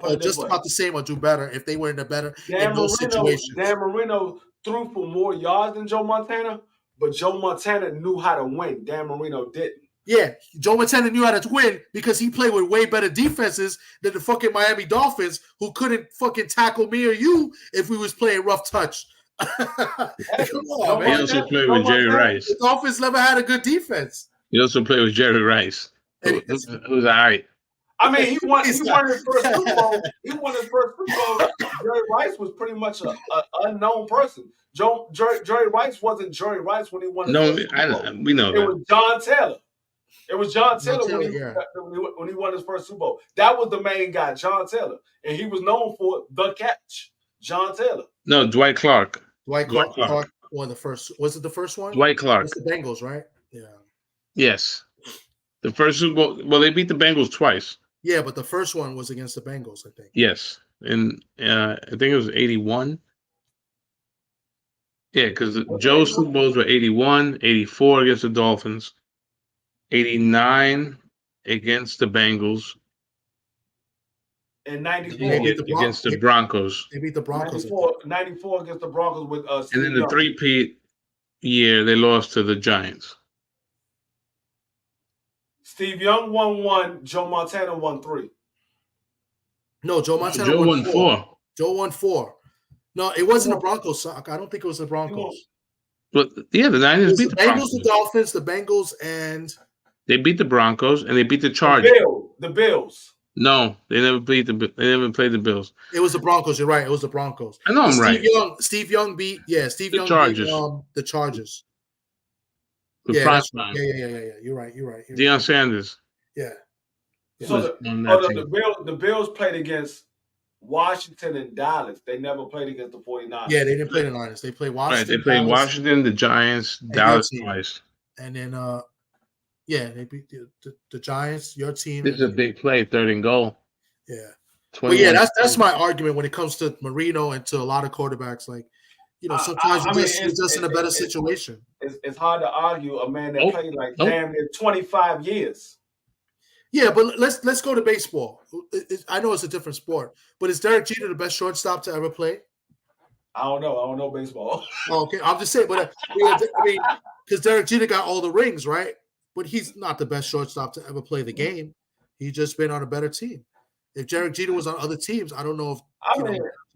Speaker 1: or just about the same or do better if they were in those situations.
Speaker 3: Dan Marino threw for more yards than Joe Montana, but Joe Montana knew how to win. Dan Marino didn't.
Speaker 1: Yeah, Joe Montana knew how to win because he played with way better defenses than the fucking Miami Dolphins, who couldn't fucking tackle me or you if we was playing rough touch Come on,
Speaker 2: He
Speaker 1: man.
Speaker 2: also played with Jerry Rice.
Speaker 1: The Dolphins never had a good defense.
Speaker 2: He also played with Jerry Rice, who's all right.
Speaker 3: I mean, he won his first Super Bowl. He won his first Super Bowl. Jerry Rice was pretty much an unknown person. Jerry Rice wasn't Jerry Rice when he won his first Super Bowl.
Speaker 2: We know
Speaker 3: it
Speaker 2: that.
Speaker 3: was John Taylor. It was John Taylor when he won his first Super Bowl. That was the main guy, John Taylor. And he was known for the catch, John Taylor.
Speaker 2: No, Dwight Clark.
Speaker 1: Dwight Clark won the first. Was it the first one?
Speaker 2: Dwight Clark.
Speaker 1: It's the Bengals, right? Yeah.
Speaker 2: Yes. The first Super Bowl. Well, they beat the Bengals twice.
Speaker 1: Yeah, but the first one was against the Bengals, I think.
Speaker 2: Yes. And I think it was 81. Yeah, because Joe's Super Bowls were 81, 84 against the Dolphins, 89 against the Bengals,
Speaker 3: and 94
Speaker 2: against the Broncos.
Speaker 1: They beat the Broncos.
Speaker 3: 94 against the Broncos with us.
Speaker 2: And then the three-peat year, they lost to the Giants.
Speaker 3: Steve Young won 1, Joe Montana won 3.
Speaker 1: No, Joe Montana won 4. Joe won 4. No, it wasn't the Broncos. I don't think it was the Broncos.
Speaker 2: But yeah, the Niners beat the
Speaker 1: Bengals, the Dolphins, the Bengals, and
Speaker 2: they beat the Broncos and they beat the Chargers.
Speaker 3: The Bills.
Speaker 2: No, they never played the Bills.
Speaker 1: It was the Broncos. You're right. It was the Broncos.
Speaker 2: I know I'm right.
Speaker 1: Steve Young beat the
Speaker 2: Chargers.
Speaker 1: The Chargers.
Speaker 2: Yeah.
Speaker 1: You're right.
Speaker 2: Deion Sanders.
Speaker 1: Yeah.
Speaker 3: So the Bills played against Washington and Dallas. They never played against the 49ers.
Speaker 1: Yeah, they didn't play the Niners. They played Washington.
Speaker 2: Right, they played
Speaker 1: Dallas,
Speaker 2: Washington, the Giants, Dallas twice.
Speaker 1: And then they beat the Giants, your team.
Speaker 2: This is a big play, 3rd and goal.
Speaker 1: Yeah. But yeah, that's my argument when it comes to Marino and to a lot of quarterbacks. Like, sometimes you're just in a better situation.
Speaker 3: It's hard to argue a man that played damn near 25 years.
Speaker 1: Yeah, but let's go to baseball. I know it's a different sport, but is Derek Jeter the best shortstop to ever play?
Speaker 3: I don't know. I don't know baseball.
Speaker 1: Okay, I'm just saying, but I mean, because Derek Jeter got all the rings, right? But he's not the best shortstop to ever play the game. He's just been on a better team. If Derek Jeter was on other teams, I don't know if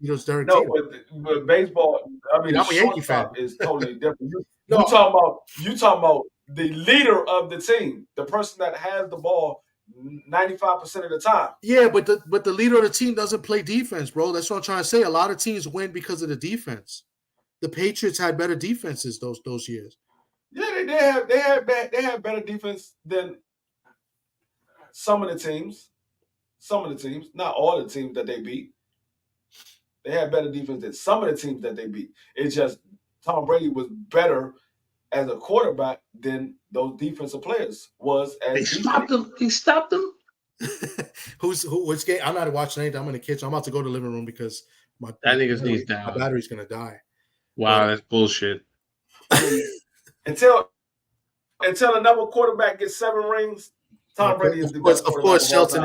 Speaker 1: Jeter's Derek Jeter.
Speaker 3: No, but baseball. I mean,
Speaker 1: I'm a Yankee fan.
Speaker 3: Is totally different. You talking about the leader of the team, the person that has the ball 95% of the time.
Speaker 1: Yeah, but the leader of the team doesn't play defense, bro. That's what I'm trying to say. A lot of teams win because of the defense. The Patriots had better defenses those years.
Speaker 3: Yeah, they had better defense than some of the teams. Some of the teams, not all the teams that they beat. They had better defense than some of the teams that they beat. It's just Tom Brady was better as a quarterback than those defensive players was as
Speaker 2: He stopped them.
Speaker 1: Which game? I'm not watching anything. I'm in the kitchen. I'm about to go to the living room because my battery's gonna die.
Speaker 2: Wow, that's bullshit.
Speaker 3: Until another quarterback gets 7 rings, Tom Brady is the best.
Speaker 1: Of course, Shelton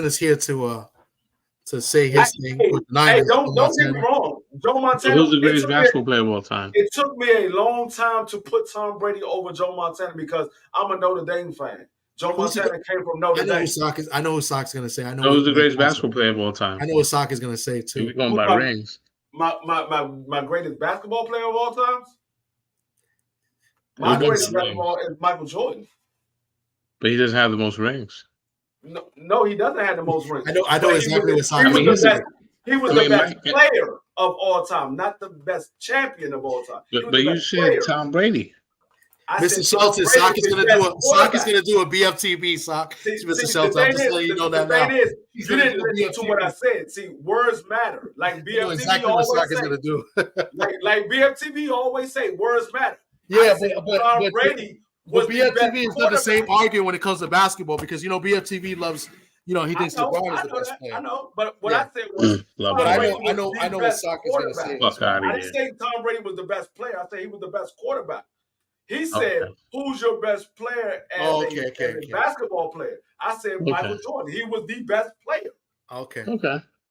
Speaker 1: is here to say his thing.
Speaker 3: Hey, don't get me wrong. Joe Montana.
Speaker 2: Who's the greatest basketball player of all time?
Speaker 3: It took me a long time to put Tom Brady over Joe Montana because I'm a Notre Dame fan. Joe Montana came from Notre Dame.
Speaker 1: I know what Sock's going to say. I know
Speaker 2: who's the greatest basketball player of all time.
Speaker 1: I know what Sock is going to say too.
Speaker 2: We're going by rings.
Speaker 3: My greatest basketball player of all times. My greatest basketball is Michael Jordan.
Speaker 2: But he doesn't have the most rings.
Speaker 3: No, he doesn't have the most rings.
Speaker 1: I know exactly what Sock
Speaker 3: is saying. He was the best player of all time, not the best champion of all time.
Speaker 2: But you said Tom Brady.
Speaker 1: Mr. Shelton, Sock is going to do a BFTB, Sock. Mr. Shelton, I'm just letting you know that now.
Speaker 3: You didn't listen to what I said. See, words matter. Like BFTB
Speaker 1: exactly
Speaker 3: always
Speaker 1: what Sock
Speaker 3: say.
Speaker 1: is going to do.
Speaker 3: like BFTB always say, words matter.
Speaker 1: Yeah,
Speaker 3: but Tom Brady was
Speaker 1: BFTB is not the same argument when it comes to basketball because BFTB loves. He thinks LeBron is the best player.
Speaker 3: I know, but what I said was,
Speaker 1: but I know what Sock is going to say.
Speaker 3: I didn't say Tom Brady was the best player. I said he was the best quarterback. He said, "Who's your best player as a basketball player?" I said, Michael Jordan. He was the best player.
Speaker 1: Okay.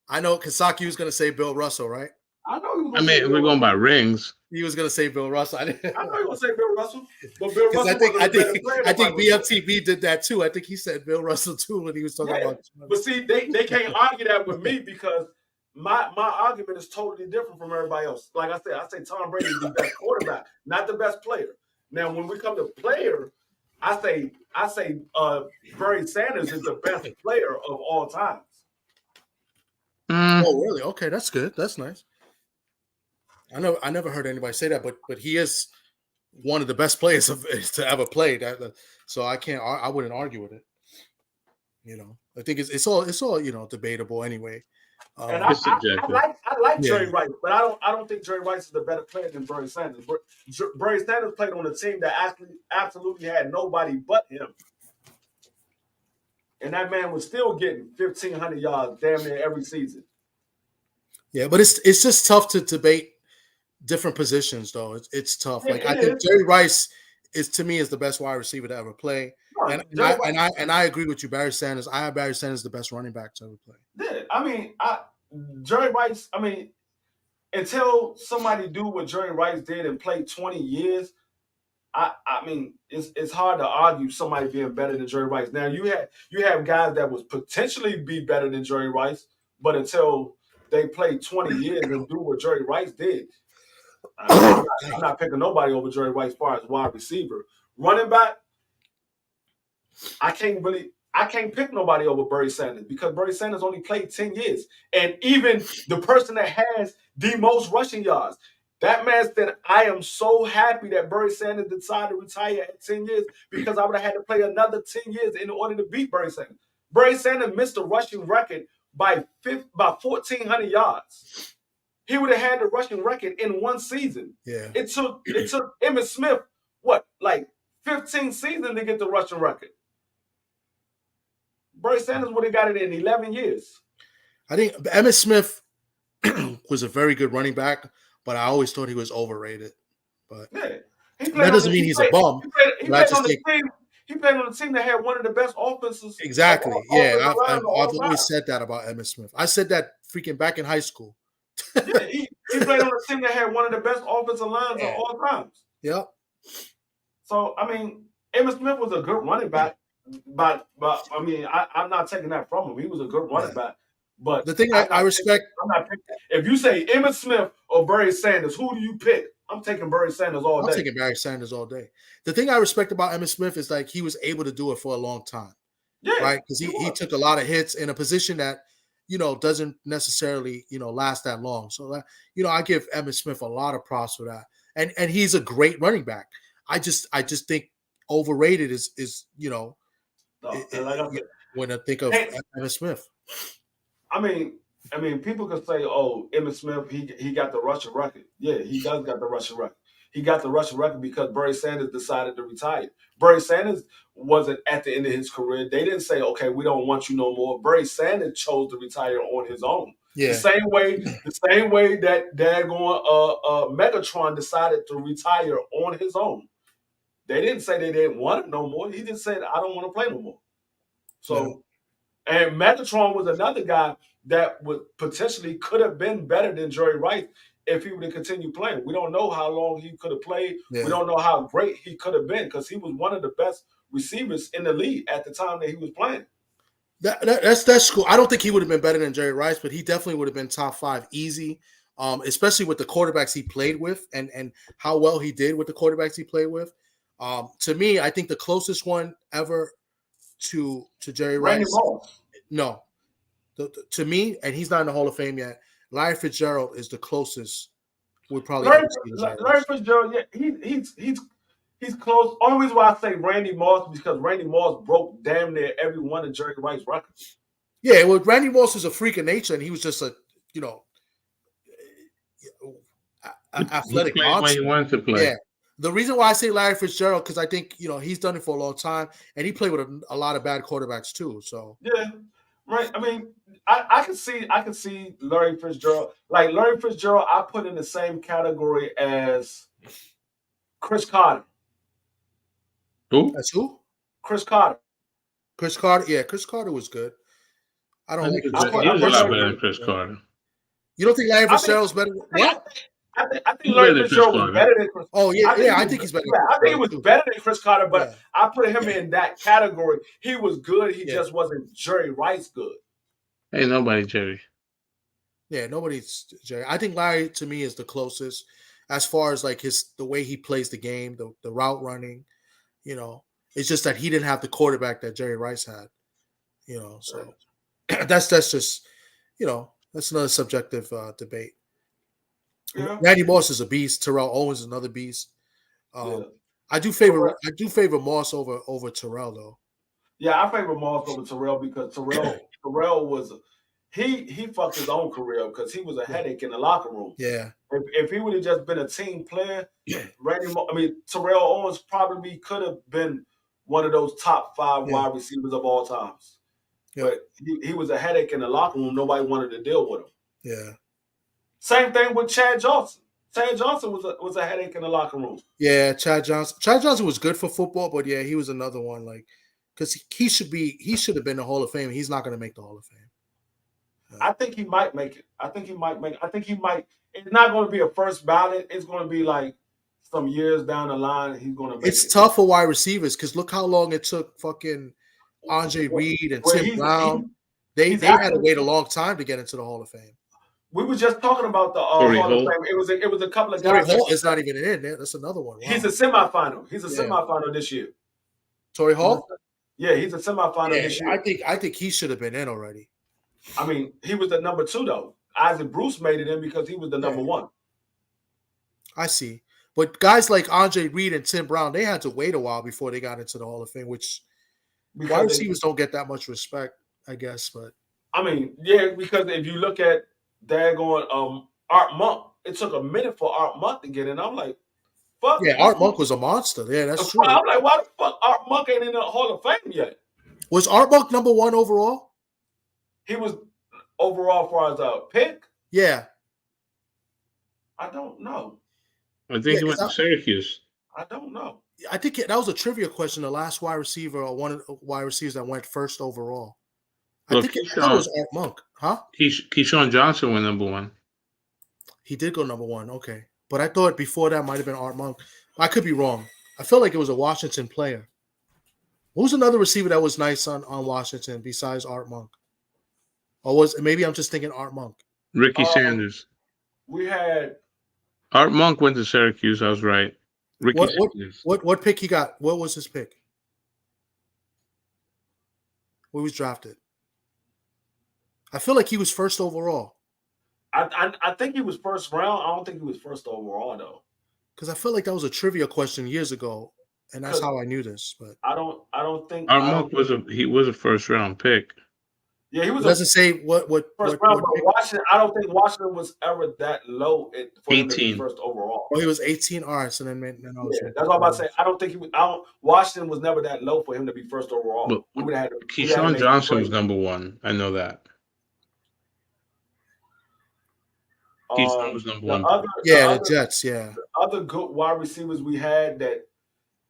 Speaker 1: I know because Saki was going to say Bill Russell, right?
Speaker 3: I know he was.
Speaker 2: We're going by rings.
Speaker 1: He was going to say Bill Russell.
Speaker 3: I know he was going to say Bill Russell, but Bill Russell.
Speaker 1: I think BFTB did that too. I think he said Bill Russell too when he was talking about.
Speaker 3: But see, they can't argue that with me because my argument is totally different from everybody else. Like I say Tom Brady is the best quarterback, not the best player. Now, when we come to player, I say Barry Sanders is the best player of all times.
Speaker 1: Oh, really? Okay, that's good. That's nice. I never heard anybody say that, but he is one of the best players to ever play. So I wouldn't argue with it. I think it's all debatable anyway.
Speaker 3: And I like Jerry Rice, but I don't think Jerry Rice is a better player than Barry Sanders. Barry Sanders played on a team that absolutely had nobody but him, and that man was still getting 1,500 yards damn near every season.
Speaker 1: Yeah, but it's just tough to debate different positions, though. It's tough.
Speaker 3: Yeah,
Speaker 1: I think Jerry Rice is the best wide receiver to ever play. And I agree with you, Barry Sanders. I have Barry Sanders the best running back to ever play.
Speaker 3: Yeah, Jerry Rice. Until somebody do what Jerry Rice did and play 20 years, it's hard to argue somebody being better than Jerry Rice. Now you have guys that was potentially be better than Jerry Rice, but until they play 20 years and do what Jerry Rice did, I'm not picking nobody over Jerry Rice as far as wide receiver. Running back, I can't pick nobody over Barry Sanders because Barry Sanders only played 10 years. And even the person that has the most rushing yards, that man said, I am so happy that Barry Sanders decided to retire at 10 years because I would have had to play another 10 years in order to beat Barry Sanders. Barry Sanders missed the rushing record by 1,400 yards. He would have had the rushing record in one season.
Speaker 1: Yeah.
Speaker 3: It took Emmitt Smith, 15 seasons to get the rushing record. Barry Sanders would have got it in 11 years.
Speaker 1: I think Emmitt Smith was a very good running back, but I always thought he was overrated. But that doesn't mean he's a bum.
Speaker 3: He played on a team that had one of the best offenses.
Speaker 1: Exactly. Yeah, I've always said that about Emmitt Smith. I said that freaking back in high school.
Speaker 3: Yeah, he played on a team that had one of the best offensive lines of all times.
Speaker 1: Yep.
Speaker 3: So, Emmitt Smith was a good running back. But I'm not taking that from him. He was a good running back. But
Speaker 1: the thing I respect,
Speaker 3: if you say Emmitt Smith or Barry Sanders, who do you pick? I'm taking Barry Sanders all day.
Speaker 1: I'm taking Barry Sanders all day. The thing I respect about Emmitt Smith is he was able to do it for a long time.
Speaker 3: Yeah.
Speaker 1: Right? Because he took a lot of hits in a position that, doesn't necessarily, last that long. So I give Emmitt Smith a lot of props for that. And he's a great running back. I just think overrated is when I think of Emmitt Smith.
Speaker 3: People can say, "Oh, Emmitt Smith, he got the rushing record." Yeah, he does got the rushing record. He got the rushing record because Barry Sanders decided to retire. Barry Sanders wasn't at the end of his career. They didn't say, "Okay, we don't want you no more." Barry Sanders chose to retire on his own.
Speaker 1: Yeah.
Speaker 3: The same way that Megatron decided to retire on his own. They didn't say they didn't want him no more. He just said, I don't want to play no more. So, And Megatron was another guy that potentially could have been better than Jerry Rice if he would have continued playing. We don't know how long he could have played. Yeah. We don't know how great he could have been because he was one of the best receivers in the league at the time that he was playing.
Speaker 1: That's cool. I don't think he would have been better than Jerry Rice, but he definitely would have been top 5 easy, especially with the quarterbacks he played with and how well he did with the quarterbacks he played with. To me, I think the closest one ever to Jerry Rice. No, to me, and he's not in the Hall of Fame yet. Larry Fitzgerald is the closest. Would probably
Speaker 3: Larry Fitzgerald. Yeah, he's close. Only reason why I say Randy Moss is because Randy Moss broke damn near every one of Jerry Rice's records.
Speaker 1: Yeah, well, Randy Moss is a freak of nature, and he was just a athletic monster.
Speaker 2: When he wanted to play.
Speaker 1: Yeah. The reason why I say Larry Fitzgerald because I think he's done it for a long time, and he played with a lot of bad quarterbacks too. So
Speaker 3: yeah, right. I can see Larry Fitzgerald. Like Larry Fitzgerald, I put in the same category as Chris Carter.
Speaker 2: Who?
Speaker 1: That's who?
Speaker 3: Chris Carter.
Speaker 1: Chris Carter. Yeah, Chris Carter was good. I don't think
Speaker 2: he was a lot better than Chris Carter.
Speaker 1: You don't think Larry Fitzgerald's better? What?
Speaker 3: I think Larry Fitzgerald was better than Chris.
Speaker 1: Oh yeah, I think he's better.
Speaker 3: I think he was better than Chris Carter, but I put him in that category. He was good. He just wasn't Jerry Rice good.
Speaker 2: Ain't nobody Jerry.
Speaker 1: Yeah, nobody's Jerry. I think Larry to me is the closest as far as like the way he plays the game, the route running. You know, it's just that he didn't have the quarterback that Jerry Rice had. You know, so that's just that's another subjective debate.
Speaker 3: Yeah.
Speaker 1: Randy Moss is a beast. Terrell Owens is another beast.
Speaker 3: Yeah.
Speaker 1: I do favor Moss over Terrell though.
Speaker 3: Yeah, I favor Moss over Terrell because Terrell was he fucked his own career because he was a headache in the locker room.
Speaker 1: Yeah.
Speaker 3: If he would have just been a team player, Terrell Owens probably could have been one of those top 5 wide receivers of all times. Yeah. But he was a headache in the locker room. Nobody wanted to deal with him.
Speaker 1: Yeah.
Speaker 3: Same thing with Chad Johnson. Chad Johnson was a headache in the locker room.
Speaker 1: Yeah, Chad Johnson. Chad Johnson was good for football, but yeah, he was another one like because he should have been the Hall of Fame. He's not going to make the Hall of Fame.
Speaker 3: I think he might make it. I think he might. It's not going to be a first ballot. It's going to be like some years down the line. He's going to make it.
Speaker 1: It's tough for wide receivers because look how long it took fucking Andre Reed and Tim Brown. They had to wait a long time to get into the Hall of Fame.
Speaker 3: We were just talking about the Hall of Fame. It was a couple of guys.
Speaker 1: Torrey Holt is not even in there. That's another one. Wow.
Speaker 3: He's a semifinal. He's a semifinal this year.
Speaker 1: Torrey Holt?
Speaker 3: Yeah, he's a semifinal this year.
Speaker 1: I think he should have been in already.
Speaker 3: I mean, he was the number 2 though. Isaac Bruce made it in because he was the number 1.
Speaker 1: I see. But guys like Andre Reed and Tim Brown, they had to wait a while before they got into the Hall of Fame, which wide receivers don't get that much respect, I guess. But
Speaker 3: I mean, yeah, because if you look at Art Monk, it took a minute for Art Monk to get in. I'm like, fuck.
Speaker 1: Yeah, Art Monk was a monster. Yeah, that's true.
Speaker 3: I'm like, why the fuck Art Monk ain't in the Hall of Fame yet?
Speaker 1: Was Art Monk number 1 overall?
Speaker 3: He was overall for as a pick?
Speaker 1: Yeah.
Speaker 3: I don't know.
Speaker 2: I think he went to Syracuse.
Speaker 3: I don't know.
Speaker 1: I think that was a trivia question. The last wide receiver or one of the wide receivers that went first overall. I think it was Art Monk. Huh?
Speaker 2: Keyshawn Johnson went number 1.
Speaker 1: He did go number 1. Okay. But I thought before that might have been Art Monk. I could be wrong. I felt like it was a Washington player. Who's another receiver that was nice on Washington besides Art Monk? Or maybe I'm just thinking Art Monk.
Speaker 2: Ricky Sanders.
Speaker 3: We had
Speaker 2: Art Monk went to Syracuse. I was right. Ricky Sanders.
Speaker 1: What pick he got? What was his pick? Where was drafted? I feel like he was first overall.
Speaker 3: I think he was first round. I don't think he was first overall though.
Speaker 1: Because I feel like that was a trivia question years ago, and that's how I knew this. But
Speaker 3: I don't think
Speaker 2: Art Monk was a first round pick.
Speaker 3: Yeah, he was.
Speaker 1: It doesn't say what
Speaker 3: first round, but Washington. I don't think Washington was ever that low for
Speaker 2: 18.
Speaker 3: him to be first overall.
Speaker 1: Oh, he was 18. All right, so then I was
Speaker 3: that's what I'm about to say. I don't think he was. Washington was never that low for him to be first overall.
Speaker 2: But Keyshawn Johnson was number 1. I know that. Keyshawn was number 1.
Speaker 1: The Jets. Yeah.
Speaker 3: The other good wide receivers we had that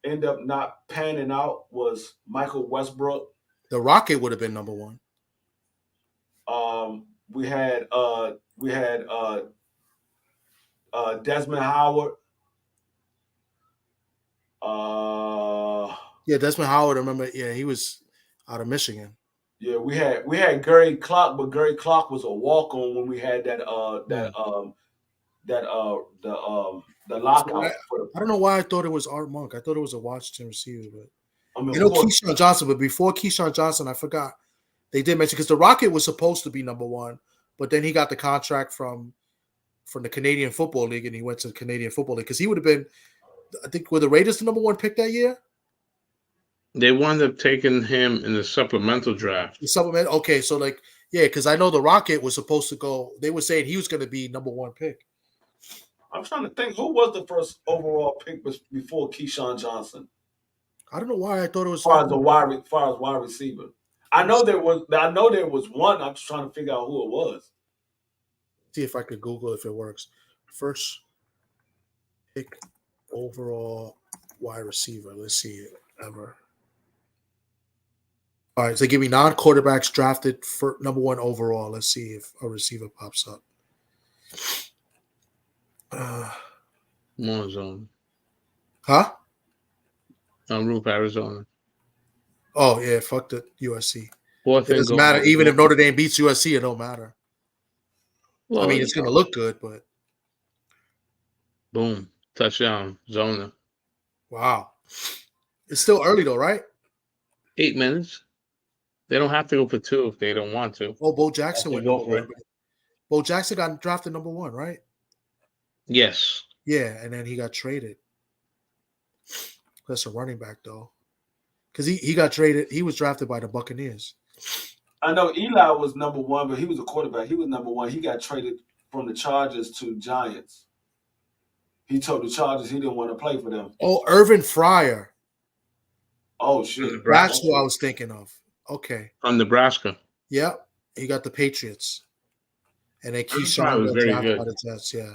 Speaker 3: end up not panning out was Michael Westbrook.
Speaker 1: The Rocket would have been number 1.
Speaker 3: We had Desmond Howard.
Speaker 1: Desmond Howard. I remember. Yeah, he was out of Michigan.
Speaker 3: Yeah, we had Gary Clark, but Gary Clark was a walk-on when we had the lockout.
Speaker 1: I don't know why I thought it was Art Monk. I thought it was a Washington receiver, but Keyshawn Johnson. But before Keyshawn Johnson, I forgot. They did mention because the Rocket was supposed to be number 1, but then he got the contract from the Canadian Football League, and he went to the Canadian Football League because he would have been, I think, were the Raiders the number 1 pick that year?
Speaker 2: They wound up taking him in the supplemental draft.
Speaker 1: Okay, so because I know the Rocket was supposed to go. They were saying he was going to be number 1 pick.
Speaker 3: I'm trying to think who was the first overall pick before Keyshawn Johnson.
Speaker 1: I don't know why I thought it was.
Speaker 3: As far as wide receiver. I know there was one. I'm just trying to figure out who it was.
Speaker 1: See if I could Google if it works. First pick overall wide receiver. Let's see it ever. All right, so give me non-quarterbacks drafted for number 1 overall. Let's see if a receiver pops up.
Speaker 2: More zone.
Speaker 1: Huh?
Speaker 2: Roof, Arizona.
Speaker 1: Oh, yeah, fuck the USC.
Speaker 2: It
Speaker 1: doesn't matter. Even if Notre Dame beats USC, it don't matter.
Speaker 2: Well,
Speaker 1: I mean, it's going to look good, but
Speaker 2: boom, touchdown, Zona.
Speaker 1: wow. It's still early though, right?
Speaker 2: 8 minutes. They don't have to go for 2 if they don't want to.
Speaker 1: Oh, Bo Jackson
Speaker 2: They
Speaker 1: went
Speaker 2: go
Speaker 1: number
Speaker 2: for
Speaker 1: one.
Speaker 2: it.
Speaker 1: Bo Jackson got drafted number 1, right?
Speaker 2: Yes.
Speaker 1: Yeah, and then he got traded. That's a running back though, because he got traded. He was drafted by the Buccaneers.
Speaker 3: I know Eli was number 1, but he was a quarterback. He was number 1. He got traded from the Chargers to Giants. He told the Chargers he didn't want to play for them.
Speaker 1: Oh, Irvin Fryer.
Speaker 3: Oh shit!
Speaker 1: That's who I was thinking of. Okay.
Speaker 2: From Nebraska.
Speaker 1: Yep. He got the Patriots. And then
Speaker 2: Irvin
Speaker 1: Keyshawn
Speaker 2: Fryer was
Speaker 1: got
Speaker 2: very
Speaker 1: drafted
Speaker 2: good.
Speaker 1: by the Jets. Yeah.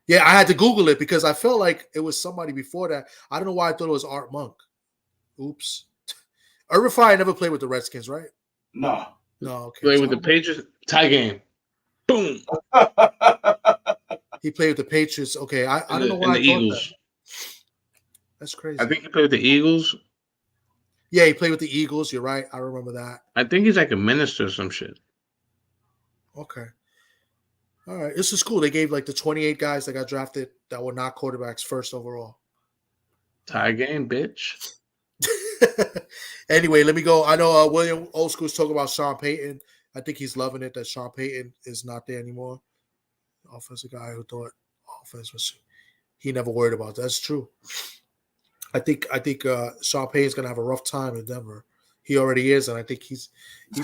Speaker 1: Yeah, I had to Google it because I felt like it was somebody before that. I don't know why I thought it was Art Monk. Oops. Irvin Fryer never played with the Redskins, right?
Speaker 3: No.
Speaker 1: No, okay.
Speaker 2: Play with the Patriots. Tie game. Boom.
Speaker 1: He played with the Patriots. Okay. I don't know why I thought
Speaker 2: Eagles.
Speaker 1: that. That's crazy.
Speaker 2: I think he played with the Eagles.
Speaker 1: Yeah, he played with the Eagles. You're right. I remember that.
Speaker 2: I think he's like a minister or some shit.
Speaker 1: Okay. All right. This is cool. They gave like the 28 guys that got drafted that were not quarterbacks first overall.
Speaker 2: Tie game, bitch.
Speaker 1: Anyway, let me go. I know William Old School's talking about Sean Payton. I think he's loving it that Sean Payton is not there anymore. Offensive guy who thought offense was he never worried about that. That's true. I think Sean Payton's gonna have a rough time in Denver. He already is, and I think he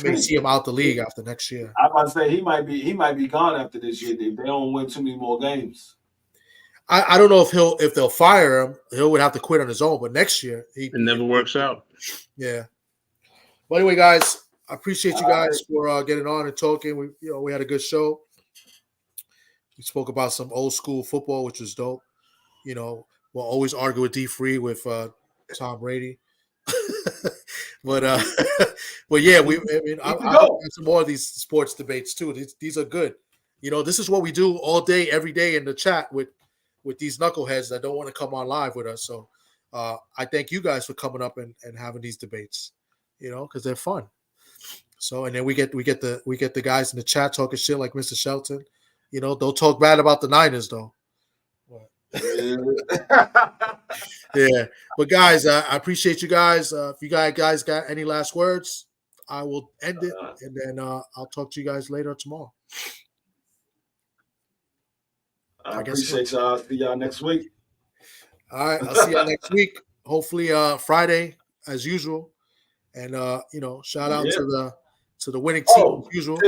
Speaker 1: may see him out the league after next year.
Speaker 3: I'm about to say he might be gone after this year if they don't win too many more games.
Speaker 1: I don't know if they'll fire him. He would have to quit on his own. But next year,
Speaker 2: it never works out.
Speaker 1: Yeah. But anyway, guys, I appreciate you guys for getting on and talking. We had a good show. We spoke about some old school football, which was dope. We'll always argue with D Free with Tom Brady. but yeah, I hope some more of these sports debates too. These are good. This is what we do all day, every day in the chat with these knuckleheads that don't want to come on live with us. So I thank you guys for coming up and having these debates, because they're fun. So, and then we get the guys in the chat talking shit like Mr. Shelton. Don't talk bad about the Niners though. Yeah, but guys, I appreciate you guys. If you guys got any last words, I will end it, and then I'll talk to you guys later tomorrow.
Speaker 3: I appreciate y'all. I'll see y'all next week.
Speaker 1: All right, I'll see y'all next week. Hopefully, Friday as usual, and shout out to the winning team as usual.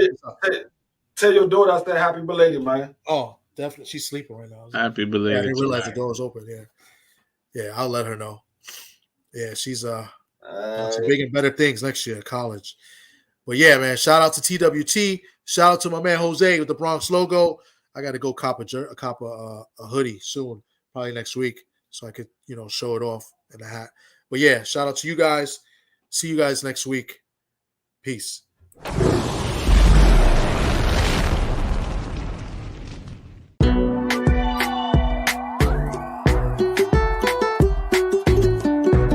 Speaker 3: Tell your daughter I said happy belated, man.
Speaker 1: Oh, definitely, she's sleeping right now.
Speaker 2: Happy belated.
Speaker 1: I didn't realize the door was open. Yeah, I'll let her know. Yeah, she's some big and better things next year at college. But yeah, man, shout out to TWT. Shout out to my man Jose with the Bronx logo. I got to go cop a hoodie soon, probably next week, so I could show it off in a hat. But yeah, shout out to you guys. See you guys next week. Peace.